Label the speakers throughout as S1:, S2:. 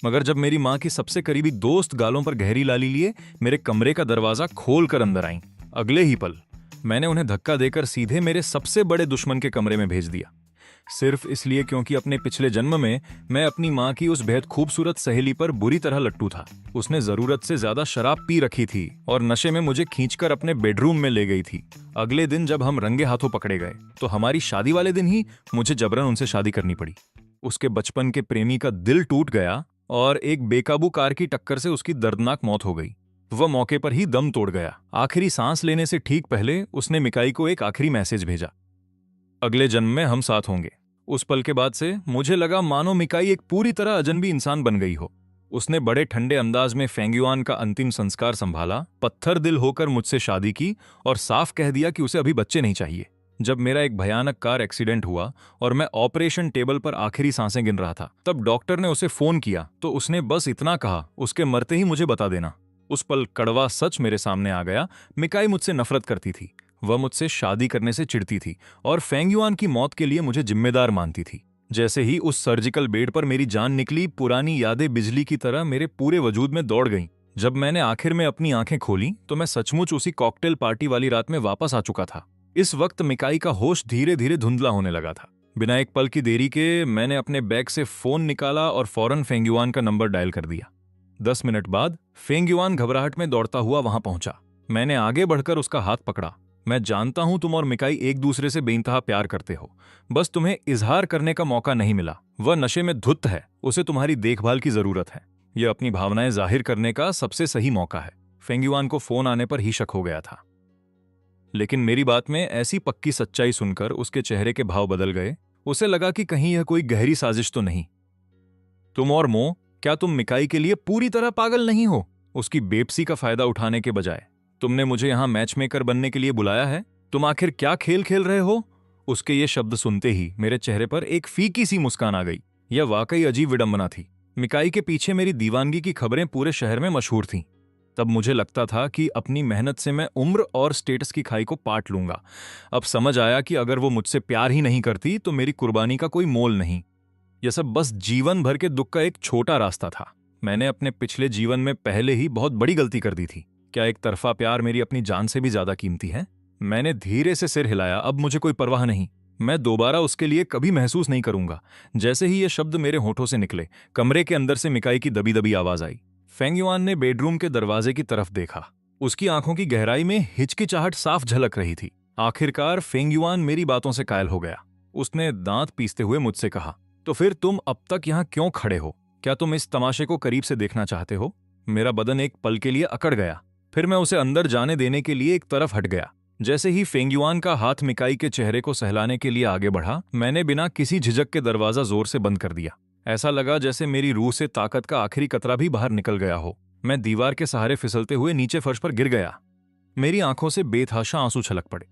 S1: मगर जब मेरी माँ की सबसे करीबी दोस्त गालों पर गहरी लाली लिए मेरे कमरे का दरवाजा खोलकर अंदर आईं, अगले ही पल मैंने उन्हें धक्का देकर सीधे मेरे सबसे बड़े दुश्मन के कमरे में भेज दिया। सिर्फ इसलिए क्योंकि अपने पिछले जन्म में मैं अपनी माँ की उस बेहद खूबसूरत सहेली पर बुरी तरह लट्टू था। उसने जरूरत से ज्यादा शराब पी रखी थी और नशे में मुझे खींचकर अपने बेडरूम में ले गई थी। अगले दिन जब हम रंगे हाथों पकड़े गए तो हमारी शादी वाले दिन ही मुझे जबरन उनसे शादी करनी पड़ी। उसके बचपन के प्रेमी का दिल टूट गया और एक बेकाबू कार की टक्कर से उसकी दर्दनाक मौत हो गई। वह मौके पर ही दम तोड़ गया। आखिरी सांस लेने से ठीक पहले उसने मिकाई को एक आखिरी मैसेज भेजा, अगले जन्म में हम साथ होंगे। उस पल के बाद से मुझे लगा मानो मिकाई एक पूरी तरह अजनबी इंसान बन गई हो। उसने बड़े ठंडे अंदाज में फेंगयुआन का अंतिम संस्कार संभाला, पत्थर दिल होकर मुझसे शादी की और साफ कह दिया कि उसे अभी बच्चे नहीं चाहिए। जब मेरा एक भयानक कार एक्सीडेंट हुआ और मैं ऑपरेशन टेबल पर आखिरी सांसें गिन रहा था, तब डॉक्टर ने उसे फोन किया तो उसने बस इतना कहा, उसके मरते ही मुझे बता देना। उस पल कड़वा सच मेरे सामने आ गया। मिकाई मुझसे नफरत करती थी, वह मुझसे शादी करने से चिढ़ती थी और फेंगयुआन की मौत के लिए मुझे जिम्मेदार मानती थी। जैसे ही उस सर्जिकल बेड पर मेरी जान निकली, पुरानी यादें बिजली की तरह मेरे पूरे वजूद में दौड़ गईं। जब मैंने आखिर में अपनी आंखें खोली तो मैं सचमुच उसी कॉकटेल पार्टी वाली रात में वापस आ चुका था। इस वक्त मिकाई का होश धीरे धीरे धुंधला होने लगा था। बिना एक पल की देरी के मैंने अपने बैग से फोन निकाला और फौरन फेंगयुआन का नंबर डायल कर दिया। 10 मिनट बाद फेंगयुआन घबराहट में दौड़ता हुआ वहां पहुंचा। मैंने आगे बढ़कर उसका हाथ पकड़ा। मैं जानता हूं तुम और मिकाई एक दूसरे से बेइंतहा प्यार करते हो, बस तुम्हें इजहार करने का मौका नहीं मिला। वह नशे में धुत है, उसे तुम्हारी देखभाल की जरूरत है। यह अपनी भावनाएं जाहिर करने का सबसे सही मौका है। फेंगयुआन को फोन आने पर ही शक हो गया था, लेकिन मेरी बात में ऐसी पक्की सच्चाई सुनकर उसके चेहरे के भाव बदल गए। उसे लगा कि कहीं यह कोई गहरी साजिश तो नहीं। तुम और मो, क्या तुम मिकाई के लिए पूरी तरह पागल नहीं हो? उसकी बेपसी का फायदा उठाने के बजाय तुमने मुझे यहां मैचमेकर बनने के लिए बुलाया है? तुम आखिर क्या खेल खेल रहे हो? उसके ये शब्द सुनते ही मेरे चेहरे पर एक फीकी सी मुस्कान आ गई। यह वाकई अजीब विडंबना थी। मिकाई के पीछे मेरी दीवानगी की खबरें पूरे शहर में मशहूर थीं। तब मुझे लगता था कि अपनी मेहनत से मैं उम्र और स्टेटस की खाई को पाट लूंगा। अब समझ आया कि अगर वो मुझसे प्यार ही नहीं करती तो मेरी कुर्बानी का कोई मोल नहीं। यह सब बस जीवन भर के दुख का एक छोटा रास्ता था। मैंने अपने पिछले जीवन में पहले ही बहुत बड़ी गलती कर दी थी। क्या एक तरफा प्यार मेरी अपनी जान से भी ज्यादा कीमती है? मैंने धीरे से सिर हिलाया। अब मुझे कोई परवाह नहीं, मैं दोबारा उसके लिए कभी महसूस नहीं करूंगा। जैसे ही ये शब्द मेरे होठों से निकले, कमरे के अंदर से मिकाई की दबी दबी आवाज आई। फेंगयुआन ने बेडरूम के दरवाजे की तरफ देखा। उसकी आंखों की गहराई में हिचकिचाहट साफ झलक रही थी। आखिरकार फेंगयुआन मेरी बातों से कायल हो गया। उसने दांत पीसते हुए मुझसे कहा, तो फिर तुम अब तक यहां क्यों खड़े हो? क्या तुम इस तमाशे को करीब से देखना चाहते हो? मेरा बदन एक पल के लिए अकड़ गया, फिर मैं उसे अंदर जाने देने के लिए एक तरफ हट गया। जैसे ही फेंगयुआन का हाथ मिकाई के चेहरे को सहलाने के लिए आगे बढ़ा, मैंने बिना किसी झिझक के दरवाजा जोर से बंद कर दिया। ऐसा लगा जैसे मेरी रूह से ताकत का आखिरी कतरा भी बाहर निकल गया हो। मैं दीवार के सहारे फिसलते हुए नीचे फर्श पर गिर गया। मेरी आंखों से बेतहाशा आंसू छलक पड़े।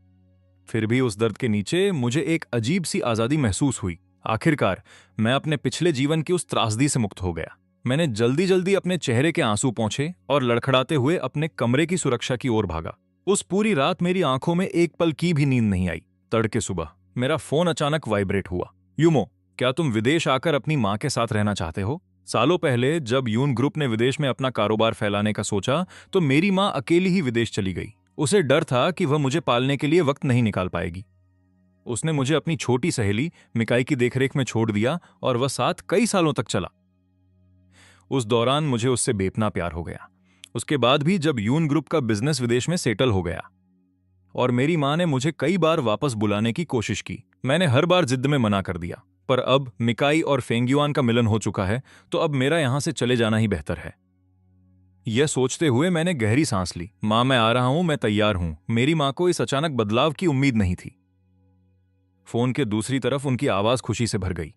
S1: फिर भी उस दर्द के नीचे मुझे एक अजीब सी आजादी महसूस हुई। आखिरकार मैं अपने पिछले जीवन की उस त्रासदी से मुक्त हो गया। मैंने जल्दी जल्दी अपने चेहरे के आंसू पोंछे और लड़खड़ाते हुए अपने कमरे की सुरक्षा की ओर भागा। उस पूरी रात मेरी आंखों में एक पल की भी नींद नहीं आई। तड़के सुबह मेरा फोन अचानक वाइब्रेट हुआ। युमो, क्या तुम विदेश आकर अपनी मां के साथ रहना चाहते हो? सालों पहले जब यून ग्रुप ने विदेश में अपना कारोबार फैलाने का सोचा तो मेरी मां अकेली ही विदेश चली गई। उसे डर था कि वह मुझे पालने के लिए वक्त नहीं निकाल पाएगी। उसने मुझे अपनी छोटी सहेली मिकाई की देखरेख में छोड़ दिया और वह साथ कई सालों तक चला। उस दौरान मुझे उससे बेपना प्यार हो गया। उसके बाद भी जब यून ग्रुप का बिजनेस विदेश में सेटल हो गया और मेरी मां ने मुझे कई बार वापस बुलाने की कोशिश की, मैंने हर बार जिद में मना कर दिया। पर अब मिकाई और फेंगयुआन का मिलन हो चुका है तो अब मेरा यहां से चले जाना ही बेहतर है। यह सोचते हुए मैंने गहरी सांस ली। मां, मैं आ रहा हूं, मैं तैयार हूं। मेरी मां को इस अचानक बदलाव की उम्मीद नहीं थी। फोन के दूसरी तरफ उनकी आवाज खुशी से भर गई।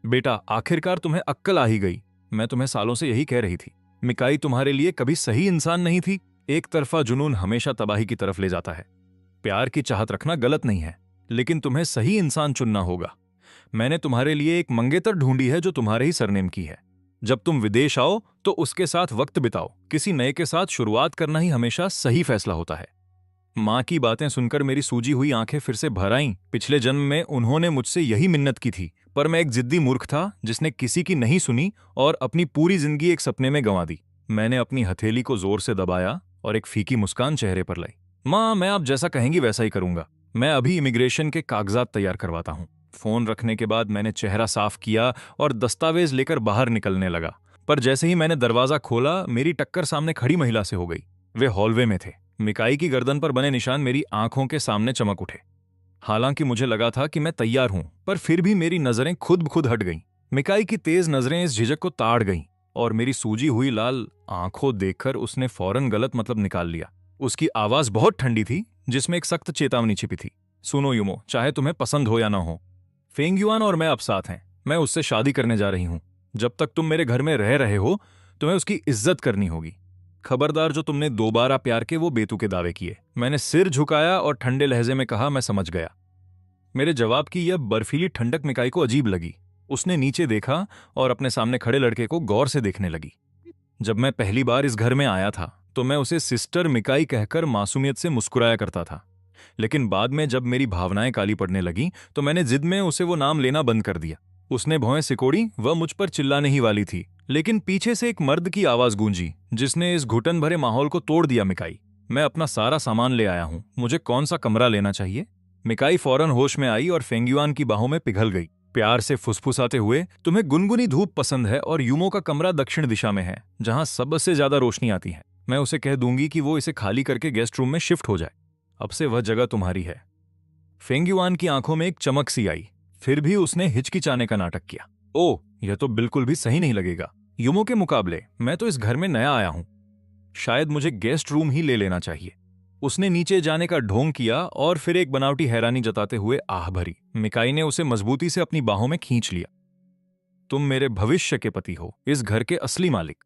S1: बेटा, आखिरकार तुम्हें अक्ल आ ही गई। मैं तुम्हें सालों से यही कह रही थी। मिकाई तुम्हारे लिए कभी सही इंसान नहीं थी। एक तरफा जुनून हमेशा तबाही की तरफ ले जाता है। प्यार की चाहत रखना गलत नहीं है, लेकिन तुम्हें सही इंसान चुनना होगा। मैंने तुम्हारे लिए एक मंगेतर ढूंढी है जो तुम्हारे ही सरनेम की है। जब तुम विदेश आओ तो उसके साथ वक्त बिताओ। किसी नए के साथ शुरुआत करना ही हमेशा सही फैसला होता है। मां की बातें सुनकर मेरी सूजी हुई आंखें फिर से भर आईं। पिछले जन्म में उन्होंने मुझसे यही मिन्नत की थी, पर मैं एक जिद्दी मूर्ख था जिसने किसी की नहीं सुनी और अपनी पूरी जिंदगी एक सपने में गंवा दी। मैंने अपनी हथेली को जोर से दबाया और एक फीकी मुस्कान चेहरे पर लाई। माँ, मैं आप जैसा कहेंगी वैसा ही करूंगा। मैं अभी इमिग्रेशन के कागजात तैयार करवाता हूँ। फोन रखने के बाद मैंने चेहरा साफ किया और दस्तावेज लेकर बाहर निकलने लगा। पर जैसे ही मैंने दरवाजा खोला, मेरी टक्कर सामने खड़ी महिला से हो गई। वे हॉलवे में थे। मिकाई की गर्दन पर बने निशान मेरी आंखों के सामने चमक उठे। हालांकि मुझे लगा था कि मैं तैयार हूं, पर फिर भी मेरी नजरें खुद ब खुद हट गईं। मिकाई की तेज नजरें इस झिझक को ताड़ गईं और मेरी सूजी हुई लाल आंखों देखकर उसने फौरन गलत मतलब निकाल लिया। उसकी आवाज बहुत ठंडी थी, जिसमें एक सख्त चेतावनी छिपी थी। सुनो युमो, चाहे तुम्हें पसंद हो या ना हो, फेंगयुआन और मैं अब साथ हैं। मैं उससे शादी करने जा रही हूं। जब तक तुम मेरे घर में रह रहे हो, तुम्हें उसकी इज्जत करनी होगी। खबरदार जो तुमने दोबारा प्यार के वो बेतुके दावे किए। मैंने सिर झुकाया और ठंडे लहजे में कहा, मैं समझ गया। मेरे जवाब की यह बर्फीली ठंडक मिकाई को अजीब लगी। उसने नीचे देखा और अपने सामने खड़े लड़के को गौर से देखने लगी। जब मैं पहली बार इस घर में आया था तो मैं उसे सिस्टर मिकाई कहकर मासूमियत से मुस्कुराया करता था, लेकिन बाद में जब मेरी भावनाएं काली पड़ने लगी तो मैंने जिद में उसे वो नाम लेना बंद कर दिया। उसने भौहें सिकोड़ी। वह मुझ पर चिल्लाने ही वाली थी, लेकिन पीछे से एक मर्द की आवाज गूंजी जिसने इस घुटन भरे माहौल को तोड़ दिया। मिकाई, मैं अपना सारा सामान ले आया हूं। मुझे कौन सा कमरा लेना चाहिए? मिकाई फौरन होश में आई और फेंगयुआन की बाहों में पिघल गई, प्यार से फुसफुसाते हुए, तुम्हें गुनगुनी धूप पसंद है और यूमो का कमरा दक्षिण दिशा में है, जहां सबसे ज्यादा रोशनी आती है। मैं उसे कह दूंगी कि वो इसे खाली करके गेस्ट रूम में शिफ्ट हो जाए। अब से वह जगह तुम्हारी है। फेंगयुआन की आंखों में एक चमक सी आई, फिर भी उसने हिचकिचाने का नाटक किया। ओह, यह तो बिल्कुल भी सही नहीं लगेगा। यूमो के मुकाबले मैं तो इस घर में नया आया हूं। शायद मुझे गेस्ट रूम ही ले लेना चाहिए। उसने नीचे जाने का ढोंग किया और फिर एक बनावटी हैरानी जताते हुए आह भरी। मिकाई ने उसे मजबूती से अपनी बाहों में खींच लिया। तुम मेरे भविष्य के पति हो, इस घर के असली मालिक।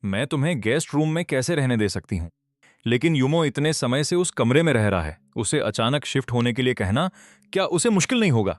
S1: मैं तुम्हें गेस्ट रूम में कैसे रहने दे सकती हूं? लेकिन यूमो इतने समय से उस कमरे में रह रहा है। उसे अचानक शिफ्ट होने के लिए कहना, क्या उसे मुश्किल नहीं होगा?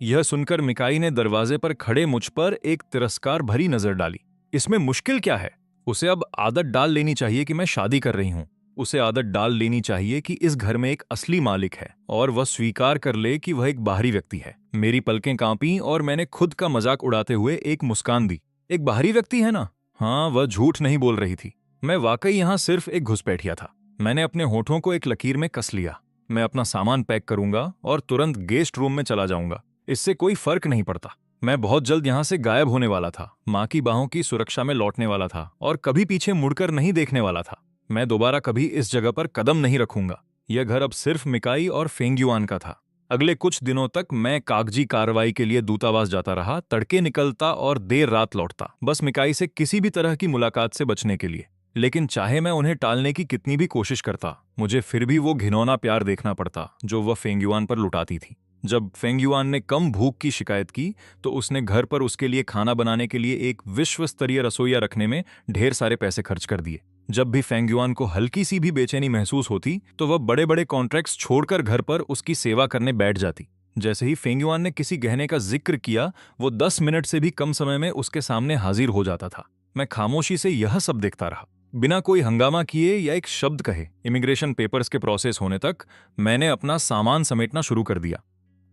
S1: यह सुनकर मिकाई ने दरवाजे पर खड़े मुझ पर एक तिरस्कार भरी नजर डाली। इसमें मुश्किल क्या है? उसे अब आदत डाल लेनी चाहिए कि मैं शादी कर रही हूं। उसे आदत डाल लेनी चाहिए कि इस घर में एक असली मालिक है और वह स्वीकार कर ले कि वह एक बाहरी व्यक्ति है। मेरी पलकें कांपीं और मैंने खुद का मजाक उड़ाते हुए एक मुस्कान दी। एक बाहरी व्यक्ति है ना? हाँ, वह झूठ नहीं बोल रही थी। मैं वाकई यहां सिर्फ एक घुसपैठिया था। मैंने अपने होठों को एक लकीर में कस लिया। मैं अपना सामान पैक करूंगा और तुरंत गेस्ट रूम में चला जाऊंगा। इससे कोई फर्क नहीं पड़ता। मैं बहुत जल्द यहां से गायब होने वाला था, मां की बाहों की सुरक्षा में लौटने वाला था और कभी पीछे मुड़कर नहीं देखने वाला था। मैं दोबारा कभी इस जगह पर कदम नहीं रखूंगा। यह घर अब सिर्फ मिकाई और फेंगयुआन का था। अगले कुछ दिनों तक मैं कागजी कार्रवाई के लिए दूतावास जाता रहा, तड़के निकलता और देर रात लौटता, बस मिकाई से किसी भी तरह की मुलाकात से बचने के लिए। लेकिन चाहे मैं उन्हें टालने की कितनी भी कोशिश करता, मुझे फिर भी वो घिनौना प्यार देखना पड़ता जो वह फेंगयुआन पर लुटाती थी। जब फेंगयुआन ने कम भूख की शिकायत की तो उसने घर पर उसके लिए खाना बनाने के लिए एक विश्व स्तरीय रसोईया रखने में ढेर सारे पैसे खर्च कर दिए। जब भी फेंगयुआन को हल्की सी भी बेचैनी महसूस होती तो वह बड़े बड़े कॉन्ट्रैक्ट्स छोड़कर घर पर उसकी सेवा करने बैठ जाती। जैसे ही फेंगयुआन ने किसी गहने का जिक्र किया, वो 10 मिनट से भी कम समय में उसके सामने हाजिर हो जाता था। मैं खामोशी से यह सब देखता रहा, बिना कोई हंगामा किए या एक शब्द कहे। इमिग्रेशन पेपर्स के प्रोसेस होने तक मैंने अपना सामान समेटना शुरू कर दिया।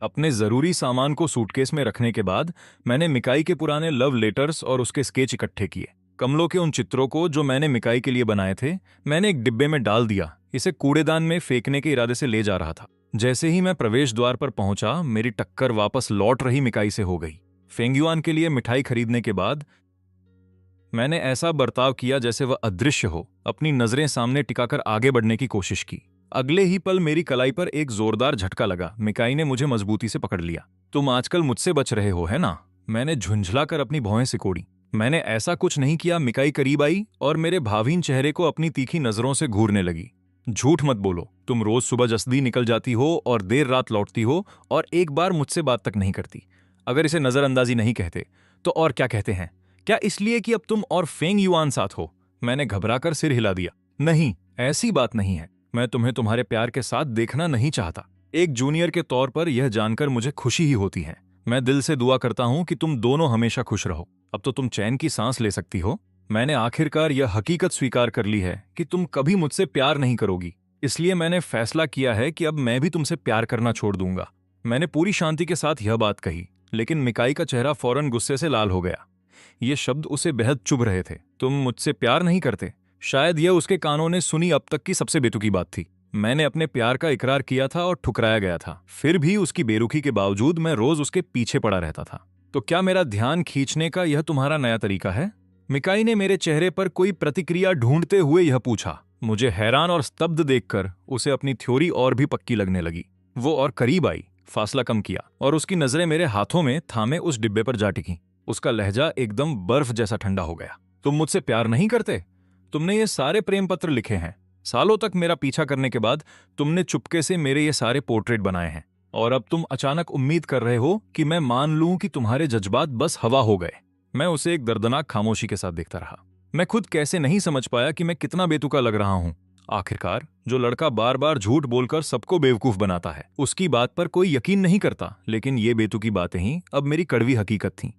S1: अपने जरूरी सामान को सूटकेस में रखने के बाद मैंने मिकाई के पुराने लव लेटर्स और उसके स्केच इकट्ठे किए। कमलों के उन चित्रों को जो मैंने मिकाई के लिए बनाए थे, मैंने एक डिब्बे में डाल दिया। इसे कूड़ेदान में फेंकने के इरादे से ले जा रहा था। जैसे ही मैं प्रवेश द्वार पर पहुंचा, मेरी टक्कर वापस लौट रही मिकाई से हो गई। फेंगयुआन के लिए मिठाई खरीदने के बाद मैंने ऐसा बर्ताव किया जैसे वह अदृश्य हो, अपनी नजरें सामने टिकाकर आगे बढ़ने की कोशिश की। अगले ही पल मेरी कलाई पर एक जोरदार झटका लगा। मिकाई ने मुझे मजबूती से पकड़ लिया। तुम आजकल मुझसे बच रहे हो, है ना? मैंने झुंझलाकर अपनी भौहें सिकोड़ी। मैंने ऐसा कुछ नहीं किया। मिकाई करीब आई और मेरे भावीन चेहरे को अपनी तीखी नजरों से घूरने लगी। झूठ मत बोलो। तुम रोज सुबह जल्दी निकल जाती हो और देर रात लौटती हो और एक बार मुझसे बात तक नहीं करती। अगर इसे नजरअंदाजी नहीं कहते तो और क्या कहते हैं? क्या इसलिए कि अब तुम और फेंगयुआन साथ हो? मैंने घबराकर सिर हिला दिया। नहीं, ऐसी बात नहीं है। मैं तुम्हें तुम्हारे प्यार के साथ देखना नहीं चाहता। एक जूनियर के तौर पर यह जानकर मुझे खुशी ही होती है। मैं दिल से दुआ करता हूं कि तुम दोनों हमेशा खुश रहो। अब तो तुम चैन की सांस ले सकती हो। मैंने आखिरकार यह हकीकत स्वीकार कर ली है कि तुम कभी मुझसे प्यार नहीं करोगी। इसलिए मैंने फैसला किया है कि अब मैं भी तुमसे प्यार करना छोड़ दूंगा। मैंने पूरी शांति के साथ यह बात कही। लेकिन मिकाई का चेहरा फौरन गुस्से से लाल हो गया। ये शब्द उसे बेहद चुभ रहे थे। तुम मुझसे प्यार नहीं करते? शायद यह उसके कानों ने सुनी अब तक की सबसे बेतुकी बात थी। मैंने अपने प्यार का इकरार किया था और ठुकराया गया था। फिर भी उसकी बेरुखी के बावजूद मैं रोज उसके पीछे पड़ा रहता था। तो क्या मेरा ध्यान खींचने का यह तुम्हारा नया तरीका है? मिकाई ने मेरे चेहरे पर कोई प्रतिक्रिया ढूंढते हुए यह पूछा। मुझे हैरान और स्तब्ध देखकर उसे अपनी थ्योरी और भी पक्की लगने लगी। वो और करीब आई, फासला कम किया और उसकी नजरें मेरे हाथों में थामे उस डिब्बे पर जा टिकी। उसका लहजा एकदम बर्फ जैसा ठंडा हो गया। तुम मुझसे प्यार नहीं करते? तुमने ये सारे प्रेम पत्र लिखे हैं। सालों तक मेरा पीछा करने के बाद तुमने चुपके से मेरे ये सारे पोर्ट्रेट बनाए हैं, और अब तुम अचानक उम्मीद कर रहे हो कि मैं मान लूं कि तुम्हारे जज्बात बस हवा हो गए। मैं उसे एक दर्दनाक खामोशी के साथ देखता रहा। मैं खुद कैसे नहीं समझ पाया कि मैं कितना बेतुका लग रहा हूं। आखिरकार जो लड़का बार बार झूठ बोलकर सबको बेवकूफ बनाता है, उसकी बात पर कोई यकीन नहीं करता। लेकिन ये बेतुकी बातें ही अब मेरी कड़वी हकीकत थीं।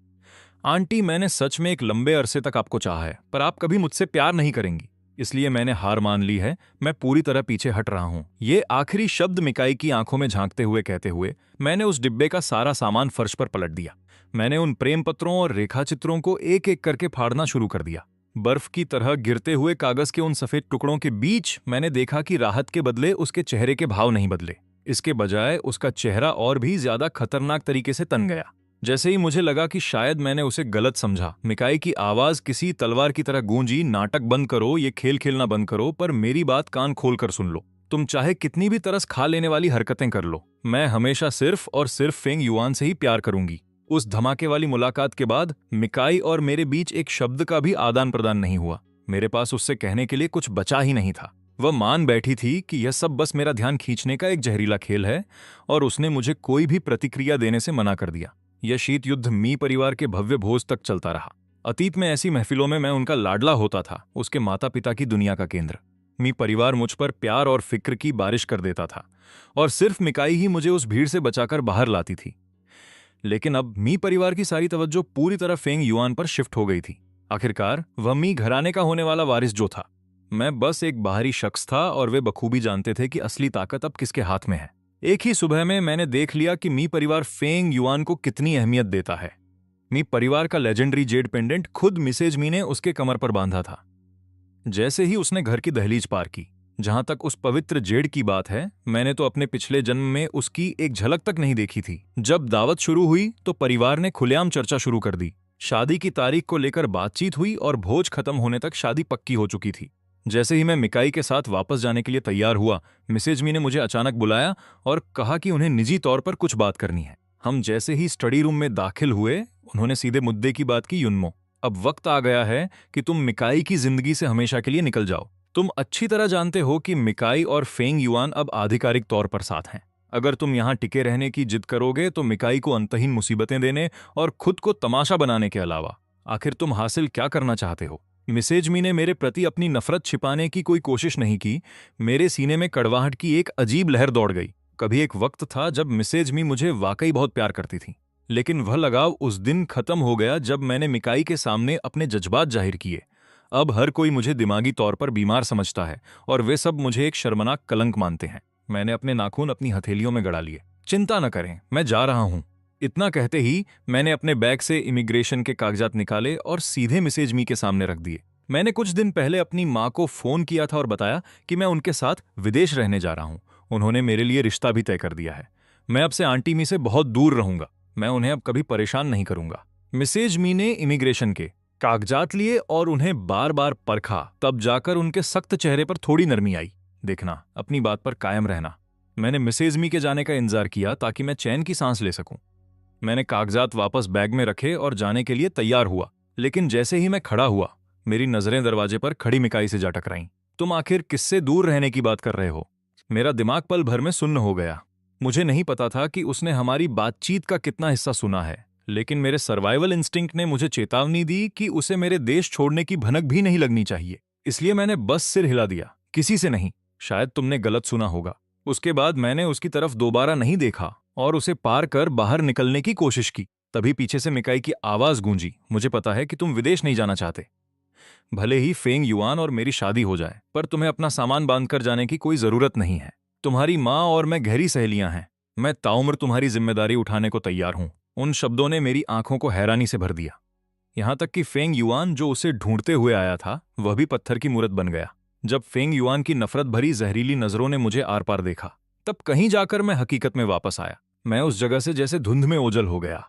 S1: आंटी, मैंने सच में एक लंबे अरसे तक आपको चाहा है, पर आप कभी मुझसे प्यार नहीं करेंगी, इसलिए मैंने हार मान ली है। मैं पूरी तरह पीछे हट रहा हूं। ये आखिरी शब्द मिकाई की आंखों में झांकते हुए कहते हुए मैंने उस डिब्बे का सारा सामान फर्श पर पलट दिया। मैंने उन प्रेम पत्रों और रेखाचित्रों को एक एक करके फाड़ना शुरू कर दिया। बर्फ की तरह गिरते हुए कागज के उन सफेद टुकड़ों के बीच मैंने देखा कि राहत के बदले उसके चेहरे के भाव नहीं बदले। इसके बजाय उसका चेहरा और भी ज्यादा खतरनाक तरीके से तन गया। जैसे ही मुझे लगा कि शायद मैंने उसे गलत समझा, मिकाई की आवाज किसी तलवार की तरह गूंजी, नाटक बंद करो, ये खेल खेलना बंद करो, पर मेरी बात कान खोलकर सुन लो। तुम चाहे कितनी भी तरस खा लेने वाली हरकतें कर लो, मैं हमेशा सिर्फ और सिर्फ फेंग युआन से ही प्यार करूंगी। उस धमाके वाली मुलाकात के बाद मिकाई और मेरे बीच एक शब्द का भी आदान प्रदान नहीं हुआ। मेरे पास उससे कहने के लिए कुछ बचा ही नहीं था। वह मान बैठी थी कि यह सब बस मेरा ध्यान खींचने का एक जहरीला खेल है, और उसने मुझे कोई भी प्रतिक्रिया देने से मना कर दिया। यह शीत युद्ध मी परिवार के भव्य भोज तक चलता रहा। अतीत में ऐसी महफिलों में मैं उनका लाडला होता था, उसके माता पिता की दुनिया का केंद्र। मी परिवार मुझ पर प्यार और फिक्र की बारिश कर देता था, और सिर्फ मिकाई ही मुझे उस भीड़ से बचाकर बाहर लाती थी। लेकिन अब मी परिवार की सारी तवज्जो पूरी तरह फेंग युआन पर शिफ्ट हो गई थी। आखिरकार वह मी घराने का होने वाला वारिस जो था, मैं बस एक बाहरी शख्स था, और वे बखूबी जानते थे कि असली ताकत अब किसके हाथ में है। एक ही सुबह में मैंने देख लिया कि मी परिवार फेंग युआन को कितनी अहमियत देता है। मी परिवार का लेजेंडरी जेड पेंडेंट खुद मिसेज मी ने उसके कमर पर बांधा था। जैसे ही उसने घर की दहलीज पार की, जहां तक उस पवित्र जेड की बात है, मैंने तो अपने पिछले जन्म में उसकी एक झलक तक नहीं देखी थी। जब दावत शुरू हुई तो परिवार ने खुलेआम चर्चा शुरू कर दी। शादी की तारीख को लेकर बातचीत हुई और भोज खत्म होने तक शादी पक्की हो चुकी थी। जैसे ही मैं मिकाई के साथ वापस जाने के लिए तैयार हुआ, मिसेज मी ने मुझे अचानक बुलाया और कहा कि उन्हें निजी तौर पर कुछ बात करनी है। हम जैसे ही स्टडी रूम में दाखिल हुए, उन्होंने सीधे मुद्दे की बात की। युन्मो, अब वक्त आ गया है कि तुम मिकाई की जिंदगी से हमेशा के लिए निकल जाओ। तुम अच्छी तरह जानते हो कि मिकाई और फेंग युआन अब आधिकारिक तौर पर साथ हैं। अगर तुम यहां टिके रहने की जिद करोगे तो मिकाई को अंतहीन मुसीबतें देने और खुद को तमाशा बनाने के अलावा आखिर तुम हासिल क्या करना चाहते हो? मिसेज मी ने मेरे प्रति अपनी नफरत छिपाने की कोई कोशिश नहीं की। मेरे सीने में कड़वाहट की एक अजीब लहर दौड़ गई। कभी एक वक्त था जब मिसेज मी मुझे वाकई बहुत प्यार करती थी, लेकिन वह लगाव उस दिन खत्म हो गया जब मैंने मिकाई के सामने अपने जज्बात जाहिर किए। अब हर कोई मुझे दिमागी तौर पर बीमार समझता है, और वे सब मुझे एक शर्मनाक कलंक मानते हैं। मैंने अपने नाखून अपनी हथेलियों में गड़ा लिए। चिंता न करें, मैं जा रहा हूं। इतना कहते ही मैंने अपने बैग से इमिग्रेशन के कागजात निकाले और सीधे मिसेज मी के सामने रख दिए। मैंने कुछ दिन पहले अपनी माँ को फोन किया था और बताया कि मैं उनके साथ विदेश रहने जा रहा हूँ। उन्होंने मेरे लिए रिश्ता भी तय कर दिया है। मैं अब से आंटी मी से बहुत दूर रहूंगा। मैं उन्हें अब कभी परेशान नहीं करूंगा। मिसेज मी ने इमिग्रेशन के कागजात लिए और उन्हें बार बार परखा। तब जाकर उनके सख्त चेहरे पर थोड़ी नरमी आई। देखना, अपनी बात पर कायम रहना। मैंने मिसेज मी के जाने का इंतजार किया ताकि मैं चैन की सांस ले सकूं। मैंने कागजात वापस बैग में रखे और जाने के लिए तैयार हुआ, लेकिन जैसे ही मैं खड़ा हुआ, मेरी नजरें दरवाजे पर खड़ी मिकाई से जा टकराईं। तुम आखिर किससे दूर रहने की बात कर रहे हो? मेरा दिमाग पल भर में सुन्न हो गया। मुझे नहीं पता था कि उसने हमारी बातचीत का कितना हिस्सा सुना है, लेकिन मेरे सर्वाइवल इंस्टिंक्ट ने मुझे चेतावनी दी कि उसे मेरे देश छोड़ने की भनक भी नहीं लगनी चाहिए। इसलिए मैंने बस सिर हिला दिया, किसी से नहीं। शायद तुमने गलत सुना होगा। उसके बाद मैंने उसकी तरफ दोबारा नहीं देखा और उसे पार कर बाहर निकलने की कोशिश की। तभी पीछे से मिकाई की आवाज गूंजी, मुझे पता है कि तुम विदेश नहीं जाना चाहते। भले ही फेंग युआन और मेरी शादी हो जाए, पर तुम्हें अपना सामान बांधकर जाने की कोई जरूरत नहीं है। तुम्हारी माँ और मैं गहरी सहेलियां हैं। मैं ताउम्र तुम्हारी जिम्मेदारी उठाने को तैयार हूं। उन शब्दों ने मेरी आंखों को हैरानी से भर दिया। यहां तक कि फेंग युआन जो उसे ढूंढते हुए आया था वह भी पत्थर की मूरत बन गया। जब फेंग युआन की नफरत भरी जहरीली नजरों ने मुझे आर पार देखा, तब कहीं जाकर मैं हकीकत में वापस आया। मैं उस जगह से जैसे धुंध में ओझल हो गया।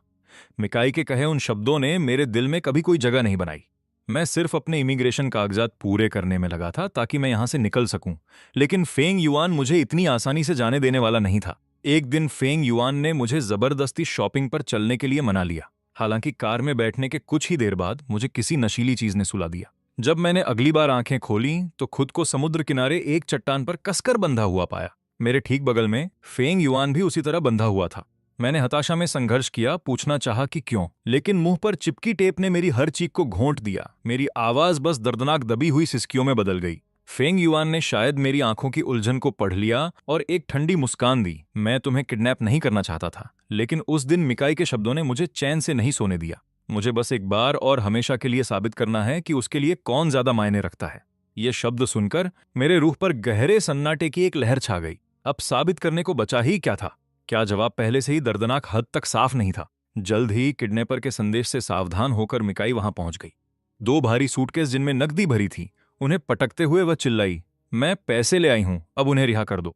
S1: मिकाई के कहे उन शब्दों ने मेरे दिल में कभी कोई जगह नहीं बनाई। मैं सिर्फ अपने इमिग्रेशन कागजात पूरे करने में लगा था ताकि मैं यहां से निकल सकूं। लेकिन फेंग युआन मुझे इतनी आसानी से जाने देने वाला नहीं था। एक दिन फेंग युआन ने मुझे जबरदस्ती शॉपिंग पर चलने के लिए मना लिया। हालांकि कार में बैठने के कुछ ही देर बाद मुझे किसी नशीली चीज ने सुला दिया। जब मैंने अगली बार आंखें खोली तो खुद को समुद्र किनारे एक चट्टान पर कसकर बंधा हुआ पाया। मेरे ठीक बगल में फेंग युआन भी उसी तरह बंधा हुआ था। मैंने हताशा में संघर्ष किया, पूछना चाहा कि क्यों, लेकिन मुंह पर चिपकी टेप ने मेरी हर चीख को घोंट दिया। मेरी आवाज बस दर्दनाक दबी हुई सिसकियों में बदल गई। फेंग युआन ने शायद मेरी आंखों की उलझन को पढ़ लिया और एक ठंडी मुस्कान दी। मैं तुम्हें किडनैप नहीं करना चाहता था, लेकिन उस दिन मिकाई के शब्दों ने मुझे चैन से नहीं सोने दिया। मुझे बस एक बार और हमेशा के लिए साबित करना है कि उसके लिए कौन ज्यादा मायने रखता है। ये शब्द सुनकर मेरे रूह पर गहरे सन्नाटे की एक लहर छा गई। अब साबित करने को बचा ही क्या था? क्या जवाब पहले से ही दर्दनाक हद तक साफ नहीं था? जल्द ही किडनैपर के संदेश से सावधान होकर मिकाई वहां पहुंच गई। 2 भारी सूटकेस जिनमें नकदी भरी थी, उन्हें पटकते हुए वह चिल्लाई, मैं पैसे ले आई हूं, अब उन्हें रिहा कर दो।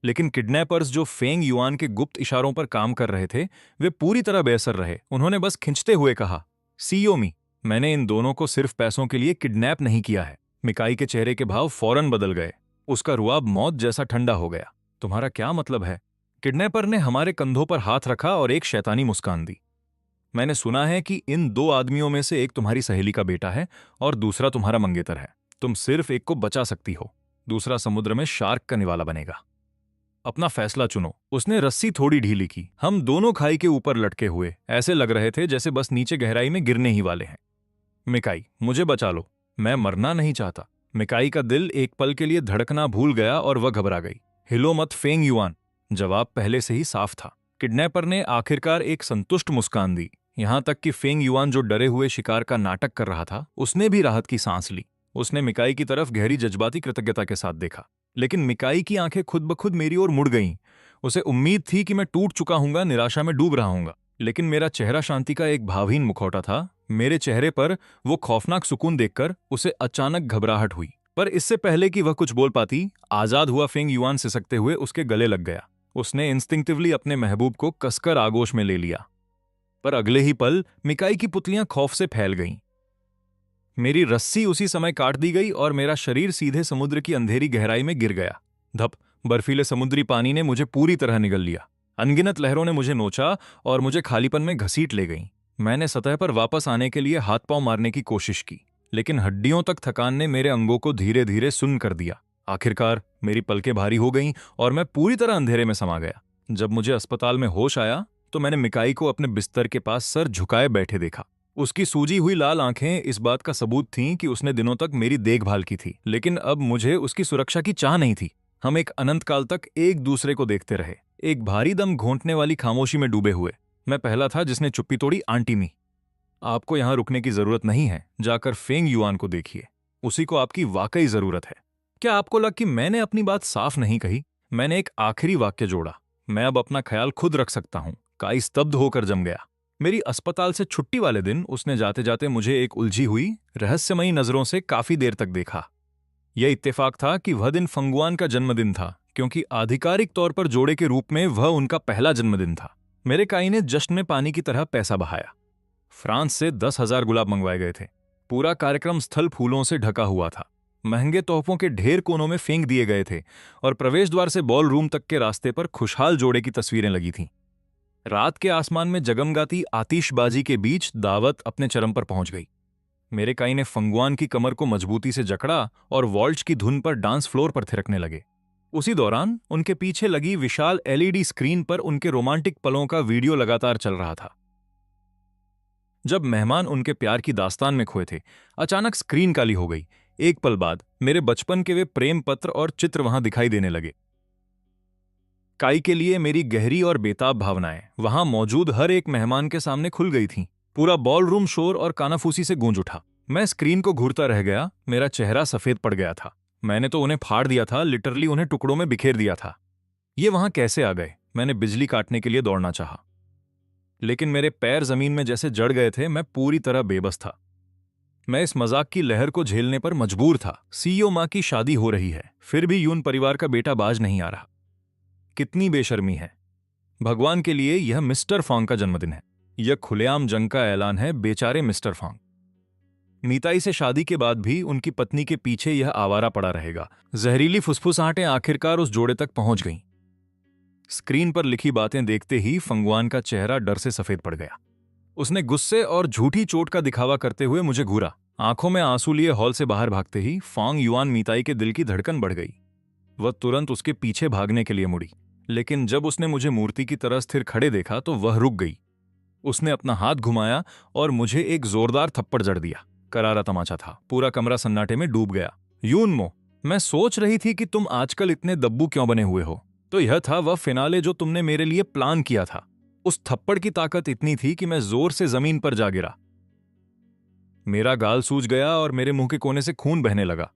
S1: लेकिन किडनैपर्स जो फेंग युआन के गुप्त इशारों पर काम कर रहे थे, वे पूरी तरह बेअसर रहे। उन्होंने बस खिंचते हुए कहा, सीयोमी, मैंने इन दोनों को सिर्फ पैसों के लिए किडनैप नहीं किया है। मिकाई के चेहरे के भाव फौरन बदल गए। उसका रुआब मौत जैसा ठंडा हो गया। तुम्हारा क्या मतलब है? किडनैपर ने हमारे कंधों पर हाथ रखा और एक शैतानी मुस्कान दी। मैंने सुना है कि इन 2 आदमियों में से एक तुम्हारी सहेली का बेटा है और दूसरा तुम्हारा मंगेतर है। तुम सिर्फ एक को बचा सकती हो, दूसरा समुद्र में शार्क का निवाला बनेगा। अपना फैसला चुनो। उसने रस्सी थोड़ी ढीली की। हम दोनों खाई के ऊपर लटके हुए ऐसे लग रहे थे जैसे बस नीचे गहराई में गिरने ही वाले हैं। मिकाई, मुझे बचा लो, मैं मरना नहीं चाहता। मिकाई का दिल एक पल के लिए धड़कना भूल गया और वह घबरा गई। हिलो मत फेंग युआन। जवाब पहले से ही साफ था। किडनैपर ने आखिरकार एक संतुष्ट मुस्कान दी। यहां तक कि फेंग युआन जो डरे हुए शिकार का नाटक कर रहा था, उसने भी राहत की सांस ली। उसने मिकाई की तरफ गहरी जज्बाती कृतज्ञता के साथ देखा। लेकिन मिकाई की आंखें खुद ब खुद मेरी ओर मुड़ गईं। उसे उम्मीद थी कि मैं टूट चुका हूंगा, निराशा में डूब रहा हूंगा। लेकिन मेरा चेहरा शांति का एक भावहीन मुखौटा था। मेरे चेहरे पर वो खौफनाक सुकून देखकर उसे अचानक घबराहट हुई। पर इससे पहले कि वह कुछ बोल पाती, आजाद हुआ फेंग युआन सिसकते हुए उसके गले लग गया। उसने इंस्टिंक्टिवली अपने महबूब को कसकर आगोश में ले लिया। पर अगले ही पल मिकाई की पुतलियां खौफ से फैल गईं। मेरी रस्सी उसी समय काट दी गई और मेरा शरीर सीधे समुद्र की अंधेरी गहराई में गिर गया। धप, बर्फीले समुद्री पानी ने मुझे पूरी तरह निगल लिया। अनगिनत लहरों ने मुझे नोचा और मुझे खालीपन में घसीट ले गईं। मैंने सतह पर वापस आने के लिए हाथ पांव मारने की कोशिश की, लेकिन हड्डियों तक थकान ने मेरे अंगों को धीरे धीरे सुन्न कर दिया। आखिरकार मेरी पलकें भारी हो गईं और मैं पूरी तरह अंधेरे में समा गया। जब मुझे अस्पताल में होश आया तो मैंने मिकाई को अपने बिस्तर के पास सर झुकाए बैठे देखा। उसकी सूजी हुई लाल आंखें इस बात का सबूत थीं कि उसने दिनों तक मेरी देखभाल की थी। लेकिन अब मुझे उसकी सुरक्षा की चाह नहीं थी। हम एक अनंत काल तक एक दूसरे को देखते रहे, एक भारी दम घोंटने वाली खामोशी में डूबे हुए। मैं पहला था जिसने चुप्पी तोड़ी। आंटी मी, आपको यहां रुकने की जरूरत नहीं है। जाकर फेंग युआन को देखिए, उसी को आपकी वाकई जरूरत है। क्या आपको लगा कि मैंने अपनी बात साफ नहीं कही? मैंने एक आखिरी वाक्य जोड़ा, मैं अब अपना ख्याल खुद रख सकता हूं। काई स्तब्ध होकर जम गया। मेरी अस्पताल से छुट्टी वाले दिन उसने जाते जाते मुझे एक उलझी हुई रहस्यमयी नजरों से काफी देर तक देखा। यह इत्तेफाक था कि वह दिन फंगुआन का जन्मदिन था, क्योंकि आधिकारिक तौर पर जोड़े के रूप में वह उनका पहला जन्मदिन था। मेरे काई ने जश्न में पानी की तरह पैसा बहाया। फ्रांस से 10,000 गुलाब मंगवाए गए थे। पूरा कार्यक्रम स्थल फूलों से ढका हुआ था। महंगे तोहफों के ढेर कोनों में फेंक दिए गए थे और प्रवेश द्वार से बॉल रूम तक के रास्ते पर खुशहाल जोड़े की तस्वीरें लगी थीं। रात के आसमान में जगमगाती आतिशबाजी के बीच दावत अपने चरम पर पहुंच गई। मेरे काई ने फंगुआन की कमर को मजबूती से जकड़ा और वॉल्ट्ज की धुन पर डांस फ्लोर पर थिरकने लगे। उसी दौरान उनके पीछे लगी विशाल एलईडी स्क्रीन पर उनके रोमांटिक पलों का वीडियो लगातार चल रहा था। जब मेहमान उनके प्यार की दास्तान में खोए थे, अचानक स्क्रीन काली हो गई। एक पल बाद मेरे बचपन के वे प्रेम पत्र और चित्र वहां दिखाई देने लगे। काई के लिए मेरी गहरी और बेताब भावनाएं वहां मौजूद हर एक मेहमान के सामने खुल गई थीं। पूरा बॉल रूम शोर और कानाफूसी से गूंज उठा। मैं स्क्रीन को घूरता रह गया। मेरा चेहरा सफेद पड़ गया था। मैंने तो उन्हें फाड़ दिया था, लिटरली उन्हें टुकड़ों में बिखेर दिया था। ये वहां कैसे आ गए? मैंने बिजली काटने के लिए दौड़ना चाहा, लेकिन मेरे पैर जमीन में जैसे जड़ गए थे। मैं पूरी तरह बेबस था। मैं इस मजाक की लहर को झेलने पर मजबूर था। सीईओ माँ की शादी हो रही है, फिर भी यून परिवार का बेटा बाज नहीं आ रहा। कितनी बेशर्मी है। भगवान के लिए यह मिस्टर फॉन्ग का जन्मदिन है। यह खुलेआम जंग का ऐलान है, बेचारे मिस्टर फॉन्ग। मीताई से शादी के बाद भी उनकी पत्नी के पीछे यह आवारा पड़ा रहेगा। जहरीली फुसफुसाहटें आखिरकार उस जोड़े तक पहुंच गईं। स्क्रीन पर लिखी बातें देखते ही फंगवान का चेहरा डर से सफेद पड़ गया। उसने गुस्से और झूठी चोट का दिखावा करते हुए मुझे घूरा। आंखों में आंसू लिए हॉल से बाहर भागते ही फांग युआन मीताई के दिल की धड़कन बढ़ गई। वह तुरंत उसके पीछे भागने के लिए मुड़ी, लेकिन जब उसने मुझे मूर्ति की तरह स्थिर खड़े देखा तो वह रुक गई। उसने अपना हाथ घुमाया और मुझे एक जोरदार थप्पड़ जड़ दिया। करारा तमाचा था। पूरा कमरा सन्नाटे में डूब गया। यूनमो, मैं सोच रही थी कि तुम आजकल इतने दब्बू क्यों बने हुए हो। तो यह था वह फिनाले जो तुमने मेरे लिए प्लान किया था। उस थप्पड़ की ताकत इतनी थी कि मैं जोर से जमीन पर जा गिरा। मेरा गाल सूज गया और मेरे मुंह के कोने से खून बहने लगा।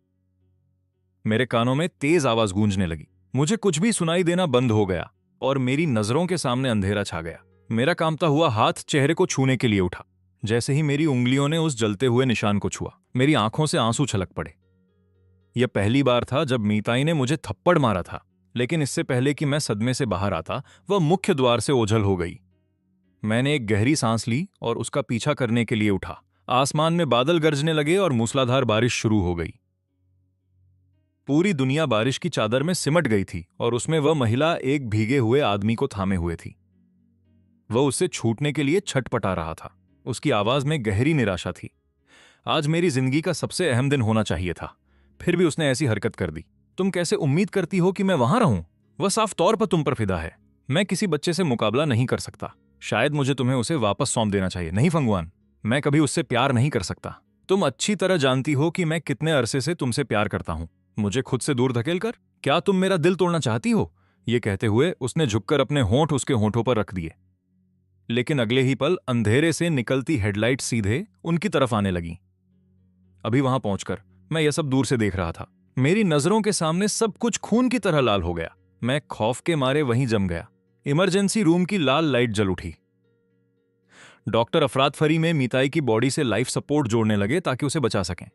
S1: मेरे कानों में तेज आवाज गूंजने लगी। मुझे कुछ भी सुनाई देना बंद हो गया और मेरी नजरों के सामने अंधेरा छा गया। मेरा कांपता हुआ हाथ चेहरे को छूने के लिए उठा। जैसे ही मेरी उंगलियों ने उस जलते हुए निशान को छुआ, मेरी आंखों से आंसू छलक पड़े। यह पहली बार था जब मीताई ने मुझे थप्पड़ मारा था, लेकिन इससे पहले कि मैं सदमे से बाहर आता, वह मुख्य द्वार से ओझल हो गई। मैंने एक गहरी सांस ली और उसका पीछा करने के लिए उठा। आसमान में बादल गरजने लगे और मूसलाधार बारिश शुरू हो गई। पूरी दुनिया बारिश की चादर में सिमट गई थी और उसमें वह महिला एक भीगे हुए आदमी को थामे हुए थी। वह उससे छूटने के लिए छटपटा रहा था। उसकी आवाज में गहरी निराशा थी। आज मेरी जिंदगी का सबसे अहम दिन होना चाहिए था, फिर भी उसने ऐसी हरकत कर दी। तुम कैसे उम्मीद करती हो कि मैं वहां रहूं? वह साफ तौर पर तुम पर फिदा है। मैं किसी बच्चे से मुकाबला नहीं कर सकता। शायद मुझे तुम्हें उसे वापस सौंप देना चाहिए। नहीं फंगवान, मैं कभी उससे प्यार नहीं कर सकता। तुम अच्छी तरह जानती हो कि मैं कितने अरसे से तुमसे प्यार करता हूं। मुझे खुद से दूर धकेल कर क्या तुम मेरा दिल तोड़ना चाहती हो? ये कहते हुए उसने झुककर अपने होंठ उसके होंठों पर रख दिए। लेकिन अगले ही पल अंधेरे से निकलती हेडलाइट सीधे उनकी तरफ आने लगी। अभी वहां पहुंचकर मैं यह सब दूर से देख रहा था। मेरी नजरों के सामने सब कुछ खून की तरह लाल हो गया। मैं खौफ के मारे वहीं जम गया। इमरजेंसी रूम की लाल लाइट जल उठी। डॉक्टर अफरातफरी में मीताई की बॉडी से लाइफ सपोर्ट जोड़ने लगे ताकि उसे बचा सकें।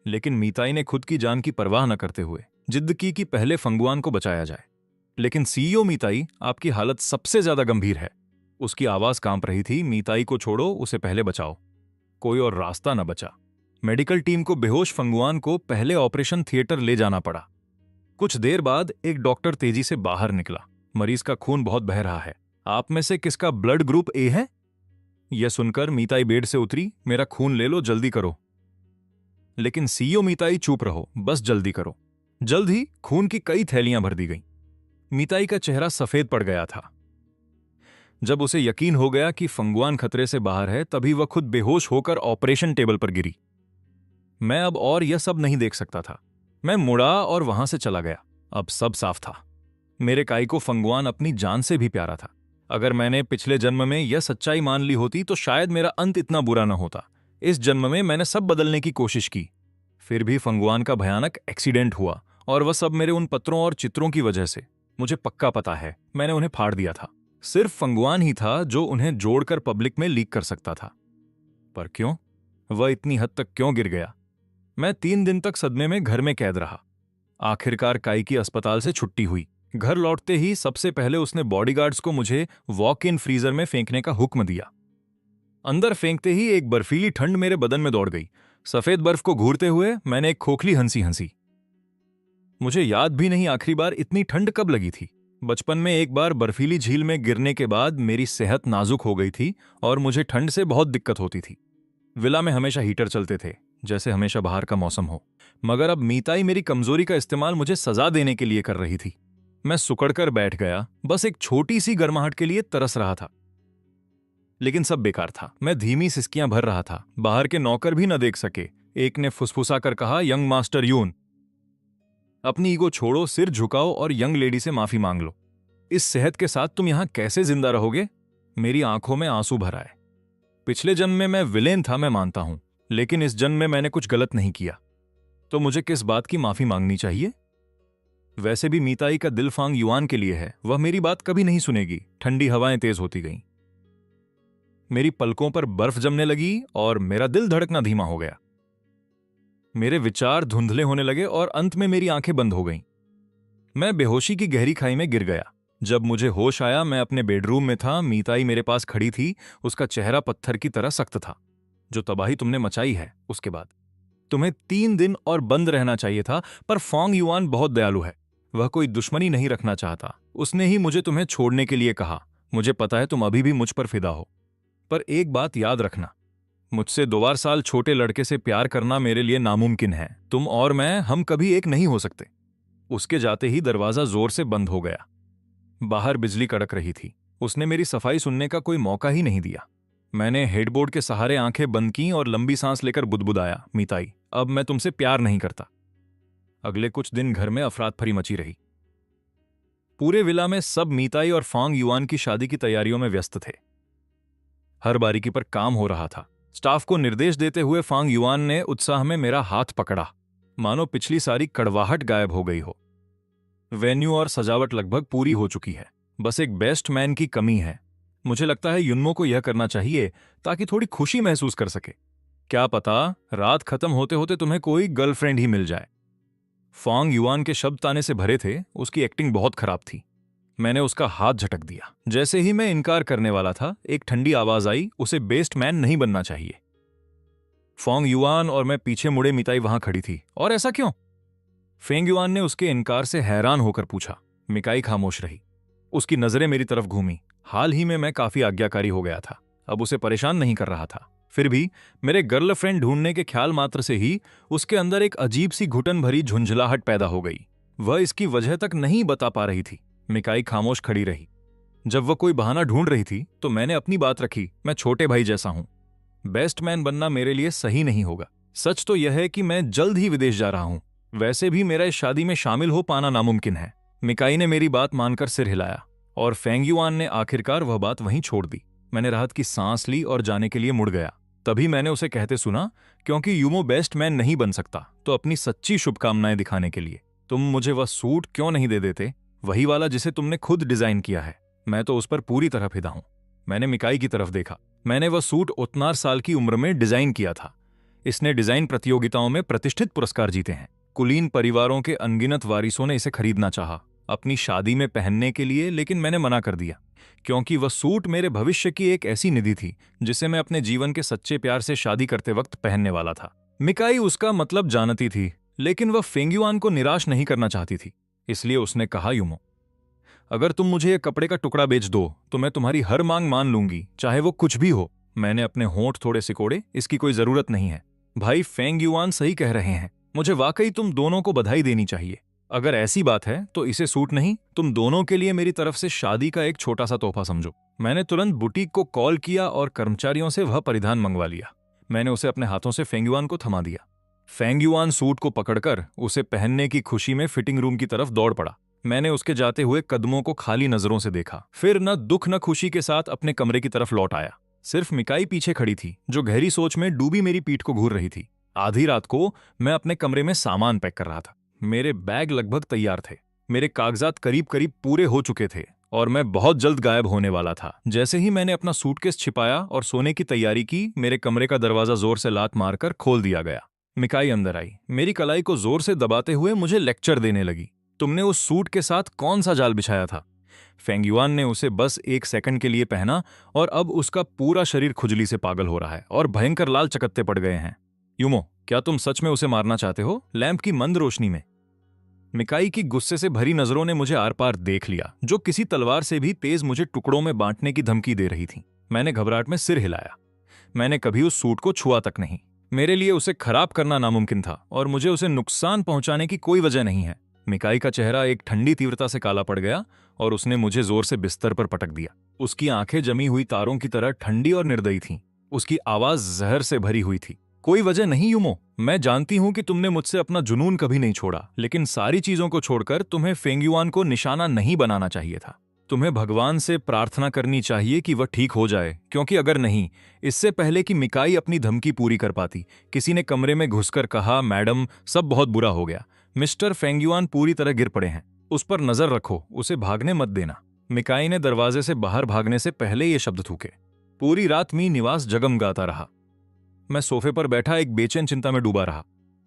S1: लेकिन मीताई ने खुद की जान की परवाह न करते हुए जिद की कि पहले फंगुआन को बचाया जाए। लेकिन सीईओ मीताई, आपकी हालत सबसे ज्यादा गंभीर है। उसकी आवाज कांप रही थी। मीताई को छोड़ो, उसे पहले बचाओ। कोई और रास्ता न बचा। मेडिकल टीम को बेहोश फंगुआन को पहले ऑपरेशन थिएटर ले जाना पड़ा। कुछ देर बाद एक डॉक्टर तेजी से बाहर निकला। मरीज का खून बहुत बह रहा है। आप में से किसका ब्लड ग्रुप ए है? यह सुनकर मीताई बेड से उतरी। मेरा खून ले लो, जल्दी करो। लेकिन सीईओ मीताई, चुप रहो, बस जल्दी करो। जल्द ही खून की कई थैलियां भर दी गईं। मीताई का चेहरा सफेद पड़ गया था। जब उसे यकीन हो गया कि फंगुआन खतरे से बाहर है, तभी वह खुद बेहोश होकर ऑपरेशन टेबल पर गिरी। मैं अब और यह सब नहीं देख सकता था। मैं मुड़ा और वहां से चला गया। अब सब साफ था। मेरे काई को फंगुआन अपनी जान से भी प्यारा था। अगर मैंने पिछले जन्म में यह सच्चाई मान ली होती तो शायद मेरा अंत इतना बुरा न होता। इस जन्म में मैंने सब बदलने की कोशिश की, फिर भी फंगुआन का भयानक एक्सीडेंट हुआ, और वह सब मेरे उन पत्रों और चित्रों की वजह से। मुझे पक्का पता है मैंने उन्हें फाड़ दिया था। सिर्फ फंगुआन ही था जो उन्हें जोड़कर पब्लिक में लीक कर सकता था। पर क्यों? वह इतनी हद तक क्यों गिर गया? मैं 3 दिन तक सदमे में घर में कैद रहा। आखिरकार काई की अस्पताल से छुट्टी हुई। घर लौटते ही सबसे पहले उसने बॉडीगार्ड्स को मुझे वॉक इन फ्रीजर में फेंकने का हुक्म दिया। अंदर फेंकते ही एक बर्फीली ठंड मेरे बदन में दौड़ गई। सफेद बर्फ को घूरते हुए मैंने एक खोखली हंसी हंसी। मुझे याद भी नहीं आखिरी बार इतनी ठंड कब लगी थी। बचपन में एक बार बर्फीली झील में गिरने के बाद मेरी सेहत नाजुक हो गई थी और मुझे ठंड से बहुत दिक्कत होती थी। विला में हमेशा हीटर चलते थे, जैसे हमेशा बाहर का मौसम हो। मगर अब मीताई मेरी कमजोरी का इस्तेमाल मुझे सजा देने के लिए कर रही थी। मैं सुकड़कर बैठ गया, बस एक छोटी सी गर्माहट के लिए तरस रहा था। लेकिन सब बेकार था। मैं धीमी सिसकियां भर रहा था। बाहर के नौकर भी न देख सके। एक ने फुसफुसा कर कहा, यंग मास्टर यून, अपनी ईगो छोड़ो, सिर झुकाओ और यंग लेडी से माफी मांग लो। इस सेहत के साथ तुम यहां कैसे जिंदा रहोगे? मेरी आंखों में आंसू भर आए। पिछले जन्म में मैं विलेन था, मैं मानता हूं, लेकिन इस जन्म में मैंने कुछ गलत नहीं किया। तो मुझे किस बात की माफी मांगनी चाहिए? वैसे भी मीताई का दिल फांग युआन के लिए है। वह मेरी बात कभी नहीं सुनेगी। ठंडी हवाएं तेज होती गईं। मेरी पलकों पर बर्फ जमने लगी और मेरा दिल धड़कना धीमा हो गया। मेरे विचार धुंधले होने लगे और अंत में मेरी आंखें बंद हो गईं। मैं बेहोशी की गहरी खाई में गिर गया। जब मुझे होश आया, मैं अपने बेडरूम में था। मीताई मेरे पास खड़ी थी। उसका चेहरा पत्थर की तरह सख्त था। जो तबाही तुमने मचाई है उसके बाद तुम्हें 3 दिन और बंद रहना चाहिए था, पर फोंग युआन बहुत दयालु है। वह कोई दुश्मनी नहीं रखना चाहता। उसने ही मुझे तुम्हें छोड़ने के लिए कहा। मुझे पता है तुम अभी भी मुझ पर फिदा हो, पर एक बात याद रखना, मुझसे 2 साल छोटे लड़के से प्यार करना मेरे लिए नामुमकिन है। तुम और मैं, हम कभी एक नहीं हो सकते। उसके जाते ही दरवाजा जोर से बंद हो गया। बाहर बिजली कड़क रही थी। उसने मेरी सफाई सुनने का कोई मौका ही नहीं दिया। मैंने हेडबोर्ड के सहारे आंखें बंद की और लंबी सांस लेकर बुदबुदाया, मीताई, अब मैं तुमसे प्यार नहीं करता। अगले कुछ दिन घर में अफरात फरी मची रही। पूरे विला में सब मीताई और फोंग युआन की शादी की तैयारियों में व्यस्त थे। हर बारीकी पर काम हो रहा था। स्टाफ को निर्देश देते हुए फोंग युआन ने उत्साह में मेरा हाथ पकड़ा, मानो पिछली सारी कड़वाहट गायब हो गई हो। वेन्यू और सजावट लगभग पूरी हो चुकी है। बस एक बेस्ट मैन की कमी है। मुझे लगता है युन्मो को यह करना चाहिए ताकि थोड़ी खुशी महसूस कर सके। क्या पता रात खत्म होते होते तुम्हें कोई गर्लफ्रेंड ही मिल जाए। फोंग युआन के शब्द ताने से भरे थे। उसकी एक्टिंग बहुत खराब थी। मैंने उसका हाथ झटक दिया। जैसे ही मैं इनकार करने वाला था, एक ठंडी आवाज आई, उसे बेस्ट मैन नहीं बनना चाहिए। फोंग युआन और मैं पीछे मुड़े। मीताई वहां खड़ी थी। और ऐसा क्यों? फेंग युआन ने उसके इनकार से हैरान होकर पूछा। मिकाई खामोश रही। उसकी नजरें मेरी तरफ घूमी। हाल ही में मैं काफी आज्ञाकारी हो गया था। अब उसे परेशान नहीं कर रहा था। फिर भी मेरे गर्लफ्रेंड ढूंढने के ख्याल मात्र से ही उसके अंदर एक अजीब सी घुटन भरी झुंझलाहट पैदा हो गई। वह इसकी वजह तक नहीं बता पा रही थी। मिकाई खामोश खड़ी रही। जब वह कोई बहाना ढूंढ रही थी तो मैंने अपनी बात रखी, मैं छोटे भाई जैसा हूं। बेस्ट मैन बनना मेरे लिए सही नहीं होगा। सच तो यह है कि मैं जल्द ही विदेश जा रहा हूं। वैसे भी मेरा इस शादी में शामिल हो पाना नामुमकिन है। मिकाई ने मेरी बात मानकर सिर हिलाया और फेंग युआन ने आखिरकार वह बात वहीं छोड़ दी। मैंने राहत की सांस ली और जाने के लिए मुड़ गया। तभी मैंने उसे कहते सुना, क्योंकि यूमो बेस्ट मैन नहीं बन सकता तो अपनी सच्ची शुभकामनाएं दिखाने के लिए तुम मुझे वह सूट क्यों नहीं दे देते, वही वाला जिसे तुमने खुद डिजाइन किया है। मैं तो उस पर पूरी तरह फिदा हूं। मैंने मिकाई की तरफ देखा। मैंने वह सूट उतनार साल की उम्र में डिजाइन किया था। इसने डिजाइन प्रतियोगिताओं में प्रतिष्ठित पुरस्कार जीते हैं। कुलीन परिवारों के अनगिनत वारिसों ने इसे खरीदना चाहा अपनी शादी में पहनने के लिए, लेकिन मैंने मना कर दिया, क्योंकि वह सूट मेरे भविष्य की एक ऐसी निधि थी जिसे मैं अपने जीवन के सच्चे प्यार से शादी करते वक्त पहनने वाला था। मिकाई उसका मतलब जानती थी, लेकिन वह फेंग युआन को निराश नहीं करना चाहती थी। इसलिए उसने कहा, युमो, अगर तुम मुझे एक कपड़े का टुकड़ा बेच दो तो मैं तुम्हारी हर मांग मान लूंगी, चाहे वो कुछ भी हो। मैंने अपने होंठ थोड़े सिकोड़े। इसकी कोई जरूरत नहीं है। भाई, फेंग युआन सही कह रहे हैं। मुझे वाकई तुम दोनों को बधाई देनी चाहिए। अगर ऐसी बात है तो इसे सूट नहीं, तुम दोनों के लिए मेरी तरफ से शादी का एक छोटा सा तोहफा समझो। मैंने तुरंत बुटीक को कॉल किया और कर्मचारियों से वह परिधान मंगवा लिया। मैंने उसे अपने हाथों से फेंग युआन को थमा दिया। फेंग युआन सूट को पकड़कर उसे पहनने की खुशी में फिटिंग रूम की तरफ दौड़ पड़ा। मैंने उसके जाते हुए कदमों को खाली नजरों से देखा, फिर न दुख न खुशी के साथ अपने कमरे की तरफ लौट आया। सिर्फ मिकाई पीछे खड़ी थी, जो गहरी सोच में डूबी मेरी पीठ को घूर रही थी। आधी रात को मैं अपने कमरे में सामान पैक कर रहा था। मेरे बैग लगभग तैयार थे। मेरे कागजात करीब करीब पूरे हो चुके थे और मैं बहुत जल्द गायब होने वाला था। जैसे ही मैंने अपना सूटकेस छिपाया और सोने की तैयारी की, मेरे कमरे का दरवाजा जोर से लात मारकर खोल दिया गया। मिकाई अंदर आई। मेरी कलाई को जोर से दबाते हुए मुझे लेक्चर देने लगी। तुमने उस सूट के साथ कौन सा जाल बिछाया था? फेंग युआन ने उसे बस 1 सेकंड के लिए पहना और अब उसका पूरा शरीर खुजली से पागल हो रहा है और भयंकर लाल चकत्ते पड़ गए हैं। युमो, क्या तुम सच में उसे मारना चाहते हो? लैंप की मंद रोशनी में मिकाई की गुस्से से भरी नजरों ने मुझे आर पार देख लिया, जो किसी तलवार से भी तेज मुझे टुकड़ों में बांटने की धमकी दे रही थी। मैंने घबराहट में सिर हिलाया। मैंने कभी उस सूट को छुआ तक नहीं। मेरे लिए उसे खराब करना नामुमकिन था और मुझे उसे नुकसान पहुंचाने की कोई वजह नहीं है। मिकाई का चेहरा एक ठंडी तीव्रता से काला पड़ गया और उसने मुझे जोर से बिस्तर पर पटक दिया। उसकी आंखें जमी हुई तारों की तरह ठंडी और निर्दयी थीं। उसकी आवाज जहर से भरी हुई थी। कोई वजह नहीं युमो। मैं जानती हूं कि तुमने मुझसे अपना जुनून कभी नहीं छोड़ा, लेकिन सारी चीजों को छोड़कर तुम्हें फेंग युआन को निशाना नहीं बनाना चाहिए था। तुम्हें भगवान से प्रार्थना करनी चाहिए कि वह ठीक हो जाए, क्योंकि अगर नहीं, इससे पहले कि मिकाई अपनी धमकी पूरी कर पाती, किसी ने कमरे में घुसकर कहा, मैडम, सब बहुत बुरा हो गया। मिस्टर फेंग युआन पूरी तरह गिर पड़े हैं। उस पर नजर रखो, उसे भागने मत देना। मिकाई ने दरवाजे से बाहर भागने से पहले ये शब्द थूके। पूरी रात मी निवास जगमगाता रहा। मैं सोफे पर बैठा एक बेचैन चिंता में डूबा रहा।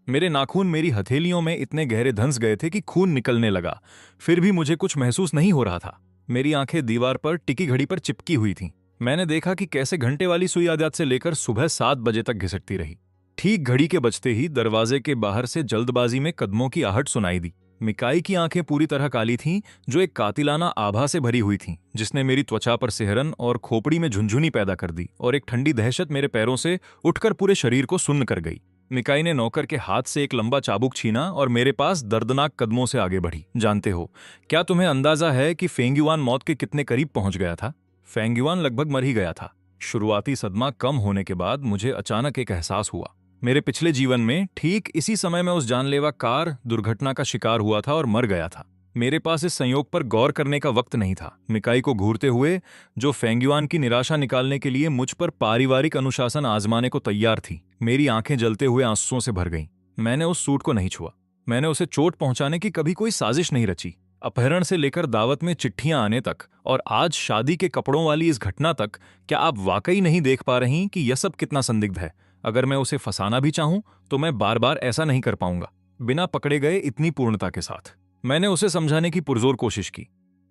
S1: मेरे नाखून मेरी हथेलियों में इतने गहरे धंस गए थे कि खून निकलने लगा। फिर भी मुझे कुछ महसूस नहीं हो रहा था। मेरी आंखें दीवार पर टिकी घड़ी पर चिपकी हुई थीं। मैंने देखा कि कैसे घंटे वाली सुई आदत से लेकर सुबह 7 बजे तक घिसटती रही। ठीक घड़ी के बजते ही दरवाजे के बाहर से जल्दबाजी में कदमों की आहट सुनाई दी। मिकाई की आंखें पूरी तरह काली थीं, जो एक कातिलाना आभा से भरी हुई थीं, जिसने मेरी त्वचा पर सिहरन और खोपड़ी में झुंझुनी पैदा कर दी, और एक ठंडी दहशत मेरे पैरों से उठकर पूरे शरीर को सुन्न कर गई। मिकाई ने नौकर के हाथ से एक लंबा चाबुक छीना और मेरे पास दर्दनाक कदमों से आगे बढ़ी। जानते हो, क्या तुम्हें अंदाजा है कि फेंगयुआन मौत के कितने करीब पहुंच गया था? फेंगयुआन लगभग मर ही गया था। शुरुआती सदमा कम होने के बाद मुझे अचानक एक एहसास हुआ। मेरे पिछले जीवन में ठीक इसी समय में उस जानलेवा कार दुर्घटना का शिकार हुआ था और मर गया था। मेरे पास इस संयोग पर गौर करने का वक्त नहीं था। मिकाई को घूरते हुए, जो फेंगयुआन की निराशा निकालने के लिए मुझ पर पारिवारिक अनुशासन आजमाने को तैयार थी, मेरी आंखें जलते हुए आंसुओं से भर गईं। मैंने उस सूट को नहीं छुआ। मैंने उसे चोट पहुंचाने की कभी कोई साजिश नहीं रची। अपहरण से लेकर दावत में चिट्ठियां आने तक और आज शादी के कपड़ों वाली इस घटना तक, क्या आप वाकई नहीं देख पा रही कि यह सब कितना संदिग्ध है? अगर मैं उसे फंसाना भी चाहूं तो मैं बार बार ऐसा नहीं कर पाऊंगा, बिना पकड़े गए इतनी पूर्णता के साथ। मैंने उसे समझाने की पुरजोर कोशिश की।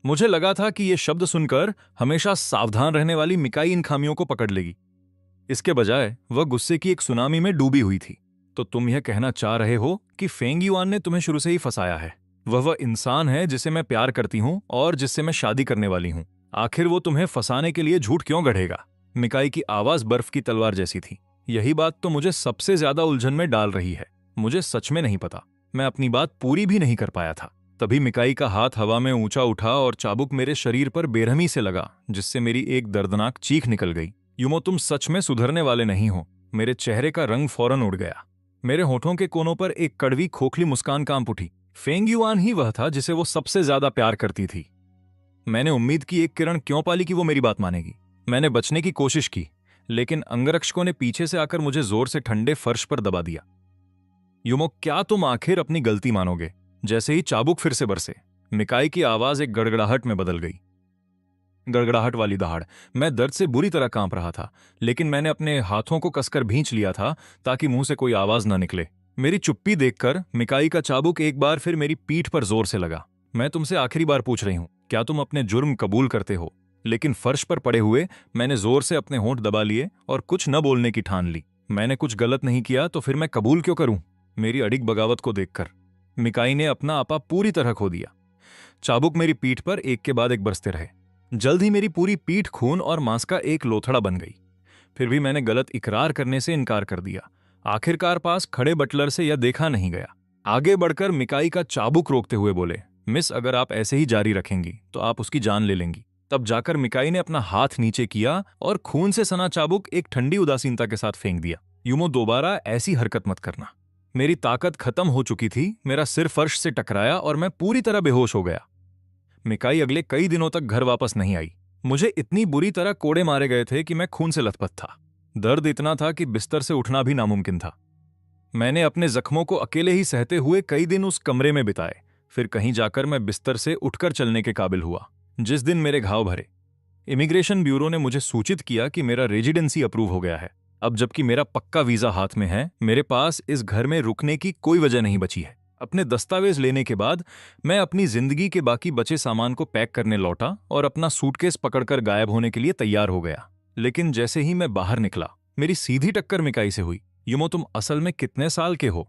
S1: मुझे लगा था कि ये शब्द सुनकर हमेशा सावधान रहने वाली मिकाई इन खामियों को पकड़ लेगी। इसके बजाय वह गुस्से की एक सुनामी में डूबी हुई थी। तो तुम यह कहना चाह रहे हो कि फेंगयुआन ने तुम्हें शुरू से ही फंसाया है? वह इंसान है जिसे मैं प्यार करती हूं और जिससे मैं शादी करने वाली हूं। आखिर वो तुम्हें फंसाने के लिए झूठ क्यों गढ़ेगा? मिकाई की आवाज बर्फ की तलवार जैसी थी। यही बात तो मुझे सबसे ज्यादा उलझन में डाल रही है। मुझे सच में नहीं पता। मैं अपनी बात पूरी भी नहीं कर पाया था। तभी मिकाई का हाथ हवा में ऊंचा उठा और चाबुक मेरे शरीर पर बेरहमी से लगा, जिससे मेरी एक दर्दनाक चीख निकल गई। युमो, तुम सच में सुधरने वाले नहीं हो। मेरे चेहरे का रंग फौरन उड़ गया। मेरे होठों के कोनों पर एक कड़वी खोखली मुस्कान कांप उठी। फेंगयुआन ही वह था जिसे वो सबसे ज्यादा प्यार करती थी। मैंने उम्मीद की एक किरण क्यों पाली कि वो मेरी बात मानेगी। मैंने बचने की कोशिश की, लेकिन अंगरक्षकों ने पीछे से आकर मुझे जोर से ठंडे फर्श पर दबा दिया। युमो, क्या तुम आखिर अपनी गलती मानोगे? जैसे ही चाबुक फिर से बरसे, मिकाई की आवाज एक गड़गड़ाहट में बदल गई। गड़गड़ाहट वाली दहाड़। मैं दर्द से बुरी तरह कांप रहा था, लेकिन मैंने अपने हाथों को कसकर भींच लिया था ताकि मुंह से कोई आवाज न निकले। मेरी चुप्पी देखकर मिकाई का चाबुक एक बार फिर मेरी पीठ पर जोर से लगा। मैं तुमसे आखिरी बार पूछ रही हूं, क्या तुम अपने जुर्म कबूल करते हो? लेकिन फर्श पर पड़े हुए मैंने जोर से अपने होंठ दबा लिए और कुछ न बोलने की ठान ली। मैंने कुछ गलत नहीं किया तो फिर मैं कबूल क्यों करूं? मेरी अडिग बगावत को देखकर मिकाई ने अपना आपा पूरी तरह खो दिया। चाबुक मेरी पीठ पर एक के बाद एक बरसते रहे। जल्द ही मेरी पूरी पीठ खून और मांस का एक लोथड़ा बन गई। फिर भी मैंने गलत इकरार करने से इनकार कर दिया। आखिरकार पास खड़े बटलर से यह देखा नहीं गया। आगे बढ़कर मिकाई का चाबुक रोकते हुए बोले, मिस, अगर आप ऐसे ही जारी रखेंगी तो आप उसकी जान ले लेंगी। तब जाकर मिकाई ने अपना हाथ नीचे किया और खून से सना चाबुक एक ठंडी उदासीनता के साथ फेंक दिया। युमो, दोबारा ऐसी हरकत मत करना। मेरी ताकत खत्म हो चुकी थी। मेरा सिर फर्श से टकराया और मैं पूरी तरह बेहोश हो गया। मिकाई अगले कई दिनों तक घर वापस नहीं आई। मुझे इतनी बुरी तरह कोड़े मारे गए थे कि मैं खून से लथपथ था। दर्द इतना था कि बिस्तर से उठना भी नामुमकिन था। मैंने अपने जख्मों को अकेले ही सहते हुए कई दिन उस कमरे में बिताए। फिर कहीं जाकर मैं बिस्तर से उठकर चलने के काबिल हुआ। जिस दिन मेरे घाव भरे, इमिग्रेशन ब्यूरो ने मुझे सूचित किया कि मेरा रेजिडेंसी अप्रूव हो गया है। अब जबकि मेरा पक्का वीजा हाथ में है, मेरे पास इस घर में रुकने की कोई वजह नहीं बची है। अपने दस्तावेज लेने के बाद मैं अपनी जिंदगी के बाकी बचे सामान को पैक करने लौटा और अपना सूटकेस पकड़कर गायब होने के लिए तैयार हो गया। लेकिन जैसे ही मैं बाहर निकला, मेरी सीधी टक्कर मिकाई से हुई। युमो, तुम असल में कितने साल के हो?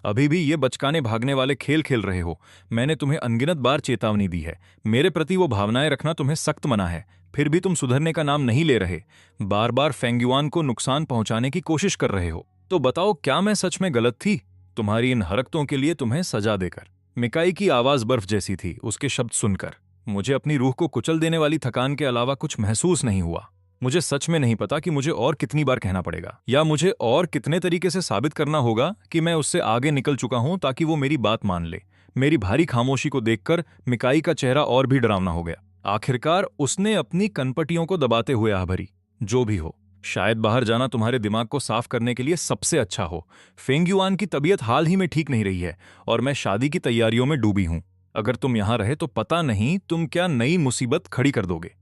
S1: अभी भी ये बचकाने भागने वाले खेल खेल रहे हो? मैंने तुम्हें अनगिनत बार चेतावनी दी है। मेरे प्रति वो भावनाएं रखना तुम्हें सख्त मना है। फिर भी तुम सुधरने का नाम नहीं ले रहे। बार बार फेंगयुआन को नुकसान पहुंचाने की कोशिश कर रहे हो। तो बताओ, क्या मैं सच में गलत थी तुम्हारी इन हरकतों के लिए तुम्हें सजा देकर? मिकाई की आवाज बर्फ जैसी थी। उसके शब्द सुनकर मुझे अपनी रूह को कुचल देने वाली थकान के अलावा कुछ महसूस नहीं हुआ। मुझे सच में नहीं पता कि मुझे और कितनी बार कहना पड़ेगा, या मुझे और कितने तरीके से साबित करना होगा कि मैं उससे आगे निकल चुका हूं ताकि वो मेरी बात मान ले। मेरी भारी खामोशी को देखकर मिकाई का चेहरा और भी डरावना हो गया। आखिरकार उसने अपनी कनपटियों को दबाते हुए आह भरी, जो भी हो, शायद बाहर जाना तुम्हारे दिमाग को साफ करने के लिए सबसे अच्छा हो। फेंगयुआन की तबीयत हाल ही में ठीक नहीं रही है और मैं शादी की तैयारियों में डूबी हूं। अगर तुम यहां रहे तो पता नहीं तुम क्या नई मुसीबत खड़ी कर दोगे।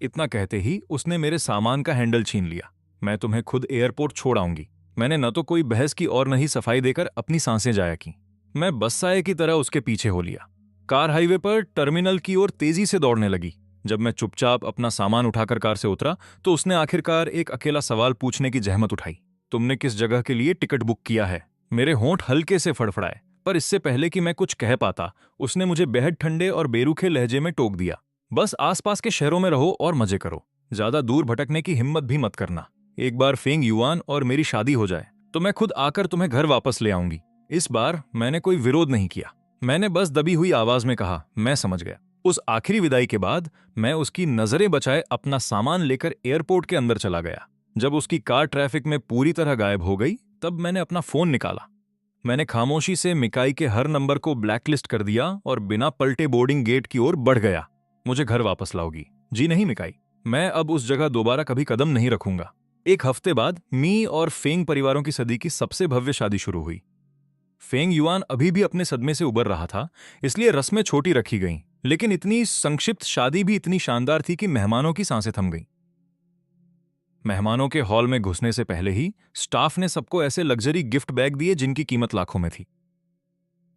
S1: इतना कहते ही उसने मेरे सामान का हैंडल छीन लिया। मैं तुम्हें खुद एयरपोर्ट छोड़ आऊंगी। मैंने न तो कोई बहस की और न ही सफाई देकर अपनी सांसें जाया की। मैं बस साये की तरह उसके पीछे हो लिया। कार हाईवे पर टर्मिनल की ओर तेजी से दौड़ने लगी। जब मैं चुपचाप अपना सामान उठाकर कार से उतरा तो उसने आखिरकार एक अकेला सवाल पूछने की जहमत उठाई। तुमने किस जगह के लिए टिकट बुक किया है? मेरे होंठ हल्के से फड़फड़ाए, पर इससे पहले कि मैं कुछ कह पाता उसने मुझे बेहद ठंडे और बेरुखे लहजे में टोक दिया। बस आसपास के शहरों में रहो और मजे करो, ज्यादा दूर भटकने की हिम्मत भी मत करना। एक बार फेंग युआन और मेरी शादी हो जाए तो मैं खुद आकर तुम्हें घर वापस ले आऊंगी। इस बार मैंने कोई विरोध नहीं किया। मैंने बस दबी हुई आवाज में कहा, मैं समझ गया। उस आखिरी विदाई के बाद मैं उसकी नजरें बचाए अपना सामान लेकर एयरपोर्ट के अंदर चला गया। जब उसकी कार ट्रैफिक में पूरी तरह गायब हो गई तब मैंने अपना फोन निकाला। मैंने खामोशी से मिकाई के हर नंबर को ब्लैकलिस्ट कर दिया और बिना पलटे बोर्डिंग गेट की ओर बढ़ गया। मुझे घर वापस लाओगी? जी नहीं मिकाई, मैं अब उस जगह दोबारा कभी कदम नहीं रखूंगा। एक हफ्ते बाद मी और फेंग परिवारों की सदी की सबसे भव्य शादी शुरू हुई। फेंग युआन अभी भी अपने सदमे से उबर रहा था, इसलिए रस्में छोटी रखी गईं, लेकिन इतनी संक्षिप्त शादी भी इतनी शानदार थी कि मेहमानों की सांसें थम गईं। मेहमानों के हॉल में घुसने से पहले ही स्टाफ ने सबको ऐसे लग्जरी गिफ्ट बैग दिए जिनकी कीमत लाखों में थी।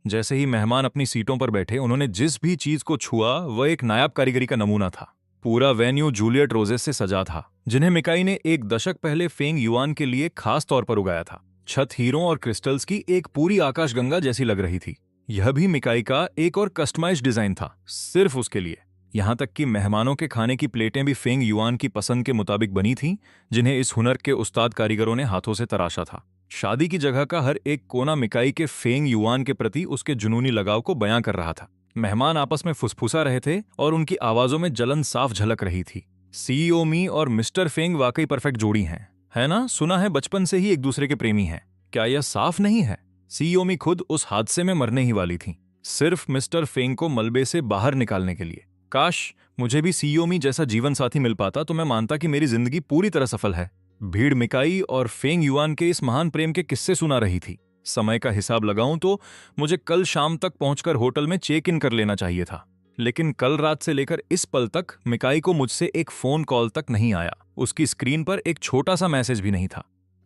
S1: जैसे ही मेहमान अपनी सीटों पर बैठे उन्होंने जिस भी चीज को छुआ वह एक नायाब कारीगरी का नमूना था। पूरा वेन्यू जूलियट रोजेस से सजा था, जिन्हें मिकाई ने एक दशक पहले फेंग युआन के लिए खास तौर पर उगाया था। छत हीरों और क्रिस्टल्स की एक पूरी आकाशगंगा जैसी लग रही थी। यह भी मिकाई का एक और कस्टमाइज्ड डिजाइन था, सिर्फ उसके लिए। यहां तक कि मेहमानों के खाने की प्लेटें भी फेंग युआन की पसंद के मुताबिक बनी थीं, जिन्हें इस हुनर के उस्ताद कारीगरों ने हाथों से तराशा था। शादी की जगह का हर एक कोना मिकाई के फेंग युआन के प्रति उसके जुनूनी लगाव को बयां कर रहा था। मेहमान आपस में फुसफुसा रहे थे और उनकी आवाजों में जलन साफ झलक रही थी। सीईओ मी और मिस्टर फेंग वाकई परफेक्ट जोड़ी हैं, है ना? सुना है बचपन से ही एक दूसरे के प्रेमी हैं। क्या यह साफ नहीं है? सीईओ मी खुद उस हादसे में मरने ही वाली थी, सिर्फ मिस्टर फेंग को मलबे से बाहर निकालने के लिए। काश मुझे भी सीईओ मी जैसा जीवन साथी मिल पाता तो मैं मानता कि मेरी जिंदगी पूरी तरह सफल है। भीड़ मिकाई और फेंग युआन के इस महान प्रेम के किस्से सुना रही थी। समय का हिसाब लगाऊं तो मुझे कल शाम तक पहुंचकर होटल में चेक इन कर लेना चाहिए था, लेकिन कल रात से लेकर इस पल तक मिकाई को मुझसे एक फोन कॉल तक नहीं आया। उसकी स्क्रीन पर एक छोटा सा मैसेज भी नहीं था।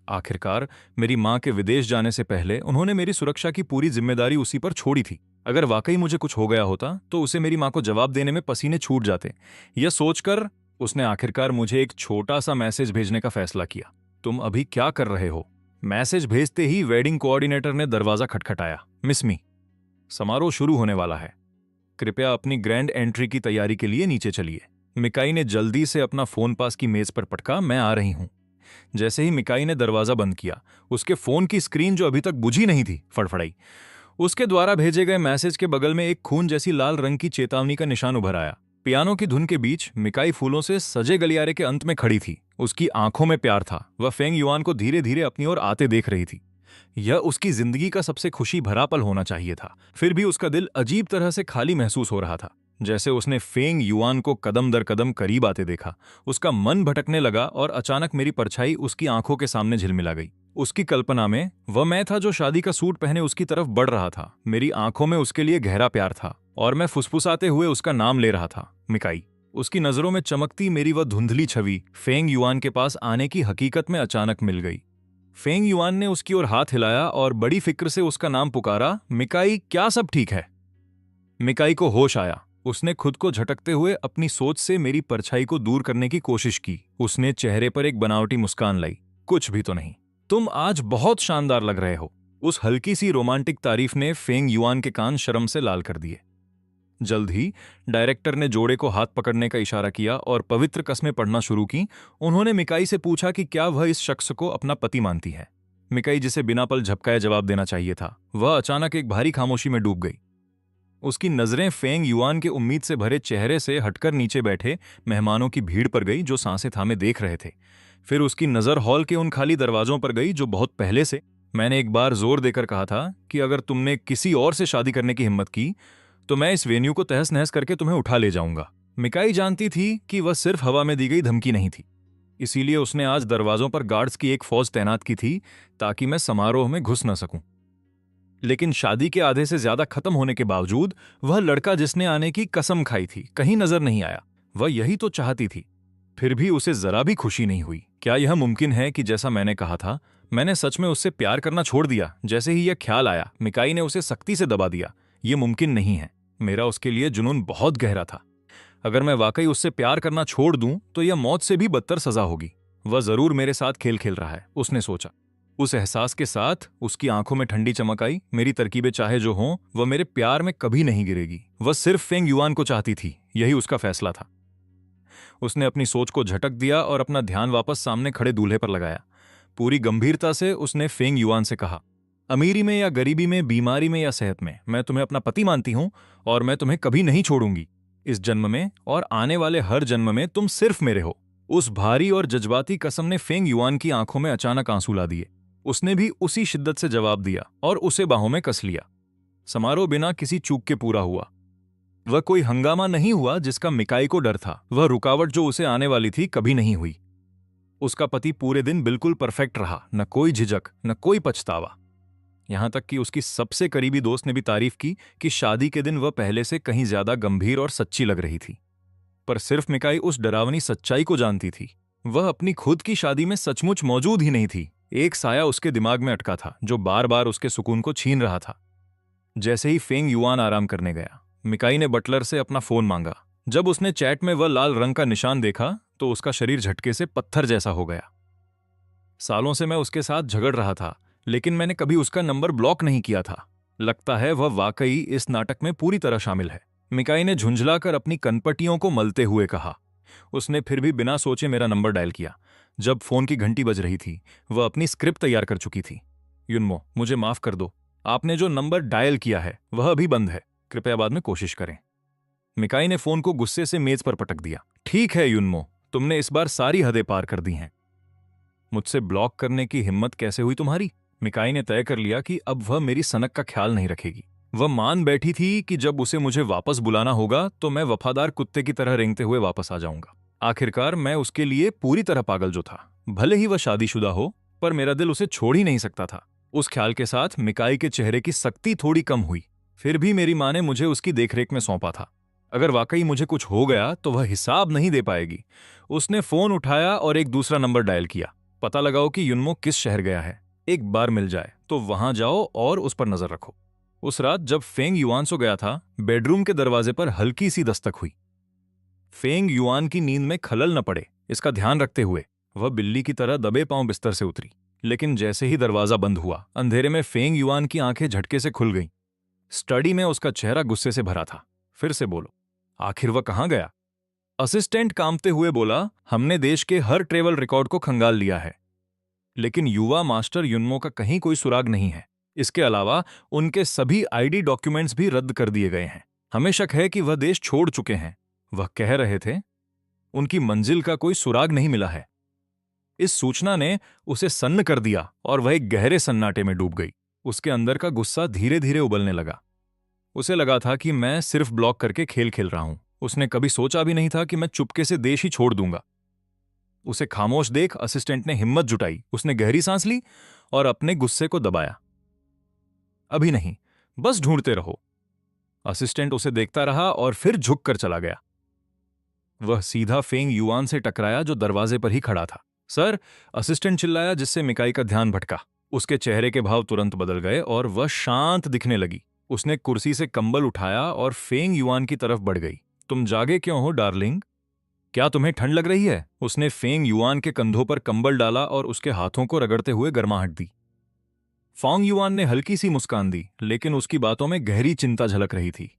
S1: आखिरकार मेरी मां के विदेश जाने से पहले उन्होंने मेरी सुरक्षा की पूरी जिम्मेदारी उसी पर छोड़ी थी। अगर वाकई मुझे कुछ हो गया होता तो उसे मेरी मां को जवाब देने में पसीने छूट जाते। यह सोचकर उसने आखिरकार मुझे एक छोटा सा मैसेज भेजने का फैसला किया। तुम अभी क्या कर रहे हो? मैसेज भेजते ही वेडिंग कोऑर्डिनेटर ने दरवाजा खटखटाया। मिस मी, समारोह शुरू होने वाला है, कृपया अपनी ग्रैंड एंट्री की तैयारी के लिए नीचे चलिए। मिकाई ने जल्दी से अपना फोन पास की मेज पर पटका, मैं आ रही हूं। जैसे ही मिकाई ने दरवाजा बंद किया, उसके फोन की स्क्रीन जो अभी तक बुझी नहीं थी फड़फड़ाई। उसके द्वारा भेजे गए मैसेज के बगल में एक खून जैसी लाल रंग की चेतावनी का निशान उभर आया। पियानो की धुन के बीच मिकाई फूलों से सजे गलियारे के अंत में खड़ी थी। उसकी आंखों में प्यार था। वह फेंग युआन को धीरे धीरे अपनी ओर आते देख रही थी। यह उसकी जिंदगी का सबसे खुशी भरा पल होना चाहिए था। फिर भी उसका दिल अजीब तरह से खाली महसूस हो रहा था। जैसे उसने फेंग युआन को कदम दर कदम करीब आते देखा, उसका मन भटकने लगा और अचानक मेरी परछाई उसकी आंखों के सामने झिलमिला गई। उसकी कल्पना में वह मैं था जो शादी का सूट पहने उसकी तरफ बढ़ रहा था। मेरी आंखों में उसके लिए गहरा प्यार था और मैं फुसफुसाते हुए उसका नाम ले रहा था, मिकाई। उसकी नजरों में चमकती मेरी वह धुंधली छवि फेंग युआन के पास आने की हकीकत में अचानक मिल गई। फेंग युआन ने उसकी ओर हाथ हिलाया और बड़ी फिक्र से उसका नाम पुकारा, मिकाई, क्या सब ठीक है? मिकाई को होश आया। उसने खुद को झटकते हुए अपनी सोच से मेरी परछाई को दूर करने की कोशिश की। उसने चेहरे पर एक बनावटी मुस्कान लाई। कुछ भी तो नहीं, तुम आज बहुत शानदार लग रहे हो। उस हल्की सी रोमांटिक तारीफ ने फेंग युआन के कान शर्म से लाल कर दिए। जल्द ही डायरेक्टर ने जोड़े को हाथ पकड़ने का इशारा किया और पवित्र कस्में पढ़ना शुरू की। उन्होंने मिकाई से पूछा कि क्या वह इस शख्स को अपना पति मानती है। मिकाई, जिसे बिना पल झपकाए जवाब देना चाहिए था, वह अचानक एक भारी खामोशी में डूब गई। उसकी नजरें फेंग युआन के उम्मीद से भरे चेहरे से हटकर नीचे बैठे मेहमानों की भीड़ पर गई जो सांसें थामे देख रहे थे। फिर उसकी नजर हॉल के उन खाली दरवाजों पर गई जो बहुत पहले से। मैंने एक बार जोर देकर कहा था कि अगर तुमने किसी और से शादी करने की हिम्मत की तो मैं इस वेन्यू को तहस नहस करके तुम्हें उठा ले जाऊंगा। मिकाई जानती थी कि वह सिर्फ हवा में दी गई धमकी नहीं थी, इसीलिए उसने आज दरवाजों पर गार्ड्स की एक फौज तैनात की थी ताकि मैं समारोह में घुस न सकूं। लेकिन शादी के आधे से ज्यादा खत्म होने के बावजूद वह लड़का जिसने आने की कसम खाई थी कहीं नजर नहीं आया। वह यही तो चाहती थी। फिर भी उसे जरा भी खुशी नहीं हुई। क्या यह मुमकिन है कि जैसा मैंने कहा था, मैंने सच में उससे प्यार करना छोड़ दिया? जैसे ही यह ख्याल आया, मिकाई ने उसे सख्ती से दबा दिया। यह मुमकिन नहीं है। मेरा उसके लिए जुनून बहुत गहरा था। अगर मैं वाकई उससे प्यार करना छोड़ दूं तो यह मौत से भी बदतर सजा होगी। वह जरूर मेरे साथ खेल खेल रहा है, उसने सोचा। उस एहसास के साथ उसकी आंखों में ठंडी चमक आई। मेरी तरकीबें चाहे जो हों, वह मेरे प्यार में कभी नहीं गिरेगी। वह सिर्फ फेंग युआन को चाहती थी, यही उसका फैसला था। उसने अपनी सोच को झटक दिया और अपना ध्यान वापस सामने खड़े दूल्हे पर लगाया। पूरी गंभीरता से उसने फेंग युआन से कहा, अमीरी में या गरीबी में, बीमारी में या सेहत में, मैं तुम्हें अपना पति मानती हूं और मैं तुम्हें कभी नहीं छोड़ूंगी। इस जन्म में और आने वाले हर जन्म में तुम सिर्फ मेरे हो। उस भारी और जज्बाती कसम ने फेंग युआन की आंखों में अचानक आंसू ला दिए। उसने भी उसी शिद्दत से जवाब दिया और उसे बाहों में कस लिया। समारोह बिना किसी चूक के पूरा हुआ। वह कोई हंगामा नहीं हुआ जिसका मिकाई को डर था। वह रुकावट जो उसे आने वाली थी कभी नहीं हुई। उसका पति पूरे दिन बिल्कुल परफेक्ट रहा, न कोई झिझक, न कोई पछतावा। यहां तक कि उसकी सबसे करीबी दोस्त ने भी तारीफ की कि शादी के दिन वह पहले से कहीं ज्यादा गंभीर और सच्ची लग रही थी। पर सिर्फ मिकाई उस डरावनी सच्चाई को जानती थी। वह अपनी खुद की शादी में सचमुच मौजूद ही नहीं थी। एक साया उसके दिमाग में अटका था जो बार बार उसके सुकून को छीन रहा था। जैसे ही फेंग युआन आराम करने गया, मिकाई ने बटलर से अपना फोन मांगा। जब उसने चैट में वह लाल रंग का निशान देखा तो उसका शरीर झटके से पत्थर जैसा हो गया। सालों से मैं उसके साथ झगड़ रहा था, लेकिन मैंने कभी उसका नंबर ब्लॉक नहीं किया था। लगता है वह वाकई इस नाटक में पूरी तरह शामिल है। मिकाई ने झुंझलाकर अपनी कनपटियों को मलते हुए कहा। उसने फिर भी बिना सोचे मेरा नंबर डायल किया। जब फोन की घंटी बज रही थी, वह अपनी स्क्रिप्ट तैयार कर चुकी थी। युनमो, मुझे माफ कर दो। आपने जो नंबर डायल किया है वह अभी बंद है। कृपया बाद में कोशिश करें। मिकाई ने फोन को गुस्से से मेज पर पटक दिया। ठीक है युनमो, तुमने इस बार सारी हदें पार कर दी हैं। मुझसे ब्लॉक करने की हिम्मत कैसे हुई तुम्हारी? मिकाई ने तय कर लिया कि अब वह मेरी सनक का ख्याल नहीं रखेगी। वह मान बैठी थी कि जब उसे मुझे वापस बुलाना होगा तो मैं वफादार कुत्ते की तरह रेंगते हुए वापस आ जाऊंगा। आखिरकार मैं उसके लिए पूरी तरह पागल जो था। भले ही वह शादीशुदा हो, पर मेरा दिल उसे छोड़ ही नहीं सकता था। उस ख्याल के साथ मिकाई के चेहरे की सख्ती थोड़ी कम हुई। फिर भी मेरी मां ने मुझे उसकी देखरेख में सौंपा था। अगर वाकई मुझे कुछ हो गया तो वह हिसाब नहीं दे पाएगी। उसने फोन उठाया और एक दूसरा नंबर डायल किया। पता लगाओ कि युनमो किस शहर गया है। एक बार मिल जाए तो वहां जाओ और उस पर नजर रखो। उस रात जब फेंग युआन सो गया था, बेडरूम के दरवाजे पर हल्की सी दस्तक हुई। फेंग युआन की नींद में खलल न पड़े, इसका ध्यान रखते हुए वह बिल्ली की तरह दबे पांव बिस्तर से उतरी। लेकिन जैसे ही दरवाजा बंद हुआ, अंधेरे में फेंग युआन की आंखें झटके से खुल गईं। स्टडी में उसका चेहरा गुस्से से भरा था। फिर से बोलो, आखिर वह कहां गया? असिस्टेंट कांपते हुए बोला, हमने देश के हर ट्रेवल रिकॉर्ड को खंगाल लिया है, लेकिन युवा मास्टर युनमो का कहीं कोई सुराग नहीं है। इसके अलावा उनके सभी आईडी डॉक्यूमेंट्स भी रद्द कर दिए गए हैं। हमें शक है कि वह देश छोड़ चुके हैं। वह कह रहे थे उनकी मंजिल का कोई सुराग नहीं मिला है। इस सूचना ने उसे सन्न कर दिया और वह एक गहरे सन्नाटे में डूब गई। उसके अंदर का गुस्सा धीरे धीरे उबलने लगा। उसे लगा था कि मैं सिर्फ ब्लॉक करके खेल खेल रहा हूं। उसने कभी सोचा भी नहीं था कि मैं चुपके से देश ही छोड़ दूंगा। उसे खामोश देख असिस्टेंट ने हिम्मत जुटाई। उसने गहरी सांस ली और अपने गुस्से को दबाया। अभी नहीं, बस ढूंढते रहो। असिस्टेंट उसे देखता रहा और फिर झुक कर चला गया। वह सीधा फेंग युआन से टकराया जो दरवाजे पर ही खड़ा था। सर, असिस्टेंट चिल्लाया, जिससे मिकाई का ध्यान भटका। उसके चेहरे के भाव तुरंत बदल गए और वह शांत दिखने लगी। उसने कुर्सी से कंबल उठाया और फेंग युआन की तरफ बढ़ गई। तुम जागे क्यों हो डार्लिंग? क्या तुम्हें ठंड लग रही है? उसने फेंग युआन के कंधों पर कंबल डाला और उसके हाथों को रगड़ते हुए गर्माहट दी। फेंग युआन ने हल्की सी मुस्कान दी, लेकिन उसकी बातों में गहरी चिंता झलक रही थी।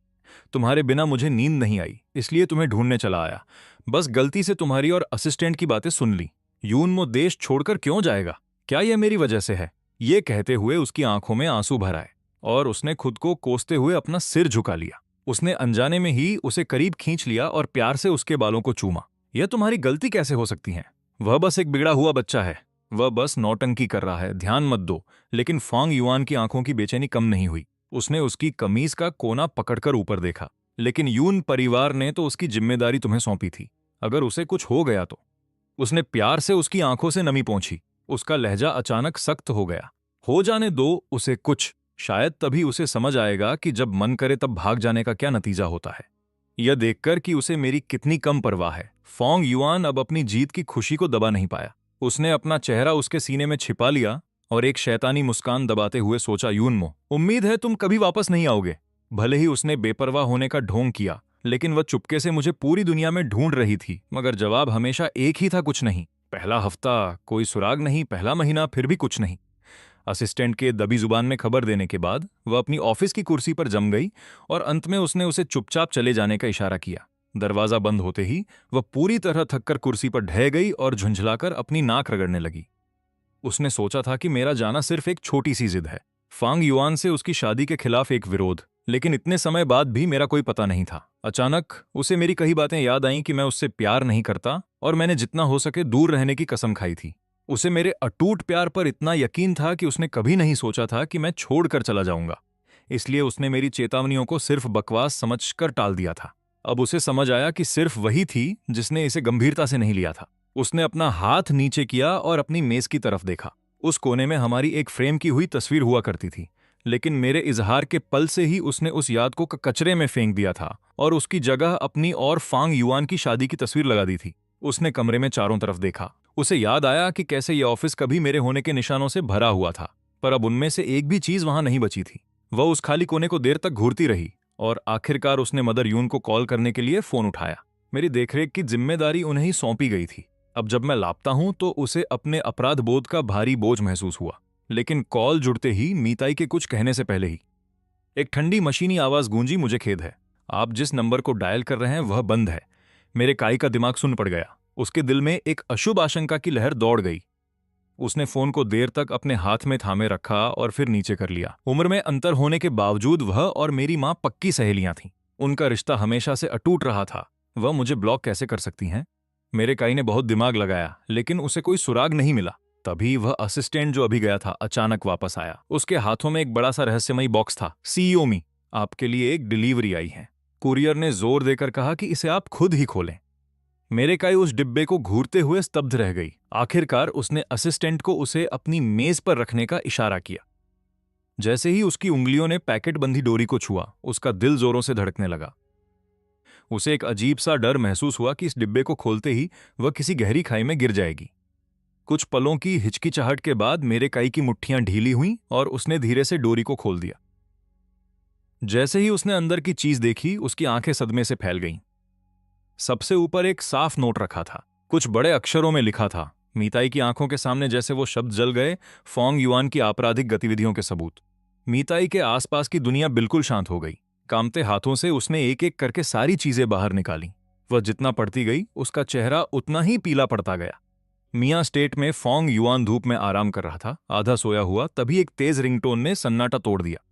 S1: तुम्हारे बिना मुझे नींद नहीं आई, इसलिए तुम्हें ढूंढने चला आया। बस गलती से तुम्हारी और असिस्टेंट की बातें सुन ली। युनमो देश छोड़कर क्यों जाएगा? क्या यह मेरी वजह से है? ये कहते हुए उसकी आंखों में आंसू भर आए और उसने खुद को कोसते हुए अपना सिर झुका लिया। उसने अनजाने में ही उसे करीब खींच लिया और प्यार से उसके बालों को चूमा। यह तुम्हारी गलती कैसे हो सकती है? वह बस एक बिगड़ा हुआ बच्चा है। वह बस नौटंकी कर रहा है, ध्यान मत दो। लेकिन फेंग युआन की आंखों की बेचैनी कम नहीं हुई। उसने उसकी कमीज का कोना पकड़कर ऊपर देखा। लेकिन यून परिवार ने तो उसकी जिम्मेदारी तुम्हें सौंपी थी। अगर उसे कुछ हो गया तो? उसने प्यार से उसकी आंखों से नमी पोंछी। उसका लहजा अचानक सख्त हो गया। हो जाने दो उसे कुछ। शायद तभी उसे समझ आएगा कि जब मन करे तब भाग जाने का क्या नतीजा होता है। यह देखकर कि उसे मेरी कितनी कम परवाह है, फोंग युआन अब अपनी जीत की खुशी को दबा नहीं पाया। उसने अपना चेहरा उसके सीने में छिपा लिया और एक शैतानी मुस्कान दबाते हुए सोचा, यूनमो, उम्मीद है तुम कभी वापस नहीं आओगे। भले ही उसने बेपरवाह होने का ढोंग किया, लेकिन वह चुपके से मुझे पूरी दुनिया में ढूंढ रही थी, मगर जवाब हमेशा एक ही था, कुछ नहीं। पहला हफ्ता कोई सुराग नहीं, पहला महीना फिर भी कुछ नहीं। असिस्टेंट के दबी जुबान में खबर देने के बाद वह अपनी ऑफिस की कुर्सी पर जम गई और अंत में उसने उसे चुपचाप चले जाने का इशारा किया। दरवाजा बंद होते ही वह पूरी तरह थककर कुर्सी पर ढह गई और झुंझलाकर अपनी नाक रगड़ने लगी। उसने सोचा था कि मेरा जाना सिर्फ एक छोटी सी जिद है, फांग युआन से उसकी शादी के खिलाफ एक विरोध, लेकिन इतने समय बाद भी मेरा कोई पता नहीं था। अचानक उसे मेरी कई बातें याद आईं कि मैं उससे प्यार नहीं करता और मैंने जितना हो सके दूर रहने की कसम खाई थी। उसे मेरे अटूट प्यार पर इतना यकीन था कि उसने कभी नहीं सोचा था कि मैं छोड़कर चला जाऊंगा। इसलिए उसने मेरी चेतावनियों को सिर्फ बकवास समझकर टाल दिया था। अब उसे समझ आया कि सिर्फ वही थी जिसने इसे गंभीरता से नहीं लिया था। उसने अपना हाथ नीचे किया और अपनी मेज की तरफ देखा। उस कोने में हमारी एक फ्रेम की हुई तस्वीर हुआ करती थी, लेकिन मेरे इजहार के पल से ही उसने उस याद को कचरे में फेंक दिया था और उसकी जगह अपनी और फांग युआन की शादी की तस्वीर लगा दी थी। उसने कमरे में चारों तरफ देखा। उसे याद आया कि कैसे यह ऑफिस कभी मेरे होने के निशानों से भरा हुआ था, पर अब उनमें से एक भी चीज वहां नहीं बची थी। वह उस खाली कोने को देर तक घूरती रही और आखिरकार उसने मदर यून को कॉल करने के लिए फोन उठाया। मेरी देखरेख की जिम्मेदारी उन्हें ही सौंपी गई थी। अब जब मैं लापता हूं तो उसे अपने अपराध बोध का भारी बोझ महसूस हुआ, लेकिन कॉल जुड़ते ही मीताई के कुछ कहने से पहले ही एक ठंडी मशीनी आवाज गूंजी, मुझे खेद है, आप जिस नंबर को डायल कर रहे हैं वह बंद है। मेरे काई का दिमाग सुन पड़ गया। उसके दिल में एक अशुभ आशंका की लहर दौड़ गई। उसने फोन को देर तक अपने हाथ में थामे रखा और फिर नीचे कर लिया। उम्र में अंतर होने के बावजूद वह और मेरी मां पक्की सहेलियां थीं। उनका रिश्ता हमेशा से अटूट रहा था। वह मुझे ब्लॉक कैसे कर सकती हैं? मेरे काई ने बहुत दिमाग लगाया, लेकिन उसे कोई सुराग नहीं मिला। तभी वह असिस्टेंट जो अभी गया था अचानक वापस आया। उसके हाथों में एक बड़ा सा रहस्यमयी बॉक्स था। सीईओ मी, आपके लिए एक डिलीवरी आई है। कुरियर ने जोर देकर कहा कि इसे आप खुद ही खोलें। मेरे काई उस डिब्बे को घूरते हुए स्तब्ध रह गई। आखिरकार उसने असिस्टेंट को उसे अपनी मेज पर रखने का इशारा किया। जैसे ही उसकी उंगलियों ने पैकेट बंधी डोरी को छुआ, उसका दिल जोरों से धड़कने लगा। उसे एक अजीब सा डर महसूस हुआ कि इस डिब्बे को खोलते ही वह किसी गहरी खाई में गिर जाएगी। कुछ पलों की हिचकिचाहट के बाद मेरे काई की मुट्ठियां ढीली हुईं और उसने धीरे से डोरी को खोल दिया। जैसे ही उसने अंदर की चीज देखी, उसकी आंखें सदमे से फैल गईं। सबसे ऊपर एक साफ नोट रखा था। कुछ बड़े अक्षरों में लिखा था। मीताई की आंखों के सामने जैसे वो शब्द जल गए, फोंग युआन की आपराधिक गतिविधियों के सबूत। मीताई के आसपास की दुनिया बिल्कुल शांत हो गई। कांपते हाथों से उसने एक एक करके सारी चीजें बाहर निकाली। वह जितना पढ़ती गई, उसका चेहरा उतना ही पीला पड़ता गया। मियां स्टेट में फोंग युआन धूप में आराम कर रहा था, आधा सोया हुआ। तभी एक तेज रिंगटोन ने सन्नाटा तोड़ दिया।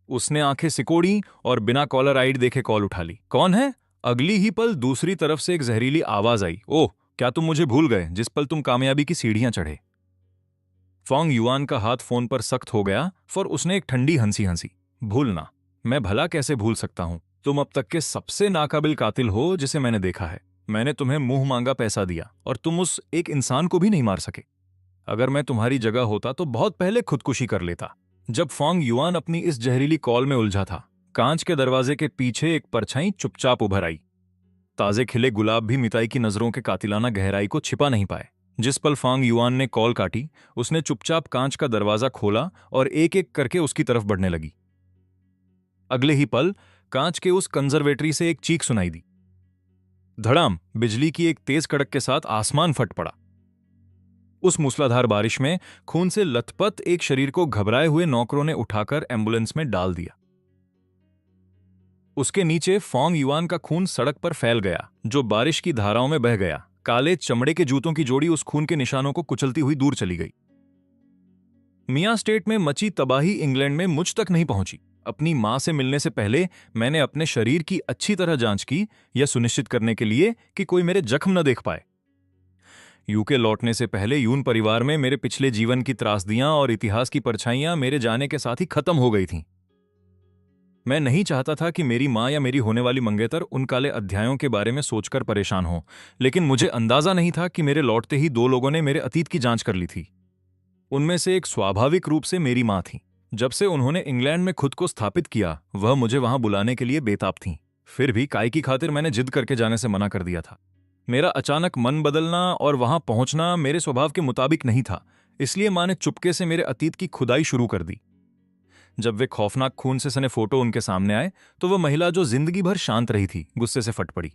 S1: उसने आंखें सिकोड़ी और बिना कॉलर आईडी देखे कॉल उठा ली। कौन है? अगली ही पल दूसरी तरफ से एक जहरीली आवाज आई। ओह, क्या तुम मुझे भूल गए जिस पल तुम कामयाबी की सीढ़ियां चढ़े? फोंग युआन का हाथ फोन पर सख्त हो गया, पर उसने एक ठंडी हंसी हंसी। भूलना? मैं भला कैसे भूल सकता हूं? तुम अब तक के सबसे नाकाबिल कातिल हो जिसे मैंने देखा है। मैंने तुम्हें मुंह मांगा पैसा दिया और तुम उस एक इंसान को भी नहीं मार सके। अगर मैं तुम्हारी जगह होता तो बहुत पहले खुदकुशी कर लेता। जब फोंग युआन अपनी इस जहरीली कॉल में उलझा था, कांच के दरवाजे के पीछे एक परछाई चुपचाप उभर आई। ताजे खिले गुलाब भी मिताई की नजरों के कातिलाना गहराई को छिपा नहीं पाए। जिस पल फोंग युआन ने कॉल काटी, उसने चुपचाप कांच का दरवाजा खोला और एक एक करके उसकी तरफ बढ़ने लगी। अगले ही पल कांच के उस कंजर्वेटरी से एक चीख सुनाई दी। धड़ाम! बिजली की एक तेज कड़क के साथ आसमान फट पड़ा। उस मूसलाधार बारिश में खून से लथपथ एक शरीर को घबराए हुए नौकरों ने उठाकर एम्बुलेंस में डाल दिया। उसके नीचे फोंग युआन का खून सड़क पर फैल गया, जो बारिश की धाराओं में बह गया। काले चमड़े के जूतों की जोड़ी उस खून के निशानों को कुचलती हुई दूर चली गई। मियां स्टेट में मची तबाही इंग्लैंड में मुझ तक नहीं पहुंची। अपनी मां से मिलने से पहले मैंने अपने शरीर की अच्छी तरह जांच की, यह सुनिश्चित करने के लिए कि कोई मेरे जख्म न देख पाए। यूके लौटने से पहले यून परिवार में मेरे पिछले जीवन की त्रासदियां और इतिहास की परछाइयां मेरे जाने के साथ ही खत्म हो गई थीं। मैं नहीं चाहता था कि मेरी मां या मेरी होने वाली मंगेतर उन काले अध्यायों के बारे में सोचकर परेशान हो, लेकिन मुझे अंदाजा नहीं था कि मेरे लौटते ही दो लोगों ने मेरे अतीत की जांच कर ली थी। उनमें से एक स्वाभाविक रूप से मेरी मां थी। जब से उन्होंने इंग्लैंड में खुद को स्थापित किया, वह मुझे वहां बुलाने के लिए बेताब थीं। फिर भी काई की खातिर मैंने जिद करके जाने से मना कर दिया था। मेरा अचानक मन बदलना और वहां पहुंचना मेरे स्वभाव के मुताबिक नहीं था, इसलिए माँ ने चुपके से मेरे अतीत की खुदाई शुरू कर दी। जब वे खौफनाक खून से सने फोटो उनके सामने आए तो वह महिला जो जिंदगी भर शांत रही थी गुस्से से फट पड़ी।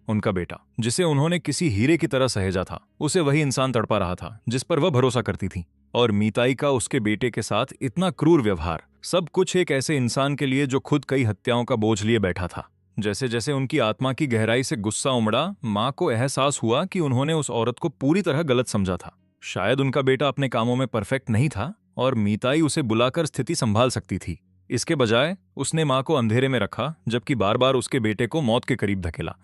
S1: उनका बेटा, जिसे उन्होंने किसी हीरे की तरह सहेजा था, उसे वही इंसान तड़पा रहा था जिस पर वह भरोसा करती थी। और मीताई का उसके बेटे के साथ इतना क्रूर व्यवहार, सब कुछ एक ऐसे इंसान के लिए जो खुद कई हत्याओं का बोझ लिए बैठा था। जैसे जैसे उनकी आत्मा की गहराई से गुस्सा उमड़ा, माँ को एहसास हुआ कि उन्होंने उस औरत को पूरी तरह गलत समझा था। शायद उनका बेटा अपने कामों में परफेक्ट नहीं था और मीताई उसे बुलाकर स्थिति संभाल सकती थी। इसके बजाय उसने माँ को अंधेरे में रखा, जबकि बार बार उसके बेटे को मौत के करीब धकेला।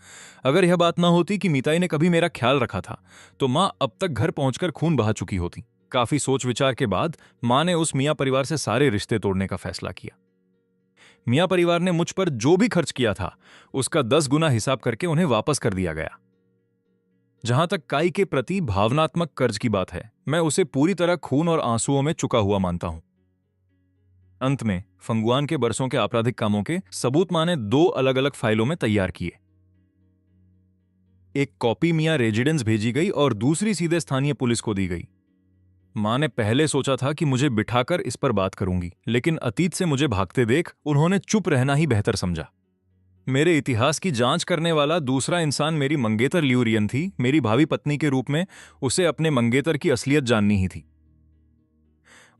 S1: अगर यह बात ना होती कि मीताई ने कभी मेरा ख्याल रखा था, तो माँ अब तक घर पहुंचकर खून बहा चुकी होती। काफी सोच विचार के बाद माँ ने उस मियाँ परिवार से सारे रिश्ते तोड़ने का फैसला किया। मियाँ परिवार ने मुझ पर जो भी खर्च किया था उसका 10 गुना हिसाब करके उन्हें वापस कर दिया गया। जहां तक काई के प्रति भावनात्मक कर्ज की बात है, मैं उसे पूरी तरह खून और आंसुओं में चुका हुआ मानता हूं। अंत में फंगुआन के बरसों के आपराधिक कामों के सबूत माँ ने 2 अलग अलग फाइलों में तैयार किए। एक कॉपी मियाँ रेजिडेंस भेजी गई और दूसरी सीधे स्थानीय पुलिस को दी गई। माँ ने पहले सोचा था कि मुझे बिठाकर इस पर बात करूंगी, लेकिन अतीत से मुझे भागते देख उन्होंने चुप रहना ही बेहतर समझा। मेरे इतिहास की जांच करने वाला दूसरा इंसान मेरी मंगेतर ल्यूरियन थी। मेरी भावी पत्नी के रूप में उसे अपने मंगेतर की असलियत जाननी ही थी।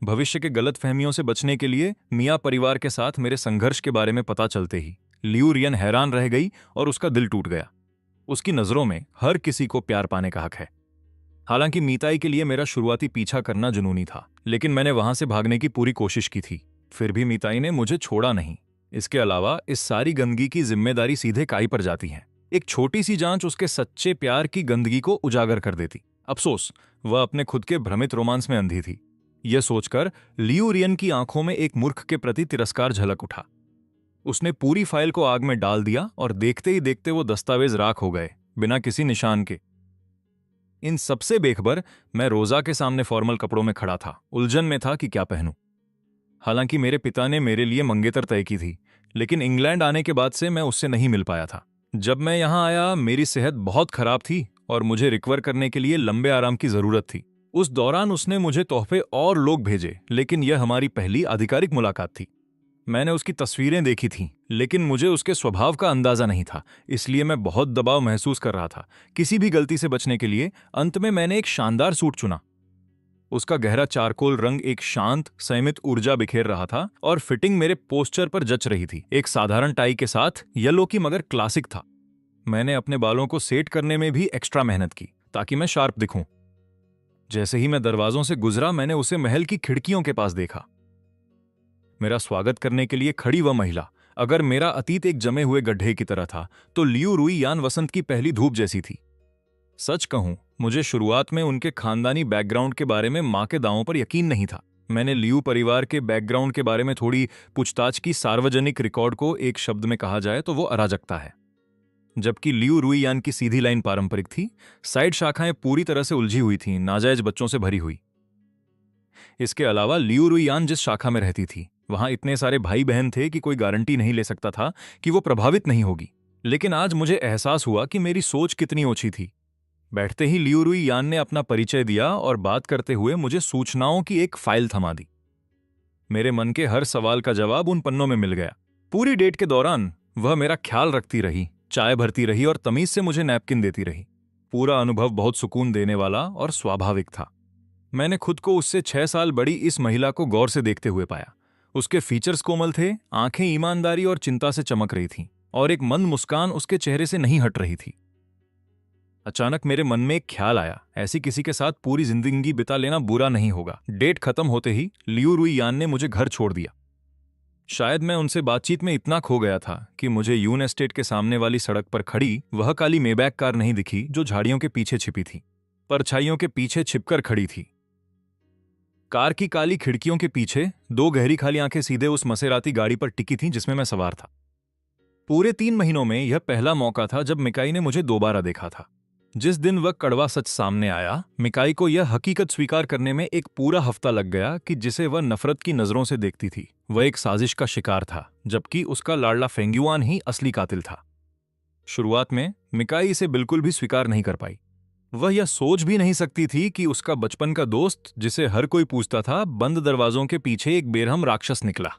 S1: भविष्य के गलत फहमियों से बचने के लिए मियाँ परिवार के साथ मेरे संघर्ष के बारे में पता चलते ही ल्यूरियन हैरान रह गई और उसका दिल टूट गया। उसकी नजरों में हर किसी को प्यार पाने का हक है। हालांकि मीताई के लिए मेरा शुरुआती पीछा करना जुनूनी था, लेकिन मैंने वहां से भागने की पूरी कोशिश की थी। फिर भी मीताई ने मुझे छोड़ा नहीं। इसके अलावा इस सारी गंदगी की जिम्मेदारी सीधे काई पर जाती है। एक छोटी सी जांच उसके सच्चे प्यार की गंदगी को उजागर कर देती। अफसोस, वह अपने खुद के भ्रमित रोमांस में अंधी थी। यह सोचकर ल्यूरियन की आंखों में एक मूर्ख के प्रति तिरस्कार झलक उठा। उसने पूरी फाइल को आग में डाल दिया और देखते ही देखते वो दस्तावेज राख हो गए, बिना किसी निशान के। इन सबसे बेखबर मैं रोजा के सामने फॉर्मल कपड़ों में खड़ा था, उलझन में था कि क्या पहनूं। हालांकि मेरे पिता ने मेरे लिए मंगेतर तय की थी, लेकिन इंग्लैंड आने के बाद से मैं उससे नहीं मिल पाया था। जब मैं यहां आया, मेरी सेहत बहुत खराब थी और मुझे रिकवर करने के लिए लंबे आराम की जरूरत थी। उस दौरान उसने मुझे तोहफे और लोग भेजे, लेकिन यह हमारी पहली आधिकारिक मुलाकात थी। मैंने उसकी तस्वीरें देखी थीं, लेकिन मुझे उसके स्वभाव का अंदाजा नहीं था, इसलिए मैं बहुत दबाव महसूस कर रहा था। किसी भी गलती से बचने के लिए अंत में मैंने एक शानदार सूट चुना। उसका गहरा चारकोल रंग एक शांत, संयमित ऊर्जा बिखेर रहा था और फिटिंग मेरे पोस्चर पर जच रही थी। एक साधारण टाई के साथ, येलो की मगर क्लासिक था। मैंने अपने बालों को सेट करने में भी एक्स्ट्रा मेहनत की ताकि मैं शार्प दिखूं। जैसे ही मैं दरवाजों से गुजरा, मैंने उसे महल की खिड़कियों के पास देखा। मेरा स्वागत करने के लिए खड़ी वह महिला, अगर मेरा अतीत एक जमे हुए गड्ढे की तरह था, तो लियू रुई यान वसंत की पहली धूप जैसी थी। सच कहूं, मुझे शुरुआत में उनके खानदानी बैकग्राउंड के बारे में मां के दावों पर यकीन नहीं था। मैंने लियू परिवार के बैकग्राउंड के बारे में थोड़ी पूछताछ की। सार्वजनिक रिकॉर्ड को एक शब्द में कहा जाए तो वो अराजकता है। जबकि लियू रुई यान की सीधी लाइन पारंपरिक थी, साइड शाखाएं पूरी तरह से उलझी हुई थीं, नाजायज बच्चों से भरी हुई। इसके अलावा लियू रुई यान जिस शाखा में रहती थी, वहां इतने सारे भाई बहन थे कि कोई गारंटी नहीं ले सकता था कि वो प्रभावित नहीं होगी। लेकिन आज मुझे एहसास हुआ कि मेरी सोच कितनी ओछी थी। बैठते ही लियू रुई यान ने अपना परिचय दिया और बात करते हुए मुझे सूचनाओं की एक फाइल थमा दी। मेरे मन के हर सवाल का जवाब उन पन्नों में मिल गया। पूरी डेट के दौरान वह मेरा ख्याल रखती रही, चाय भरती रही और तमीज से मुझे नैपकिन देती रही। पूरा अनुभव बहुत सुकून देने वाला और स्वाभाविक था। मैंने खुद को उससे 6 साल बड़ी इस महिला को गौर से देखते हुए पाया। उसके फीचर्स कोमल थे, आंखें ईमानदारी और चिंता से चमक रही थीं, और एक मंद मुस्कान उसके चेहरे से नहीं हट रही थी। अचानक मेरे मन में एक ख्याल आया, ऐसी किसी के साथ पूरी जिंदगी बिता लेना बुरा नहीं होगा। डेट खत्म होते ही लियू रुई यान ने मुझे घर छोड़ दिया। शायद मैं उनसे बातचीत में इतना खो गया था कि मुझे यून एस्टेट के सामने वाली सड़क पर खड़ी वह काली मेबैक कार नहीं दिखी जो झाड़ियों के पीछे छिपी थी, परछाइयों के पीछे छिपकर खड़ी थी। कार की काली खिड़कियों के पीछे 2 गहरी खाली आंखें सीधे उस मसेराती गाड़ी पर टिकी थीं जिसमें मैं सवार था। पूरे 3 महीनों में यह पहला मौका था जब मिकाई ने मुझे दोबारा देखा था। जिस दिन वह कड़वा सच सामने आया, मिकाई को यह हकीकत स्वीकार करने में एक पूरा हफ्ता लग गया कि जिसे वह नफरत की नजरों से देखती थी वह एक साजिश का शिकार था, जबकि उसका लाडला फेंगयुआन ही असली कातिल था। शुरुआत में मिकाई इसे बिल्कुल भी स्वीकार नहीं कर पाई। वह यह सोच भी नहीं सकती थी कि उसका बचपन का दोस्त, जिसे हर कोई पूछता था, बंद दरवाजों के पीछे एक बेरहम राक्षस निकला।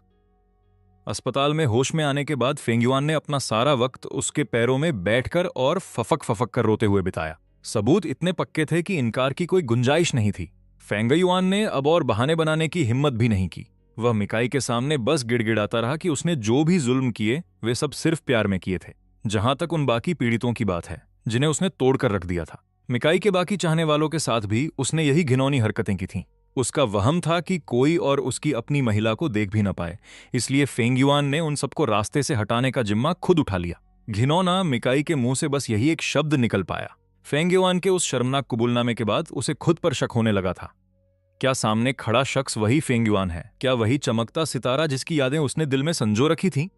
S1: अस्पताल में होश में आने के बाद फेंगयुआन ने अपना सारा वक्त उसके पैरों में बैठकर और फफक फफक कर रोते हुए बिताया। सबूत इतने पक्के थे कि इनकार की कोई गुंजाइश नहीं थी। फेंगयुआन ने अब और बहाने बनाने की हिम्मत भी नहीं की। वह मिकाई के सामने बस गिड़गिड़ाता रहा कि उसने जो भी जुल्म किए वे सब सिर्फ प्यार में किए थे, जहां तक उन बाकी पीड़ितों की बात है जिन्हें उसने तोड़कर रख दिया था। मिकाई के बाकी चाहने वालों के साथ भी उसने यही घिनौनी हरकतें की थीं। उसका वहम था कि कोई और उसकी अपनी महिला को देख भी न पाए, इसलिए फेंगयुआन ने उन सबको रास्ते से हटाने का जिम्मा खुद उठा लिया। घिनौना मिकाई के मुंह से बस यही एक शब्द निकल पाया। फेंगयुआन के उस शर्मनाक कबूलनामे के बाद उसे खुद पर शक होने लगा था। क्या सामने खड़ा शख्स वही फेंगयुआन है? क्या वही चमकता सितारा जिसकी यादें उसने दिल में संजो रखी थीं?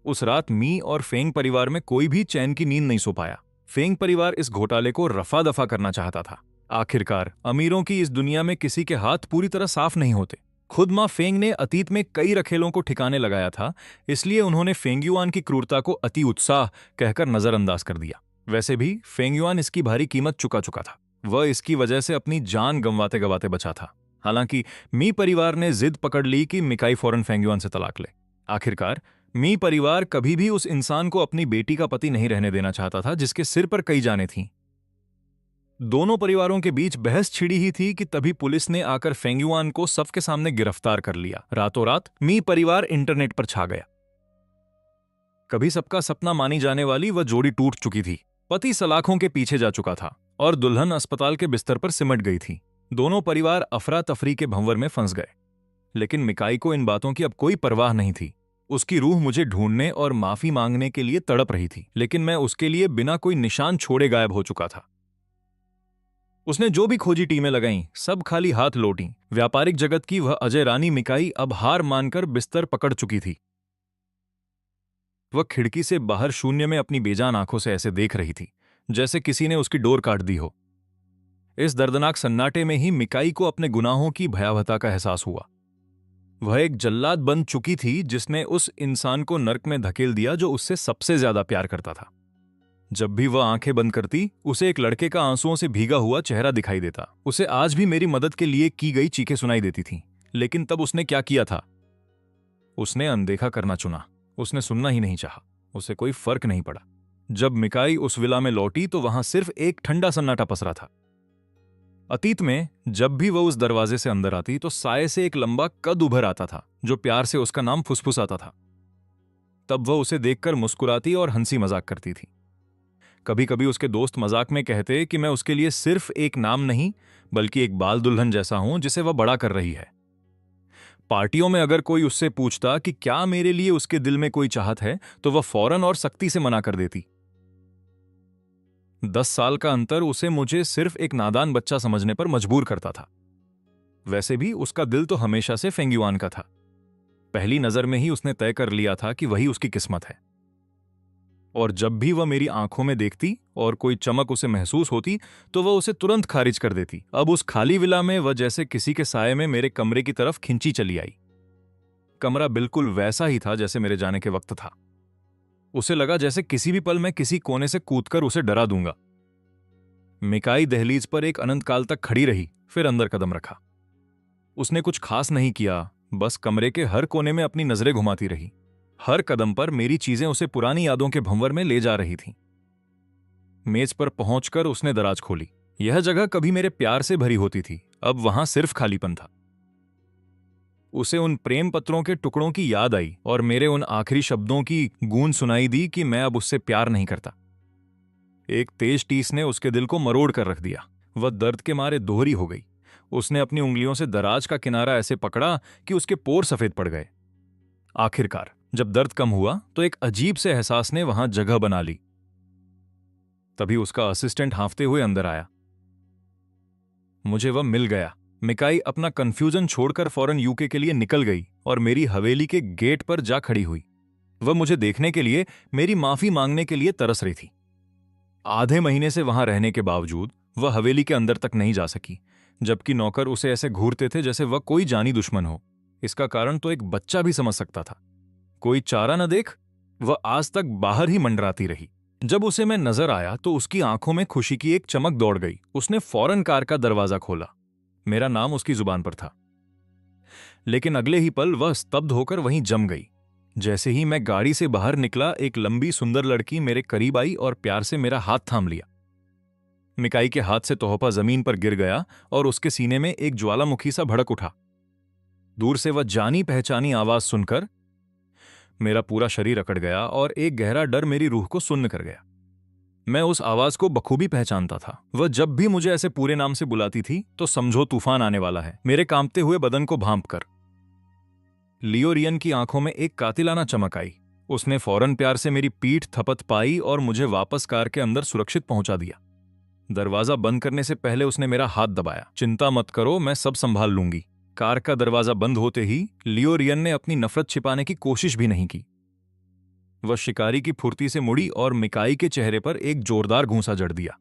S1: उस रात मी और फेंग परिवार में कोई भी चैन की नींद नहीं सो पाया। फेंग परिवार इस घोटाले को रफा दफा करना चाहता था। आखिरकार अमीरों की इस दुनिया में किसी के हाथ पूरी तरह साफ नहीं होते। खुद मां फेंग ने अतीत में कई रखेलों को ठिकाने लगाया था, इसलिए उन्होंने फेंगयुआन की क्रूरता को अति उत्साह कहकर नजरअंदाज कर दिया। वैसे भी फेंगयुआन इसकी भारी कीमत चुका चुका था। वह इसकी वजह से अपनी जान गंवाते गंवाते बचा था। हालांकि मी परिवार ने जिद पकड़ ली कि मिकाई फौरन फेंगयुआन से तलाक ले। आखिरकार मी परिवार कभी भी उस इंसान को अपनी बेटी का पति नहीं रहने देना चाहता था जिसके सिर पर कई जानें थीं। दोनों परिवारों के बीच बहस छिड़ी ही थी कि तभी पुलिस ने आकर फेंगयुआन को सबके सामने गिरफ्तार कर लिया। रातों रात मी परिवार इंटरनेट पर छा गया। कभी सबका सपना मानी जाने वाली वह जोड़ी टूट चुकी थी। पति सलाखों के पीछे जा चुका था और दुल्हन अस्पताल के बिस्तर पर सिमट गई थी। दोनों परिवार अफरा तफरी के भंवर में फंस गए। लेकिन मिकाई को इन बातों की अब कोई परवाह नहीं थी। उसकी रूह मुझे ढूंढने और माफी मांगने के लिए तड़प रही थी, लेकिन मैं उसके लिए बिना कोई निशान छोड़े गायब हो चुका था। उसने जो भी खोजी टीमें लगाईं, सब खाली हाथ लौटीं। व्यापारिक जगत की वह अजय रानी मिकाई अब हार मानकर बिस्तर पकड़ चुकी थी। वह खिड़की से बाहर शून्य में अपनी बेजान आंखों से ऐसे देख रही थी जैसे किसी ने उसकी डोर काट दी हो। इस दर्दनाक सन्नाटे में ही मिकाई को अपने गुनाहों की भयावहता का एहसास हुआ। वह एक जल्लाद बन चुकी थी जिसने उस इंसान को नर्क में धकेल दिया जो उससे सबसे ज्यादा प्यार करता था। जब भी वह आंखें बंद करती, उसे एक लड़के का आंसुओं से भीगा हुआ चेहरा दिखाई देता। उसे आज भी मेरी मदद के लिए की गई चीखें सुनाई देती थीं। लेकिन तब उसने क्या किया था? उसने अनदेखा करना चुना। उसने सुनना ही नहीं चाहा। उसे कोई फर्क नहीं पड़ा। जब मिकाई उस विला में लौटी तो वहां सिर्फ एक ठंडा सन्नाटा पसरा था। अतीत में जब भी वह उस दरवाजे से अंदर आती तो साये से एक लंबा कद उभर आता था जो प्यार से उसका नाम फुसफुसाता था। तब वह उसे देखकर मुस्कुराती और हंसी मजाक करती थी। कभी कभी उसके दोस्त मजाक में कहते कि मैं उसके लिए सिर्फ एक नाम नहीं बल्कि एक बाल दुल्हन जैसा हूं जिसे वह बड़ा कर रही है। पार्टियों में अगर कोई उससे पूछता कि क्या मेरे लिए उसके दिल में कोई चाहत है तो वह फौरन और सख्ती से मना कर देती। 10 साल का अंतर उसे मुझे सिर्फ एक नादान बच्चा समझने पर मजबूर करता था। वैसे भी उसका दिल तो हमेशा से फेंगयुआन का था। पहली नजर में ही उसने तय कर लिया था कि वही उसकी किस्मत है। और जब भी वह मेरी आंखों में देखती और कोई चमक उसे महसूस होती तो वह उसे तुरंत खारिज कर देती। अब उस खाली विला में वह जैसे किसी के साये में मेरे कमरे की तरफ खिंची चली आई। कमरा बिल्कुल वैसा ही था जैसे मेरे जाने के वक्त था। उसे लगा जैसे किसी भी पल मैं किसी कोने से कूदकर उसे डरा दूंगा। मिकाई दहलीज पर एक अनंत काल तक खड़ी रही, फिर अंदर कदम रखा। उसने कुछ खास नहीं किया, बस कमरे के हर कोने में अपनी नजरें घुमाती रही। हर कदम पर मेरी चीजें उसे पुरानी यादों के भंवर में ले जा रही थीं। मेज पर पहुंचकर उसने दराज खोली। यह जगह कभी मेरे प्यार से भरी होती थी, अब वहां सिर्फ खालीपन था। उसे उन प्रेम पत्रों के टुकड़ों की याद आई और मेरे उन आखिरी शब्दों की गूंज सुनाई दी कि मैं अब उससे प्यार नहीं करता। एक तेज टीस ने उसके दिल को मरोड़ कर रख दिया। वह दर्द के मारे दोहरी हो गई। उसने अपनी उंगलियों से दराज का किनारा ऐसे पकड़ा कि उसके पोर सफेद पड़ गए। आखिरकार जब दर्द कम हुआ तो एक अजीब से एहसास ने वहां जगह बना ली। तभी उसका असिस्टेंट हांफते हुए अंदर आया। मुझे वह मिल गया। मिकाई अपना कंफ्यूजन छोड़कर फौरन यूके के लिए निकल गई और मेरी हवेली के गेट पर जा खड़ी हुई। वह मुझे देखने के लिए, मेरी माफी मांगने के लिए तरस रही थी। आधे महीने से वहां रहने के बावजूद वह हवेली के अंदर तक नहीं जा सकी, जबकि नौकर उसे ऐसे घूरते थे जैसे वह कोई जानी दुश्मन हो। इसका कारण तो एक बच्चा भी समझ सकता था। कोई चारा न देख वह आज तक बाहर ही मंडराती रही। जब उसे मैं नजर आया तो उसकी आंखों में खुशी की एक चमक दौड़ गई। उसने फौरन कार का दरवाजा खोला। मेरा नाम उसकी जुबान पर था, लेकिन अगले ही पल वह स्तब्ध होकर वहीं जम गई। जैसे ही मैं गाड़ी से बाहर निकला, एक लंबी सुंदर लड़की मेरे करीब आई और प्यार से मेरा हाथ थाम लिया। मिकाई के हाथ से तोहफा जमीन पर गिर गया और उसके सीने में एक ज्वालामुखी सा भड़क उठा। दूर से वह जानी पहचानी आवाज सुनकर मेरा पूरा शरीर अकड़ गया और एक गहरा डर मेरी रूह को सुन्न कर गया। मैं उस आवाज को बखूबी पहचानता था। वह जब भी मुझे ऐसे पूरे नाम से बुलाती थी तो समझो तूफान आने वाला है। मेरे कांपते हुए बदन को भांपकर लियो रियन की आंखों में एक कातिलाना चमक आई। उसने फौरन प्यार से मेरी पीठ थपथ पाई और मुझे वापस कार के अंदर सुरक्षित पहुंचा दिया। दरवाजा बंद करने से पहले उसने मेरा हाथ दबाया। चिंता मत करो, मैं सब संभाल लूंगी। कार का दरवाजा बंद होते ही लियो रियन ने अपनी नफरत छिपाने की कोशिश भी नहीं की। वह शिकारी की फुर्ती से मुड़ी और मिकाई के चेहरे पर एक जोरदार घूंसा जड़ दिया।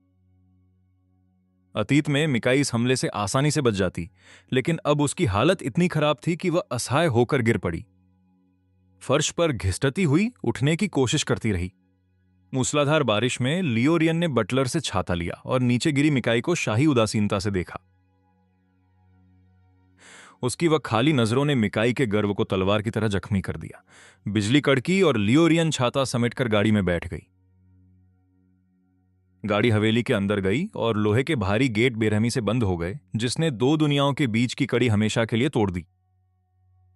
S1: अतीत में मिकाई इस हमले से आसानी से बच जाती, लेकिन अब उसकी हालत इतनी खराब थी कि वह असहाय होकर गिर पड़ी। फर्श पर घिसटती हुई उठने की कोशिश करती रही। मूसलाधार बारिश में लियो रियन ने बटलर से छाता लिया और नीचे गिरी मिकाई को शाही उदासीनता से देखा। उसकी वह खाली नजरों ने मिकाई के गर्व को तलवार की तरह जख्मी कर दिया। बिजली कड़की और लियो रियन छाता समेटकर गाड़ी में बैठ गई। गाड़ी हवेली के अंदर गई और लोहे के भारी गेट बेरहमी से बंद हो गए, जिसने दो दुनियाओं के बीच की कड़ी हमेशा के लिए तोड़ दी।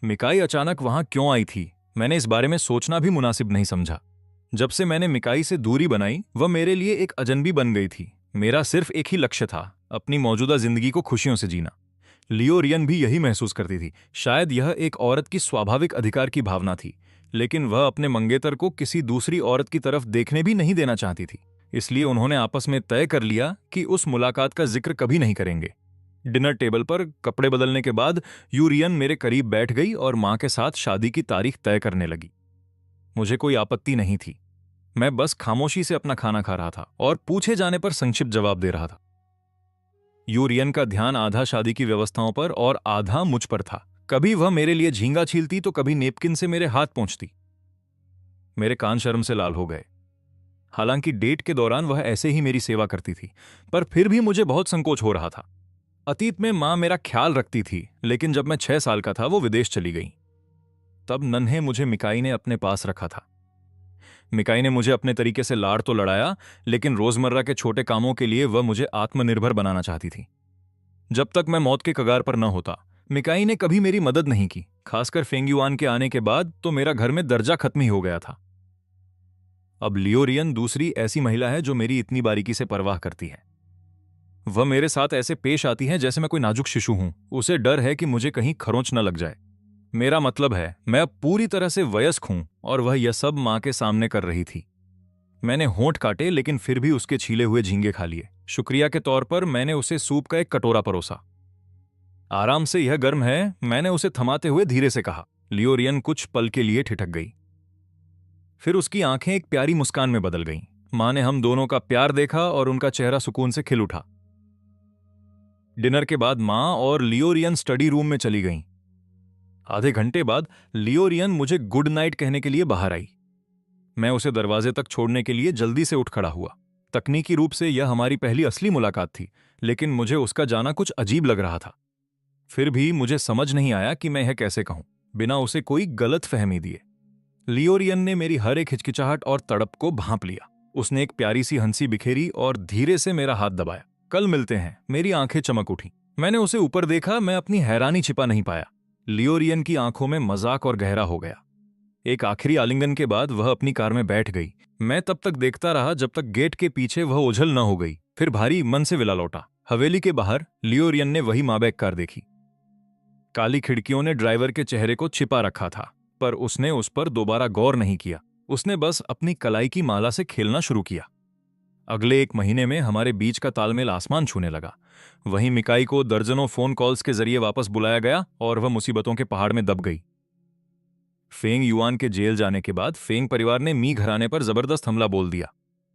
S1: मिकाई अचानक वहां क्यों आई थी, मैंने इस बारे में सोचना भी मुनासिब नहीं समझा। जब से मैंने मिकाई से दूरी बनाई, वह मेरे लिए एक अजनबी बन गई थी। मेरा सिर्फ एक ही लक्ष्य था, अपनी मौजूदा जिंदगी को खुशियों से जीना। लियो रियन भी यही महसूस करती थी। शायद यह एक औरत की स्वाभाविक अधिकार की भावना थी, लेकिन वह अपने मंगेतर को किसी दूसरी औरत की तरफ देखने भी नहीं देना चाहती थी। इसलिए उन्होंने आपस में तय कर लिया कि उस मुलाकात का जिक्र कभी नहीं करेंगे। डिनर टेबल पर कपड़े बदलने के बाद यूरियन मेरे करीब बैठ गई और मां के साथ शादी की तारीख तय करने लगी। मुझे कोई आपत्ति नहीं थी। मैं बस खामोशी से अपना खाना खा रहा था और पूछे जाने पर संक्षिप्त जवाब दे रहा था। यूरियन का ध्यान आधा शादी की व्यवस्थाओं पर और आधा मुझ पर था। कभी वह मेरे लिए झींगा छीलती तो कभी नेपकिन से मेरे हाथ पोंछती। मेरे कान शर्म से लाल हो गए। हालांकि डेट के दौरान वह ऐसे ही मेरी सेवा करती थी, पर फिर भी मुझे बहुत संकोच हो रहा था। अतीत में मां मेरा ख्याल रखती थी, लेकिन जब मैं 6 साल का था वो विदेश चली गई। तब नन्हे मुझे मिकाई ने अपने पास रखा था। मिकाई ने मुझे अपने तरीके से लाड़ तो लड़ाया, लेकिन रोजमर्रा के छोटे कामों के लिए वह मुझे आत्मनिर्भर बनाना चाहती थी। जब तक मैं मौत के कगार पर न होता, मिकाई ने कभी मेरी मदद नहीं की। खासकर फेंगयुआन के आने के बाद तो मेरा घर में दर्जा खत्म ही हो गया था। अब लियो रियन दूसरी ऐसी महिला है जो मेरी इतनी बारीकी से परवाह करती है। वह मेरे साथ ऐसे पेश आती है जैसे मैं कोई नाजुक शिशु हूं। उसे डर है कि मुझे कहीं खरोंच न लग जाए। मेरा मतलब है, मैं अब पूरी तरह से वयस्क हूं और वह यह सब मां के सामने कर रही थी। मैंने होंठ काटे, लेकिन फिर भी उसके छीले हुए झींगे खा लिए। शुक्रिया के तौर पर मैंने उसे सूप का एक कटोरा परोसा। आराम से, यह गर्म है, मैंने उसे थमाते हुए धीरे से कहा। लियो रियन कुछ पल के लिए ठिठक गई। फिर उसकी आंखें एक प्यारी मुस्कान में बदल गईं। मां ने हम दोनों का प्यार देखा और उनका चेहरा सुकून से खिल उठा। डिनर के बाद मां और लियो रियन स्टडी रूम में चली गईं। आधे घंटे बाद लियो रियन मुझे गुड नाइट कहने के लिए बाहर आई। मैं उसे दरवाजे तक छोड़ने के लिए जल्दी से उठ खड़ा हुआ। तकनीकी रूप से यह हमारी पहली असली मुलाकात थी, लेकिन मुझे उसका जाना कुछ अजीब लग रहा था। फिर भी मुझे समझ नहीं आया कि मैं यह कैसे कहूं बिना उसे कोई गलत फहमी दिए। लियो रियन ने मेरी हर एक हिचकिचाहट और तड़प को भांप लिया। उसने एक प्यारी सी हंसी बिखेरी और धीरे से मेरा हाथ दबाया। कल मिलते हैं। मेरी आंखें चमक उठी। मैंने उसे ऊपर देखा। मैं अपनी हैरानी छिपा नहीं पाया। लियो रियन की आंखों में मजाक और गहरा हो गया। एक आखिरी आलिंगन के बाद वह अपनी कार में बैठ गई। मैं तब तक देखता रहा जब तक गेट के पीछे वह ओझल न हो गई। फिर भारी मन से विला लौटा। हवेली के बाहर लियो रियन ने वही माबैक कार देखी। काली खिड़कियों ने ड्राइवर के चेहरे को छिपा रखा था, पर उसने उस पर दोबारा गौर नहीं किया। उसने बस अपनी कलाई की माला से खेलना शुरू किया। अगले 1 महीने में हमारे बीच का तालमेल आसमान छूने लगा। वहीं मिकाई को दर्जनों फोन कॉल्स के जरिए वापस बुलाया गया और वह मुसीबतों के पहाड़ में दब गई। फेंग युआन के जेल जाने के बाद फेंग परिवार ने मी घराने पर जबरदस्त हमला बोल दिया।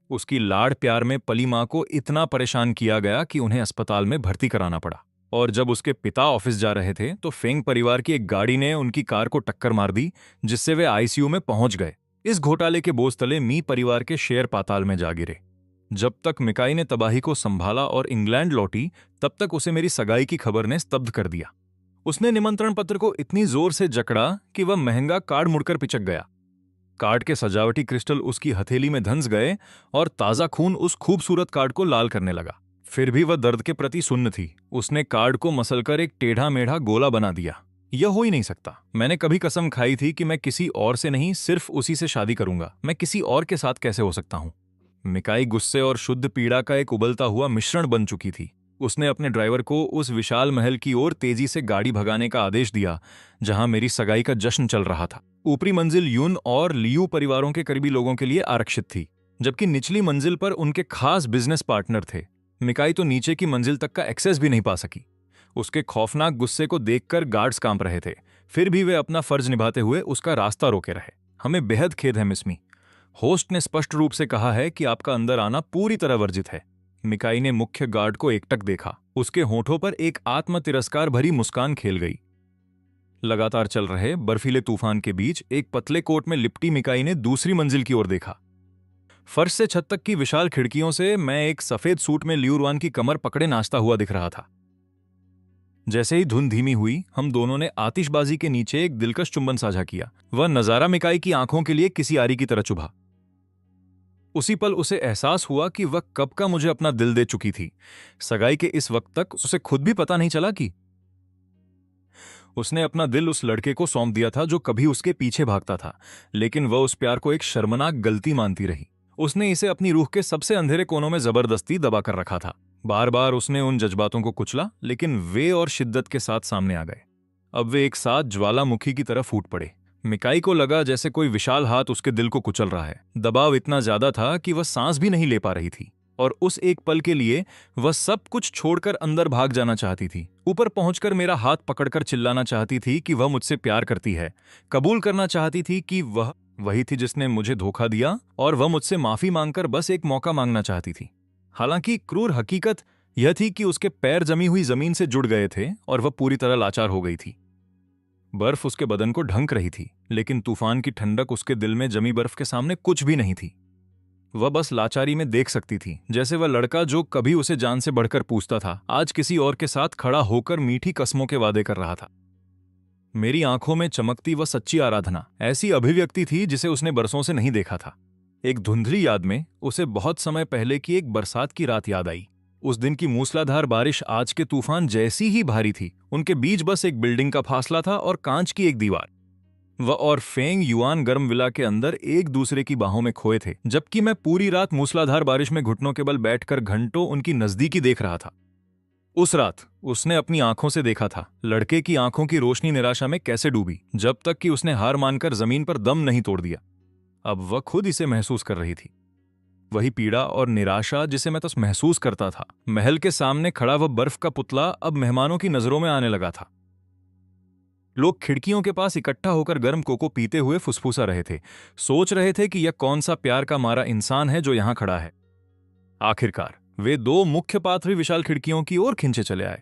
S1: उसकी लाड़ प्यार में पली माँ को इतना परेशान किया गया कि उन्हें अस्पताल में भर्ती कराना पड़ा। और जब उसके पिता ऑफिस जा रहे थे तो फेंग परिवार की एक गाड़ी ने उनकी कार को टक्कर मार दी, जिससे वे आईसीयू में पहुंच गए। इस घोटाले के बोझ तले मी परिवार के शेयर पाताल में जा गिरे। जब तक मिकाई ने तबाही को संभाला और इंग्लैंड लौटी, तब तक उसे मेरी सगाई की खबर ने स्तब्ध कर दिया। उसने निमंत्रण पत्र को इतनी जोर से जकड़ा कि वह महंगा कार्ड मुड़कर पिचक गया। कार्ड के सजावटी क्रिस्टल उसकी हथेली में धंस गए और ताजा खून उस खूबसूरत कार्ड को लाल करने लगा। फिर भी वह दर्द के प्रति सुन्न थी। उसने कार्ड को मसलकर एक टेढ़ा मेढ़ा गोला बना दिया। यह हो ही नहीं सकता। मैंने कभी कसम खाई थी कि मैं किसी और से नहीं, सिर्फ उसी से शादी करूंगा। मैं किसी और के साथ कैसे हो सकता हूं? मिकाई गुस्से और शुद्ध पीड़ा का एक उबलता हुआ मिश्रण बन चुकी थी। उसने अपने ड्राइवर को उस विशाल महल की ओर तेजी से गाड़ी भगाने का आदेश दिया जहां मेरी सगाई का जश्न चल रहा था। ऊपरी मंजिल यून और लियू परिवारों के करीबी लोगों के लिए आरक्षित थी, जबकि निचली मंजिल पर उनके खास बिजनेस पार्टनर थे। मिकाई तो नीचे की मंजिल तक का एक्सेस भी नहीं पा सकी। उसके खौफनाक गुस्से को देखकर गार्ड्स कांप रहे थे, फिर भी वे अपना फर्ज निभाते हुए उसका रास्ता रोके रहे। हमें बेहद खेद है मिस मी, होस्ट ने स्पष्ट रूप से कहा है कि आपका अंदर आना पूरी तरह वर्जित है। मिकाई ने मुख्य गार्ड को एकटक देखा। उसके होठों पर एक आत्म तिरस्कार भरी मुस्कान खेल गई। लगातार चल रहे बर्फीले तूफान के बीच एक पतले कोट में लिपटी मिकाई ने दूसरी मंजिल की ओर देखा। फर्श से छत तक की विशाल खिड़कियों से मैं एक सफेद सूट में लियूरवान की कमर पकड़े नाचता हुआ दिख रहा था। जैसे ही धुन धीमी हुई, हम दोनों ने आतिशबाजी के नीचे एक दिलकश चुंबन साझा किया। वह नजारा मिकाई की आंखों के लिए किसी आरी की तरह चुभा। उसी पल उसे एहसास हुआ कि वह कब का मुझे अपना दिल दे चुकी थी। सगाई के इस वक्त तक उसे खुद भी पता नहीं चला कि उसने अपना दिल उस लड़के को सौंप दिया था जो कभी उसके पीछे भागता था, लेकिन वह उस प्यार को एक शर्मनाक गलती मानती रही। उसने इसे अपनी रूह के सबसे अंधेरे कोनों में जबरदस्ती दबा कर रखा था। बार बार उसने उन जज्बातों को कुचला, लेकिन वे और शिद्दत के साथ सामने आ गए। अब वे एक साथ ज्वालामुखी की तरह फूट पड़े। मिकाई को लगा जैसे कोई विशाल हाथ उसके दिल को कुचल रहा है। दबाव इतना ज्यादा था कि वह सांस भी नहीं ले पा रही थी, और उस एक पल के लिए वह सब कुछ छोड़कर अंदर भाग जाना चाहती थी। ऊपर पहुंचकर मेरा हाथ पकड़कर चिल्लाना चाहती थी कि वह मुझसे प्यार करती है, कबूल करना चाहती थी कि वह वही थी जिसने मुझे धोखा दिया, और वह मुझसे माफी मांगकर बस एक मौका मांगना चाहती थी। हालांकि क्रूर हकीकत यह थी कि उसके पैर जमी हुई जमीन से जुड़ गए थे और वह पूरी तरह लाचार हो गई थी। बर्फ उसके बदन को ढंक रही थी, लेकिन तूफान की ठंडक उसके दिल में जमी बर्फ के सामने कुछ भी नहीं थी। वह बस लाचारी में देख सकती थी, जैसे वह लड़का जो कभी उसे जान से बढ़कर पूछता था, आज किसी और के साथ खड़ा होकर मीठी कस्मों के वादे कर रहा था। मेरी आंखों में चमकती वह सच्ची आराधना ऐसी अभिव्यक्ति थी जिसे उसने बरसों से नहीं देखा था। एक धुंधली याद में उसे बहुत समय पहले की एक बरसात की रात याद आई। उस दिन की मूसलाधार बारिश आज के तूफान जैसी ही भारी थी। उनके बीच बस एक बिल्डिंग का फासला था और कांच की एक दीवार। वह और फेंग युआन गर्म विला के अंदर एक दूसरे की बाहों में खोए थे, जबकि मैं पूरी रात मूसलाधार बारिश में घुटनों के बल बैठकर घंटों उनकी नजदीकी देख रहा था। उस रात उसने अपनी आंखों से देखा था लड़के की आंखों की रोशनी निराशा में कैसे डूबी, जब तक कि उसने हार मानकर जमीन पर दम नहीं तोड़ दिया। अब वह खुद इसे महसूस कर रही थी, वही पीड़ा और निराशा जिसे मैं तो महसूस करता था। महल के सामने खड़ा वह बर्फ का पुतला अब मेहमानों की नजरों में आने लगा था। लोग खिड़कियों के पास इकट्ठा होकर गर्म कोको पीते हुए फुसफुसा रहे थे, सोच रहे थे कि यह कौन सा प्यार का मारा इंसान है जो यहां खड़ा है। आखिरकार वे दो मुख्य पात्र भी विशाल खिड़कियों की ओर खिंचे चले आए।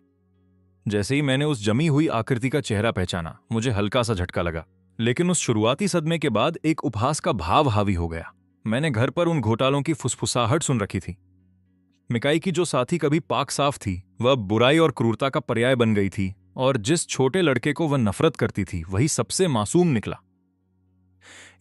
S1: जैसे ही मैंने उस जमी हुई आकृति का चेहरा पहचाना, मुझे हल्का सा झटका लगा, लेकिन उस शुरुआती सदमे के बाद एक उपहास का भाव हावी हो गया। मैंने घर पर उन घोटालों की फुसफुसाहट सुन रखी थी। मिकाई की जो साथी कभी पाक साफ थी, वह बुराई और क्रूरता का पर्याय बन गई थी, और जिस छोटे लड़के को वह नफरत करती थी वही सबसे मासूम निकला।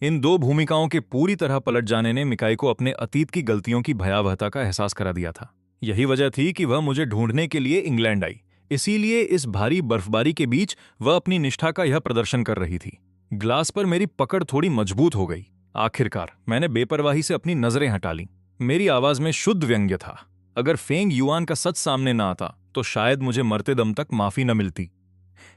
S1: इन दो भूमिकाओं के पूरी तरह पलट जाने ने मिकाई को अपने अतीत की गलतियों की भयावहता का एहसास करा दिया था। यही वजह थी कि वह मुझे ढूंढने के लिए इंग्लैंड आई। इसीलिए इस भारी बर्फबारी के बीच वह अपनी निष्ठा का यह प्रदर्शन कर रही थी। ग्लास पर मेरी पकड़ थोड़ी मजबूत हो गई। आखिरकार मैंने बेपरवाही से अपनी नजरें हटा लीं। मेरी आवाज में शुद्ध व्यंग्य था। अगर फेंग युआन का सच सामने न आता तो शायद मुझे मरते दम तक माफी न मिलती।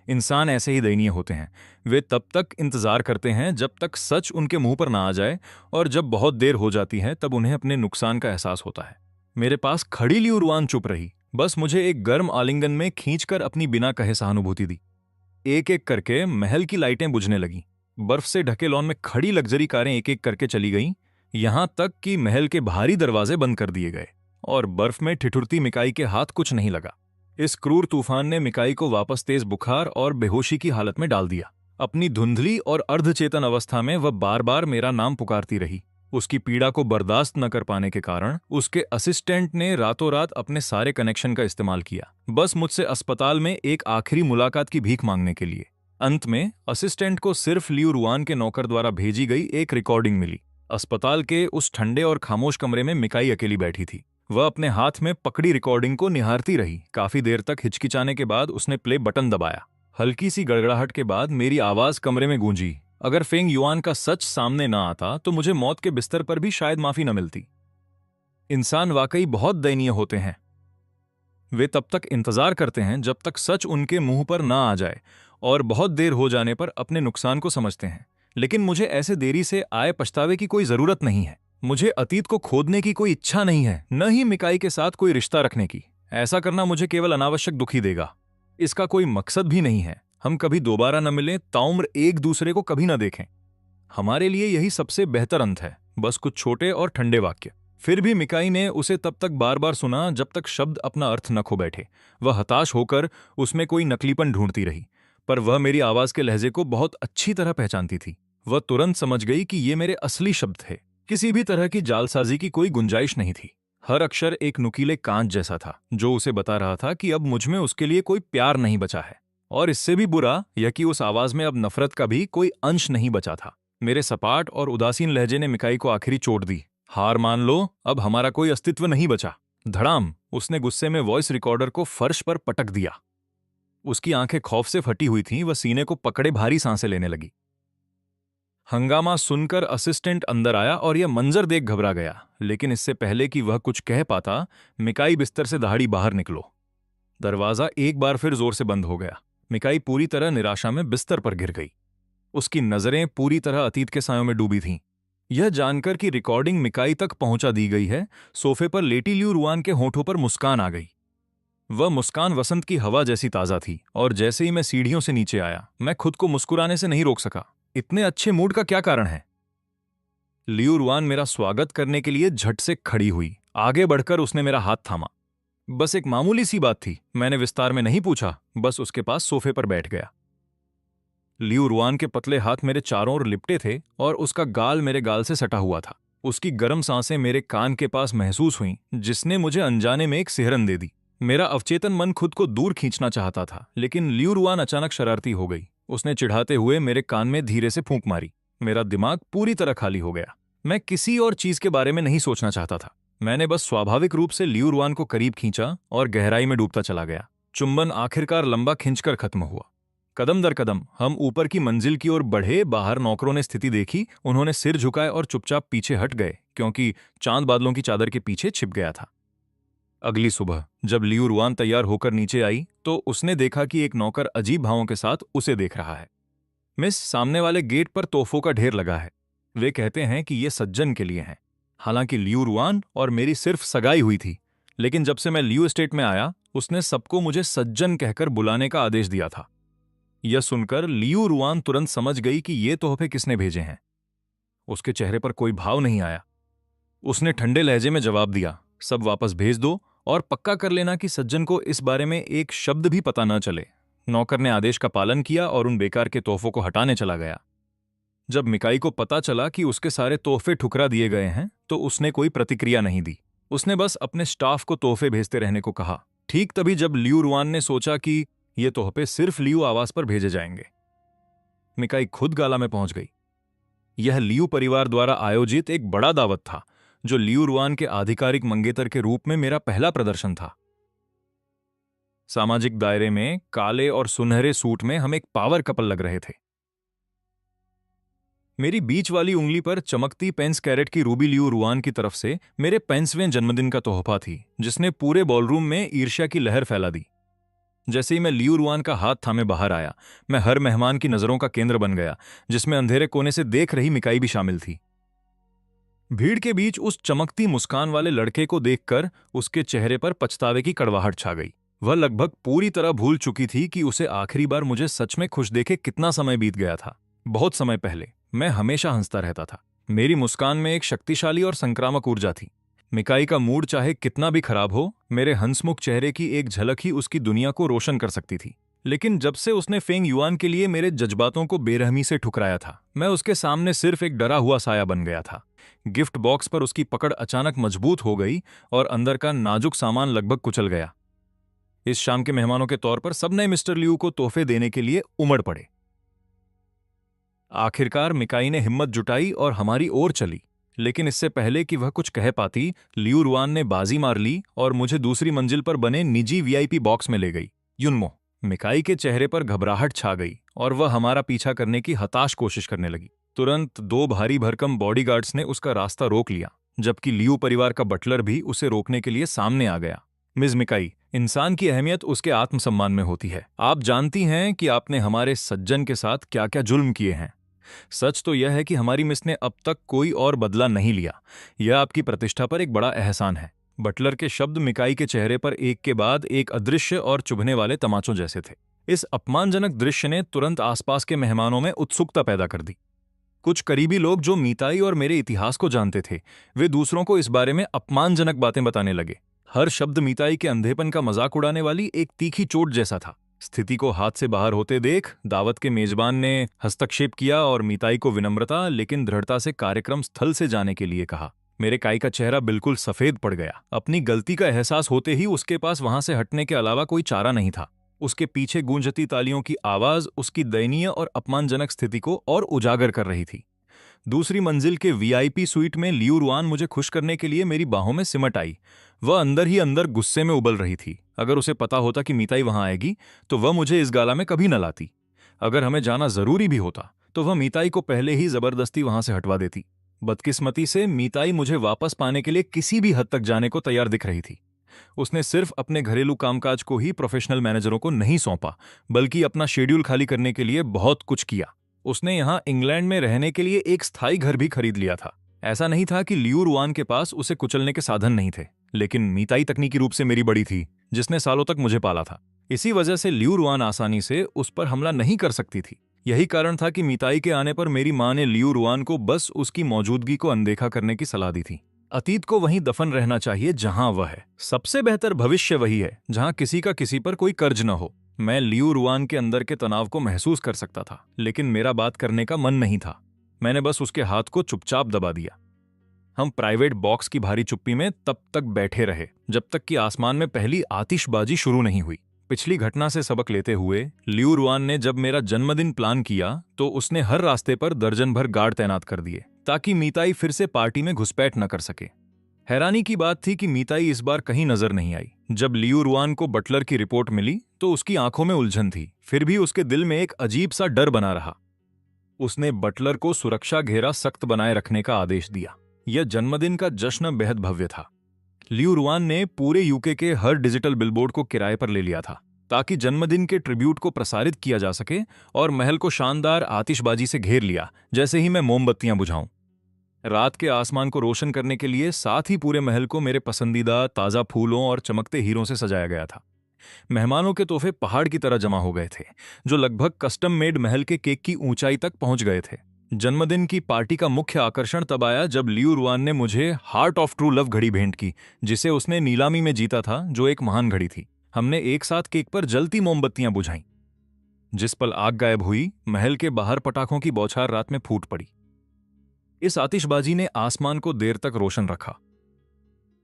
S1: इंसान ऐसे ही दयनीय होते हैं। वे तब तक इंतजार करते हैं जब तक सच उनके मुंह पर ना आ जाए, और जब बहुत देर हो जाती है तब उन्हें अपने नुकसान का एहसास होता है। मेरे पास खड़ी लियूरवान चुप रही, बस मुझे एक गर्म आलिंगन में खींचकर अपनी बिना कहे सहानुभूति दी। एक एक करके महल की लाइटें बुझने लगीं। बर्फ से ढके लॉन में खड़ी लग्जरी कारें एक एक करके चली गईं। यहां तक कि महल के बाहरी दरवाजे बंद कर दिए गए और बर्फ में ठिठुरती मिकाई के हाथ कुछ नहीं लगा। इस क्रूर तूफान ने मिकाई को वापस तेज बुखार और बेहोशी की हालत में डाल दिया। अपनी धुंधली और अर्धचेतन अवस्था में वह बार बार मेरा नाम पुकारती रही। उसकी पीड़ा को बर्दाश्त न कर पाने के कारण उसके असिस्टेंट ने रातों रात अपने सारे कनेक्शन का इस्तेमाल किया, बस मुझसे अस्पताल में एक आखिरी मुलाकात की भीख मांगने के लिए। अंत में असिस्टेंट को सिर्फ लियू रुआन के नौकर द्वारा भेजी गई एक रिकॉर्डिंग मिली। अस्पताल के उस ठंडे और खामोश कमरे में मिकाई अकेली बैठी थी। वह अपने हाथ में पकड़ी रिकॉर्डिंग को निहारती रही। काफी देर तक हिचकिचाने के बाद उसने प्ले बटन दबाया। हल्की सी गड़गड़ाहट के बाद मेरी आवाज कमरे में गूंजी। अगर फेंग युआन का सच सामने न आता तो मुझे मौत के बिस्तर पर भी शायद माफी न मिलती। इंसान वाकई बहुत दयनीय होते हैं। वे तब तक इंतजार करते हैं जब तक सच उनके मुंह पर ना आ जाए और बहुत देर हो जाने पर अपने नुकसान को समझते हैं। लेकिन मुझे ऐसे देरी से आए पछतावे की कोई जरूरत नहीं है। मुझे अतीत को खोदने की कोई इच्छा नहीं है, न ही मिकाई के साथ कोई रिश्ता रखने की। ऐसा करना मुझे केवल अनावश्यक दुखी देगा। इसका कोई मकसद भी नहीं है। हम कभी दोबारा न मिलें, ताउम्र एक दूसरे को कभी न देखें। हमारे लिए यही सबसे बेहतर अंत है, बस कुछ छोटे और ठंडे वाक्य। फिर भी मिकाई ने उसे तब तक बार बार सुना जब तक शब्द अपना अर्थ न खो बैठे। वह हताश होकर उसमें कोई नकलीपन ढूंढती रही, पर वह मेरी आवाज के लहजे को बहुत अच्छी तरह पहचानती थी। वह तुरंत समझ गई कि ये मेरे असली शब्द थे। किसी भी तरह की जालसाजी की कोई गुंजाइश नहीं थी। हर अक्षर एक नुकीले कांच जैसा था जो उसे बता रहा था कि अब मुझमें उसके लिए कोई प्यार नहीं बचा है। और इससे भी बुरा यह कि उस आवाज में अब नफरत का भी कोई अंश नहीं बचा था। मेरे सपाट और उदासीन लहजे ने मिकाई को आखिरी चोट दी। हार मान लो, अब हमारा कोई अस्तित्व नहीं बचा। धड़ाम, उसने गुस्से में वॉइस रिकॉर्डर को फर्श पर पटक दिया। उसकी आंखें खौफ से फटी हुई थीं। वह सीने को पकड़े भारी सांसें लेने लगी। हंगामा सुनकर असिस्टेंट अंदर आया और यह मंजर देख घबरा गया। लेकिन इससे पहले कि वह कुछ कह पाता, मिकाई बिस्तर से दहाड़ी बाहर निकलो। दरवाजा एक बार फिर जोर से बंद हो गया। मिकाई पूरी तरह निराशा में बिस्तर पर गिर गई। उसकी नजरें पूरी तरह अतीत के सायों में डूबी थीं। यह जानकर कि रिकॉर्डिंग मिकाई तक पहुंचा दी गई है, सोफे पर लेटी लियू रुआन के होठों पर मुस्कान आ गई। वह मुस्कान वसंत की हवा जैसी ताजा थी और जैसे ही मैं सीढ़ियों से नीचे आया, मैं खुद को मुस्कुराने से नहीं रोक सका। इतने अच्छे मूड का क्या कारण है? लियू रुआन मेरा स्वागत करने के लिए झट से खड़ी हुई। आगे बढ़कर उसने मेरा हाथ थामा। बस एक मामूली सी बात थी। मैंने विस्तार में नहीं पूछा, बस उसके पास सोफे पर बैठ गया। लियू रुआन के पतले हाथ मेरे चारों ओर लिपटे थे और उसका गाल मेरे गाल से सटा हुआ था। उसकी गर्म सांसें मेरे कान के पास महसूस हुईं, जिसने मुझे अनजाने में एक सिहरन दे दी। मेरा अवचेतन मन खुद को दूर खींचना चाहता था, लेकिन लियू रुआन अचानक शरारती हो गई। उसने चिढ़ाते हुए मेरे कान में धीरे से फूंक मारी। मेरा दिमाग पूरी तरह खाली हो गया। मैं किसी और चीज के बारे में नहीं सोचना चाहता था। मैंने बस स्वाभाविक रूप से लियू रुआन को करीब खींचा और गहराई में डूबता चला गया। चुंबन आखिरकार लंबा खिंचकर खत्म हुआ। कदम दर कदम हम ऊपर की मंजिल की ओर बढ़े। बाहर नौकरों ने स्थिति देखी। उन्होंने सिर झुकाए और चुपचाप पीछे हट गए, क्योंकि चांद बादलों की चादर के पीछे छिप गया था। अगली सुबह जब लियू रुआन तैयार होकर नीचे आई तो उसने देखा कि एक नौकर अजीब भावों के साथ उसे देख रहा है। मिस, सामने वाले गेट पर तोहफों का ढेर लगा है। वे कहते हैं कि ये सज्जन के लिए हैं। हालांकि लियू रुआन और मेरी सिर्फ सगाई हुई थी, लेकिन जब से मैं लियू एस्टेट में आया, उसने सबको मुझे सज्जन कहकर बुलाने का आदेश दिया था। यह सुनकर लियू रुआन तुरंत समझ गई कि ये तोहफे किसने भेजे हैं। उसके चेहरे पर कोई भाव नहीं आया। उसने ठंडे लहजे में जवाब दिया, सब वापस भेज दो और पक्का कर लेना कि सज्जन को इस बारे में एक शब्द भी पता न चले। नौकर ने आदेश का पालन किया और उन बेकार के तोहफों को हटाने चला गया। जब मिकाई को पता चला कि उसके सारे तोहफे ठुकरा दिए गए हैं तो उसने कोई प्रतिक्रिया नहीं दी। उसने बस अपने स्टाफ को तोहफे भेजते रहने को कहा। ठीक तभी जब लियू रुआन ने सोचा कि ये तोहफे सिर्फ लियू आवास पर भेजे जाएंगे, मिकाई खुद गाला में पहुंच गई। यह लियू परिवार द्वारा आयोजित एक बड़ा दावत था, जो लियू रुआन के आधिकारिक मंगेतर के रूप में मेरा पहला प्रदर्शन था। सामाजिक दायरे में काले और सुनहरे सूट में हम एक पावर कपल लग रहे थे। मेरी बीच वाली उंगली पर चमकती पेंस कैरेट की रूबी लियू रुआन की तरफ से मेरे 35वें जन्मदिन का तोहफा थी, जिसने पूरे बॉलरूम में ईर्ष्या की लहर फैला दी। जैसे ही मैं लियू रुआन का हाथ थामे बाहर आया, मैं हर मेहमान की नजरों का केंद्र बन गया, जिसमें अंधेरे कोने से देख रही मिकाई भी शामिल थी। भीड़ के बीच उस चमकती मुस्कान वाले लड़के को देखकर उसके चेहरे पर पछतावे की कड़वाहट छा गई। वह लगभग पूरी तरह भूल चुकी थी कि उसे आखिरी बार मुझे सच में खुश देखे कितना समय बीत गया था। बहुत समय पहले मैं हमेशा हंसता रहता था, मेरी मुस्कान में एक शक्तिशाली और संक्रामक ऊर्जा थी। मिकाई का मूड चाहे कितना भी खराब हो, मेरे हंसमुख चेहरे की एक झलक ही उसकी दुनिया को रोशन कर सकती थी। लेकिन जब से उसने फेंग युआन के लिए मेरे जज्बातों को बेरहमी से ठुकराया था, मैं उसके सामने सिर्फ एक डरा हुआ साया बन गया था। गिफ्ट बॉक्स पर उसकी पकड़ अचानक मजबूत हो गई और अंदर का नाजुक सामान लगभग कुचल गया। इस शाम के मेहमानों के तौर पर सबने मिस्टर लियू को तोहफे देने के लिए उमड़ पड़े। आखिरकार मिकाई ने हिम्मत जुटाई और हमारी ओर चली, लेकिन इससे पहले कि वह कुछ कह पाती, लियू रुआन ने बाजी मार ली और मुझे दूसरी मंजिल पर बने निजी वीआईपी बॉक्स में ले गई। युनमो, मिकाई के चेहरे पर घबराहट छा गई और वह हमारा पीछा करने की हताश कोशिश करने लगी। तुरंत दो भारी भरकम बॉडीगार्ड्स ने उसका रास्ता रोक लिया, जबकि लियू परिवार का बटलर भी उसे रोकने के लिए सामने आ गया। मिस मिकाई, इंसान की अहमियत उसके आत्मसम्मान में होती है। आप जानती हैं कि आपने हमारे सज्जन के साथ क्या क्या जुल्म किए हैं। सच तो यह है कि हमारी मिस ने अब तक कोई और बदला नहीं लिया। यह आपकी प्रतिष्ठा पर एक बड़ा एहसान है। बटलर के शब्द मिकाई के चेहरे पर एक के बाद एक अदृश्य और चुभने वाले तमाचों जैसे थे। इस अपमानजनक दृश्य ने तुरंत आसपास के मेहमानों में उत्सुकता पैदा कर दी। कुछ करीबी लोग जो मीताई और मेरे इतिहास को जानते थे, वे दूसरों को इस बारे में अपमानजनक बातें बताने लगे। हर शब्द मीताई के अंधेपन का मजाक उड़ाने वाली एक तीखी चोट जैसा था। स्थिति को हाथ से बाहर होते देख दावत के मेजबान ने हस्तक्षेप किया और मीताई को विनम्रता लेकिन दृढ़ता से कार्यक्रम स्थल से जाने के लिए कहा। मेरे काई का चेहरा बिल्कुल सफेद पड़ गया। अपनी गलती का एहसास होते ही उसके पास वहां से हटने के अलावा कोई चारा नहीं था। उसके पीछे गूंजती तालियों की आवाज उसकी दयनीय और अपमानजनक स्थिति को और उजागर कर रही थी। दूसरी मंजिल के वीआईपी स्वीट में लियू रुआन मुझे खुश करने के लिए मेरी बाहों में सिमट आई। वह अंदर ही अंदर गुस्से में उबल रही थी। अगर उसे पता होता कि मीताई वहां आएगी तो वह मुझे इस गाला में कभी न लाती। अगर हमें जाना जरूरी भी होता तो वह मीताई को पहले ही जबरदस्ती वहां से हटवा देती। बदकिस्मती से मीताई मुझे वापस पाने के लिए किसी भी हद तक जाने को तैयार दिख रही थी। उसने सिर्फ अपने घरेलू कामकाज को ही प्रोफेशनल मैनेजरों को नहीं सौंपा, बल्कि अपना शेड्यूल खाली करने के लिए बहुत कुछ किया। उसने यहाँ इंग्लैंड में रहने के लिए एक स्थायी घर भी खरीद लिया था। ऐसा नहीं था कि लियू रुआन के पास उसे कुचलने के साधन नहीं थे, लेकिन मीताई तकनीकी रूप से मेरी बड़ी थी, जिसने सालों तक मुझे पाला था। इसी वजह से लियू रुआन आसानी से उस पर हमला नहीं कर सकती थी। यही कारण था कि मीताई के आने पर मेरी मां ने लियू रुआन को बस उसकी मौजूदगी को अनदेखा करने की सलाह दी थी। अतीत को वहीं दफन रहना चाहिए जहां वह है। सबसे बेहतर भविष्य वही है जहां किसी का किसी पर कोई कर्ज न हो। मैं लियू रुआन के अंदर के तनाव को महसूस कर सकता था, लेकिन मेरा बात करने का मन नहीं था। मैंने बस उसके हाथ को चुपचाप दबा दिया। हम प्राइवेट बॉक्स की भारी चुप्पी में तब तक बैठे रहे जब तक कि आसमान में पहली आतिशबाजी शुरू नहीं हुई। पिछली घटना से सबक लेते हुए लियू रुआन ने जब मेरा जन्मदिन प्लान किया तो उसने हर रास्ते पर दर्जन भर गार्ड तैनात कर दिए ताकि मीताई फिर से पार्टी में घुसपैठ न कर सके। हैरानी की बात थी कि मीताई इस बार कहीं नजर नहीं आई। जब लियू रुआन को बटलर की रिपोर्ट मिली तो उसकी आंखों में उलझन थी, फिर भी उसके दिल में एक अजीब सा डर बना रहा। उसने बटलर को सुरक्षा घेरा सख्त बनाए रखने का आदेश दिया। यह जन्मदिन का जश्न बेहद भव्य था। लियू रुआन ने पूरे यूके के हर डिजिटल बिलबोर्ड को किराए पर ले लिया था ताकि जन्मदिन के ट्रिब्यूट को प्रसारित किया जा सके, और महल को शानदार आतिशबाजी से घेर लिया जैसे ही मैं मोमबत्तियां बुझाऊं। रात के आसमान को रोशन करने के लिए साथ ही पूरे महल को मेरे पसंदीदा ताज़ा फूलों और चमकते हीरों से सजाया गया था। मेहमानों के तोहफे पहाड़ की तरह जमा हो गए थे, जो लगभग कस्टम मेड महल के केक की ऊंचाई तक पहुंच गए थे। जन्मदिन की पार्टी का मुख्य आकर्षण तब आया जब लियू रुआन ने मुझे हार्ट ऑफ ट्रू लव घड़ी भेंट की, जिसे उसने नीलामी में जीता था, जो एक महान घड़ी थी। हमने एक साथ केक पर जलती मोमबत्तियां बुझाईं। जिस पल आग गायब हुई, महल के बाहर पटाखों की बौछार रात में फूट पड़ी। इस आतिशबाजी ने आसमान को देर तक रोशन रखा।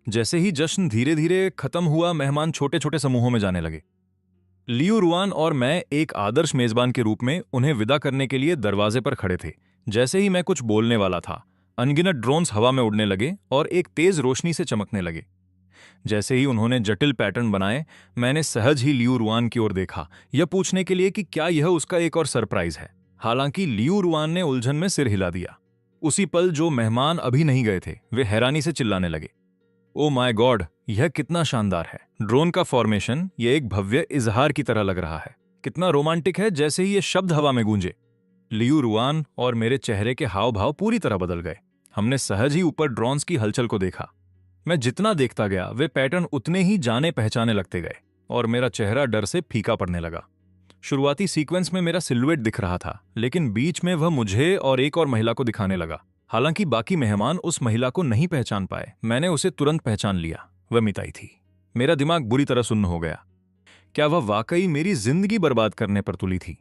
S1: जैसे ही जश्न धीरे धीरे खत्म हुआ, मेहमान छोटे छोटे समूहों में जाने लगे। लियू रुआन और मैं एक आदर्श मेजबान के रूप में उन्हें विदा करने के लिए दरवाजे पर खड़े थे। जैसे ही मैं कुछ बोलने वाला था, अनगिनत ड्रोन्स हवा में उड़ने लगे और एक तेज रोशनी से चमकने लगे। जैसे ही उन्होंने जटिल पैटर्न बनाए, मैंने सहज ही लियू रुआन की ओर देखा, यह पूछने के लिए कि क्या यह उसका एक और सरप्राइज है। हालांकि लियू रुआन ने उलझन में सिर हिला दिया। उसी पल जो मेहमान अभी नहीं गए थे, वे हैरानी से चिल्लाने लगे, ओ माय गॉड, यह कितना शानदार है। ड्रोन का फॉर्मेशन यह एक भव्य इजहार की तरह लग रहा है। कितना रोमांटिक है। जैसे ही ये शब्द हवा में गूंजे, लियू रुआन और मेरे चेहरे के हाव भाव पूरी तरह बदल गए। हमने सहज ही ऊपर ड्रोन्स की हलचल को देखा। मैं जितना देखता गया, वे पैटर्न उतने ही जाने पहचाने लगते गए और मेरा चेहरा डर से फीका पड़ने लगा। शुरुआती सीक्वेंस में मेरा सिलुएट दिख रहा था, लेकिन बीच में वह मुझे और एक और महिला को दिखाने लगा। हालांकि बाकी मेहमान उस महिला को नहीं पहचान पाए, मैंने उसे तुरंत पहचान लिया। वह मिताई थी। मेरा दिमाग बुरी तरह सुन्न हो गया। क्या वह वाकई मेरी जिंदगी बर्बाद करने पर तुली थी?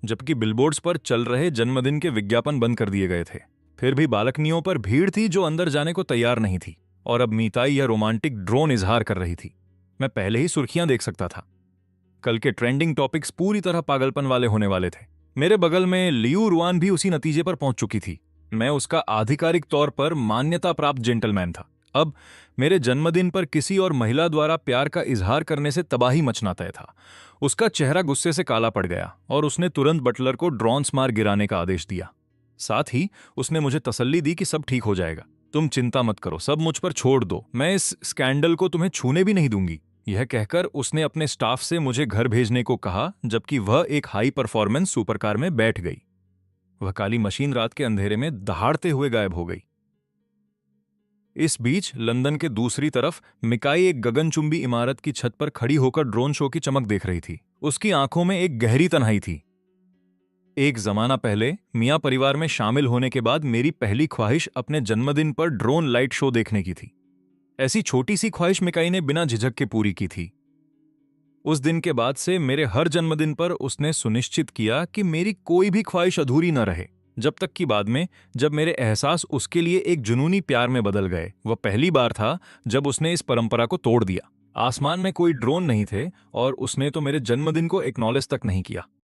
S1: जबकि बिलबोर्ड्स पर चल रहे जन्मदिन के विज्ञापन बंद कर दिए गए थे। फिर भी बालकनियों पर भीड़ थी जो अंदर जाने को तैयार नहीं थी, और अब मीताई यह रोमांटिक ड्रोन इजहार कर रही थी। मैं पहले ही सुर्खियां देख सकता था। कल के ट्रेंडिंग टॉपिक्स पूरी तरह पागलपन वाले होने वाले थे। मेरे बगल में लियू रुआन भी उसी नतीजे पर पहुंच चुकी थी। मैं उसका आधिकारिक तौर पर मान्यता प्राप्त जेंटलमैन था। अब मेरे जन्मदिन पर किसी और महिला द्वारा प्यार का इजहार करने से तबाही मचना तय था। उसका चेहरा गुस्से से काला पड़ गया और उसने तुरंत बटलर को ड्रॉन्स मार गिराने का आदेश दिया। साथ ही उसने मुझे तसल्ली दी कि सब ठीक हो जाएगा। तुम चिंता मत करो, सब मुझ पर छोड़ दो, मैं इस स्कैंडल को तुम्हें छूने भी नहीं दूंगी। यह कहकर उसने अपने स्टाफ से मुझे घर भेजने को कहा, जबकि वह एक हाई परफॉर्मेंस सुपरकार में बैठ गई। वह काली मशीन रात के अंधेरे में दहाड़ते हुए गायब हो गई। इस बीच लंदन के दूसरी तरफ मिकाई एक गगनचुंबी इमारत की छत पर खड़ी होकर ड्रोन शो की चमक देख रही थी। उसकी आंखों में एक गहरी तन्हाई थी। एक जमाना पहले मियां परिवार में शामिल होने के बाद मेरी पहली ख्वाहिश अपने जन्मदिन पर ड्रोन लाइट शो देखने की थी। ऐसी छोटी सी ख्वाहिश मिकाई ने बिना झिझक के पूरी की थी। उस दिन के बाद से मेरे हर जन्मदिन पर उसने सुनिश्चित किया कि मेरी कोई भी ख्वाहिश अधूरी न रहे। जब तक कि बाद में, जब मेरे एहसास उसके लिए एक जुनूनी प्यार में बदल गए, वह पहली बार था जब उसने इस परंपरा को तोड़ दिया। आसमान में कोई ड्रोन नहीं थे और उसने तो मेरे जन्मदिन को एक्नॉलेज तक नहीं किया।